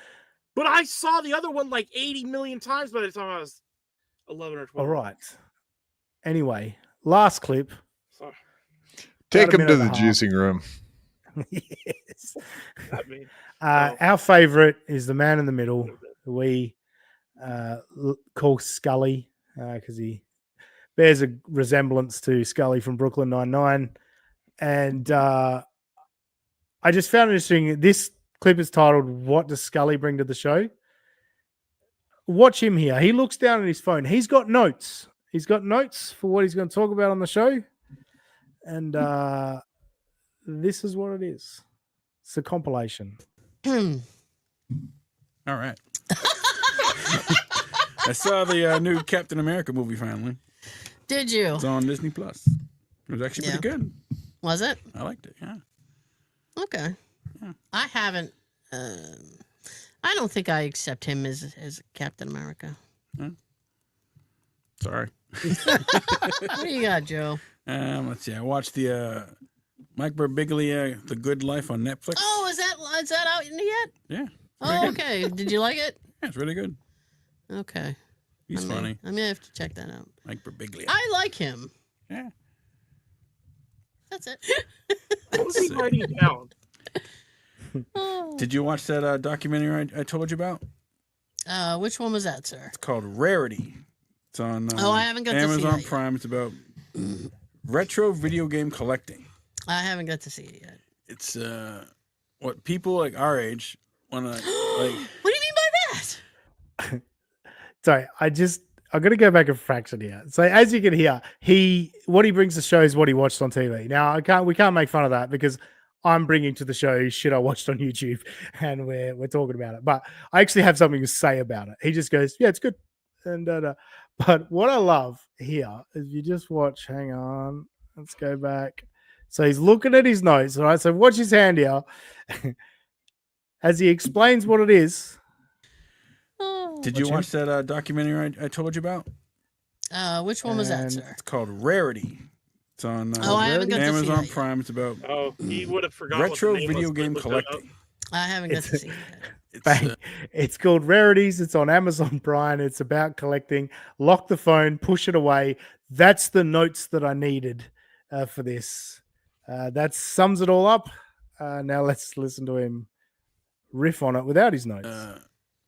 But I saw the other one like 80 million times by the time I was 11 or 12. All right. Anyway, last clip. Sorry. Take About a him to minute the and a half. juicing room. Yes. I mean, Our favorite is the man in the middle, who we call Scully because he bears a resemblance to Scully from Brooklyn Nine-Nine. And I just found it interesting. This clip is titled, "What Does Scully Bring to the Show?" Watch him here. He looks down at his phone. He's got notes. He's got notes for what he's going to talk about on the show. And this is what it is. It's a compilation. All right. I saw the new Captain America movie finally. Did you? It's on Disney Plus. It was actually pretty good. Was it? I liked it. Yeah. Okay. Yeah. I haven't. I don't think I accept him as Captain America. Sorry. What do you got, Joe? Let's see. I watched the Mike Birbiglia, The Good Life on Netflix. Oh, is that out yet? Yeah. Oh, okay. Did you like it? Yeah, it's really good. Okay. He's funny. I'm gonna have to check that out. Mike Birbiglia. I like him. Yeah. That's it. What was he writing down? Did you watch that documentary I told you about? Which one was that, sir? It's called Rarity. It's on I haven't got to see Amazon that yet. Prime. It's about retro video game collecting. I haven't got to see it yet. It's what people like our age want to like. What do you mean by that? Sorry, I'm going to go back a fraction here. So as you can hear, what he brings to show is what he watched on TV. Now we can't make fun of that because I'm bringing to the show shit I watched on YouTube and we're talking about it. But I actually have something to say about it. He just goes, yeah, it's good. And but what I love here is you just watch. Hang on, let's go back. So he's looking at his notes. All right, so watch his hand here as he explains what it is. Did you watch that documentary I told you about? Which one was that, sir? It's called Rarity. It's on I haven't got to see Amazon that yet. Prime. It's about he would have forgotten retro what the name video was, game but looked it up. collecting. I haven't got to see it yet. Bang. It's called Rarities. It's on Amazon Prime. It's about collecting. Lock the phone, push it away. That's the notes that I needed for this. That sums it all up. Now let's listen to him riff on it without his notes.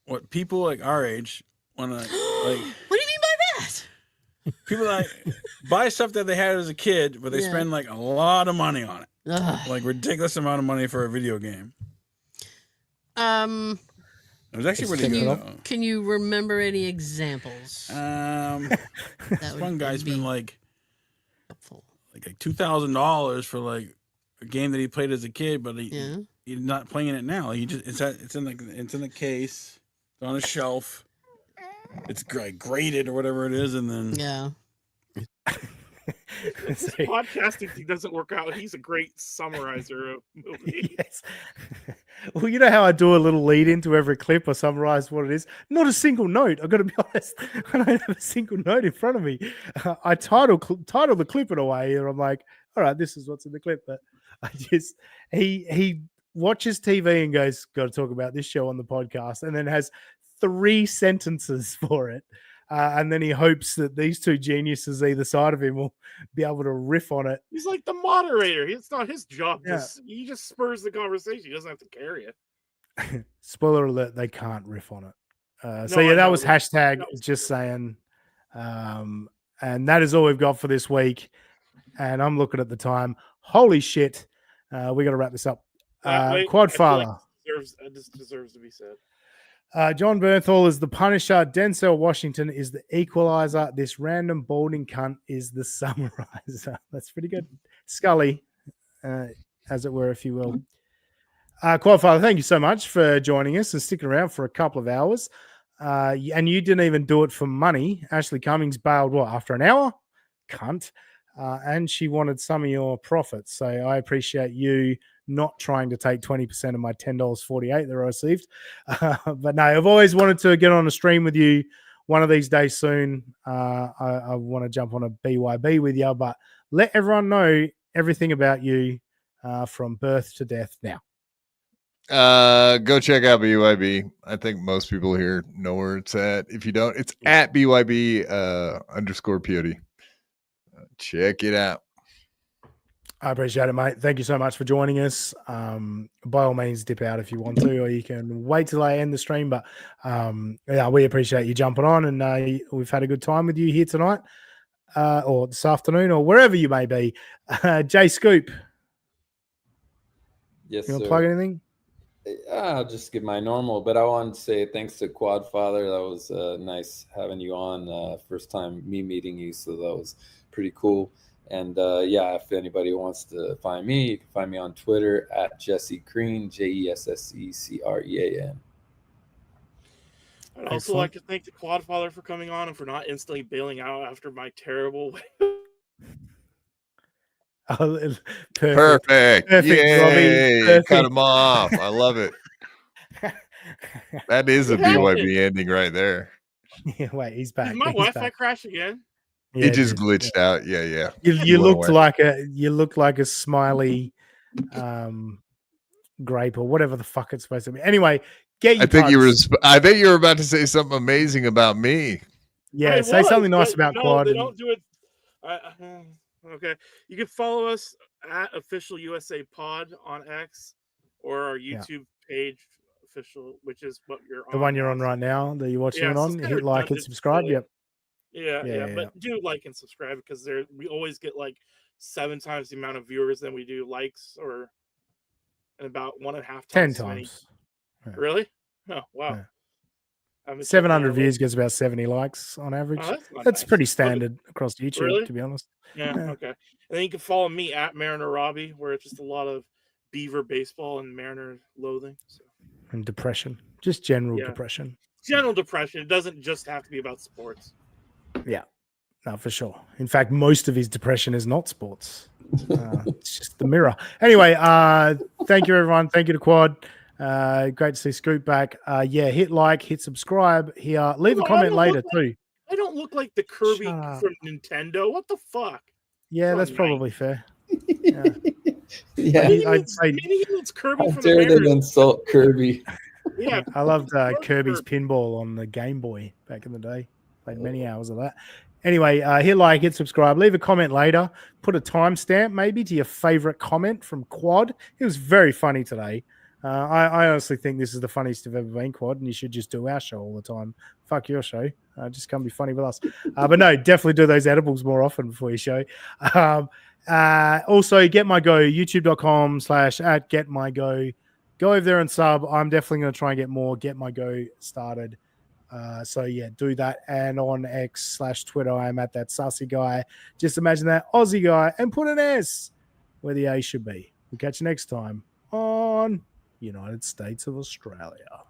What people like our age want to like. What do you mean by that? People like buy stuff that they had as a kid, but they spend like a lot of money on it. Like ridiculous amount of money for a video game. It was actually pretty good. Can you remember any examples? This one guy's been like $2,000 for like a game that he played as a kid, but he's not playing it now. He just it's in the case, it's on a shelf. It's graded or whatever it is, and then This podcasting thing doesn't work out. He's a great summarizer of movies. Yes. Well, you know how I do a little lead into every clip or summarize what it is? Not a single note. I've got to be honest. I don't have a single note in front of me. I title the clip in a way, and I'm like, all right, this is what's in the clip. But I just he watches TV and goes, got to talk about this show on the podcast, and then has 3 sentences for it. And then he hopes that these two geniuses either side of him will be able to riff on it. He's like the moderator. It's not his job. Yeah. He just spurs the conversation. He doesn't have to carry it. Spoiler alert, they can't riff on it. No, that was hashtag just saying. And that is all we've got for this week. And I'm looking at the time. Holy shit. We got to wrap this up. Wait, Quadfather. This deserves to be said. John Bernthal is the Punisher. Denzel Washington is the Equalizer. This random balding cunt is the Summarizer. That's pretty good. Scully, as it were, if you will. Quadfather, thank you so much for joining us and sticking around for a couple of hours. And you didn't even do it for money. Ashley Cummings bailed, after an hour? Cunt. And she wanted some of your profits. So I appreciate you not trying to take 20% of my $10.48 that I received. But no, I've always wanted to get on a stream with you one of these days soon. I want to jump on a BYB with you, but let everyone know everything about you from birth to death now. Go check out BYB. I think most people here know where it's at. If you don't, it's at BYB _POD. Check it out. I appreciate it, mate. Thank you so much for joining us. By all means, dip out if you want to, or you can wait till I end the stream. But we appreciate you jumping on, and we've had a good time with you here tonight, or this afternoon, or wherever you may be. Jay Scoop. Yes, you want sir. to plug anything? I'll just give my normal, but I wanted to say thanks to Quadfather. That was nice having you on. First time me meeting you, so that was pretty cool. And if anybody wants to find me, you can find me on Twitter at Jesse Crean, JESSECREAN. I'd also like to thank the Quad Father for coming on and for not instantly bailing out after my terrible. Perfect. Perfect. Perfect, Robbie. Yay. Perfect. Cut him off. I love it. That is a What happened? BYB ending right there. Yeah, wait, he's back. Did my He's Wi-Fi back. crash again? Yeah, It just did. glitched out. Yeah. You went looked away. like a smiley grape or whatever the fuck it's supposed to be. Anyway, get your I think pugs. I think you were about to say something amazing about me. Yeah, I say was, something nice but about no, Quad. they And, don't do it. Okay, you can follow us at Official USA Pod on X or our YouTube page, official, which is what you're the on. one you're on now. right now that you're watching it So on, it's kinda hit like and redundant, subscribe. really. Yep. Yeah, but do like and subscribe because we always get like 7 times the amount of viewers than we do likes, or and about 1.5 times 10 as many. times. Yeah. Really? Oh wow. Yeah. I haven't checked 700 that views gets about 70 likes on average. Oh, that's not That's nice. pretty standard across YouTube, Really? to be honest. Yeah, okay. And then you can follow me at Mariner Robbie, where it's just a lot of Beaver baseball and Mariner loathing. So. And depression, just general Yeah. depression. General depression. It doesn't just have to be about sports. Yeah, no, for sure. In fact, most of his depression is not sports. It's just the mirror. Anyway, thank you, everyone. Thank you to Quad. Great to see Scoop back. Hit like, hit subscribe here. Leave a comment later, too. I don't look like the Kirby from Nintendo. What the fuck? Yeah, that's probably fair. Yeah. Yeah. Maybe it's Kirby How from dare they America. insult Kirby? Yeah, I loved Kirby's pinball on the Game Boy back in the day. Played many hours of that. Anyway, hit like, hit subscribe, leave a comment later, put a timestamp maybe to your favorite comment from Quad. It was very funny today. I honestly think this is the funniest you've ever been, Quad, and you should just do our show all the time. Fuck your show. Just come be funny with us. But no, definitely do those edibles more often before your show. Also, Get My Go, youtube.com/@GetMyGo. Go over there and sub. I'm definitely going to try and get more Get My Go started. So yeah, do that. And on X/Twitter, I'm at that sassy guy. Just imagine that Aussie guy and put an S where the A should be. We'll catch you next time on United States of Australia.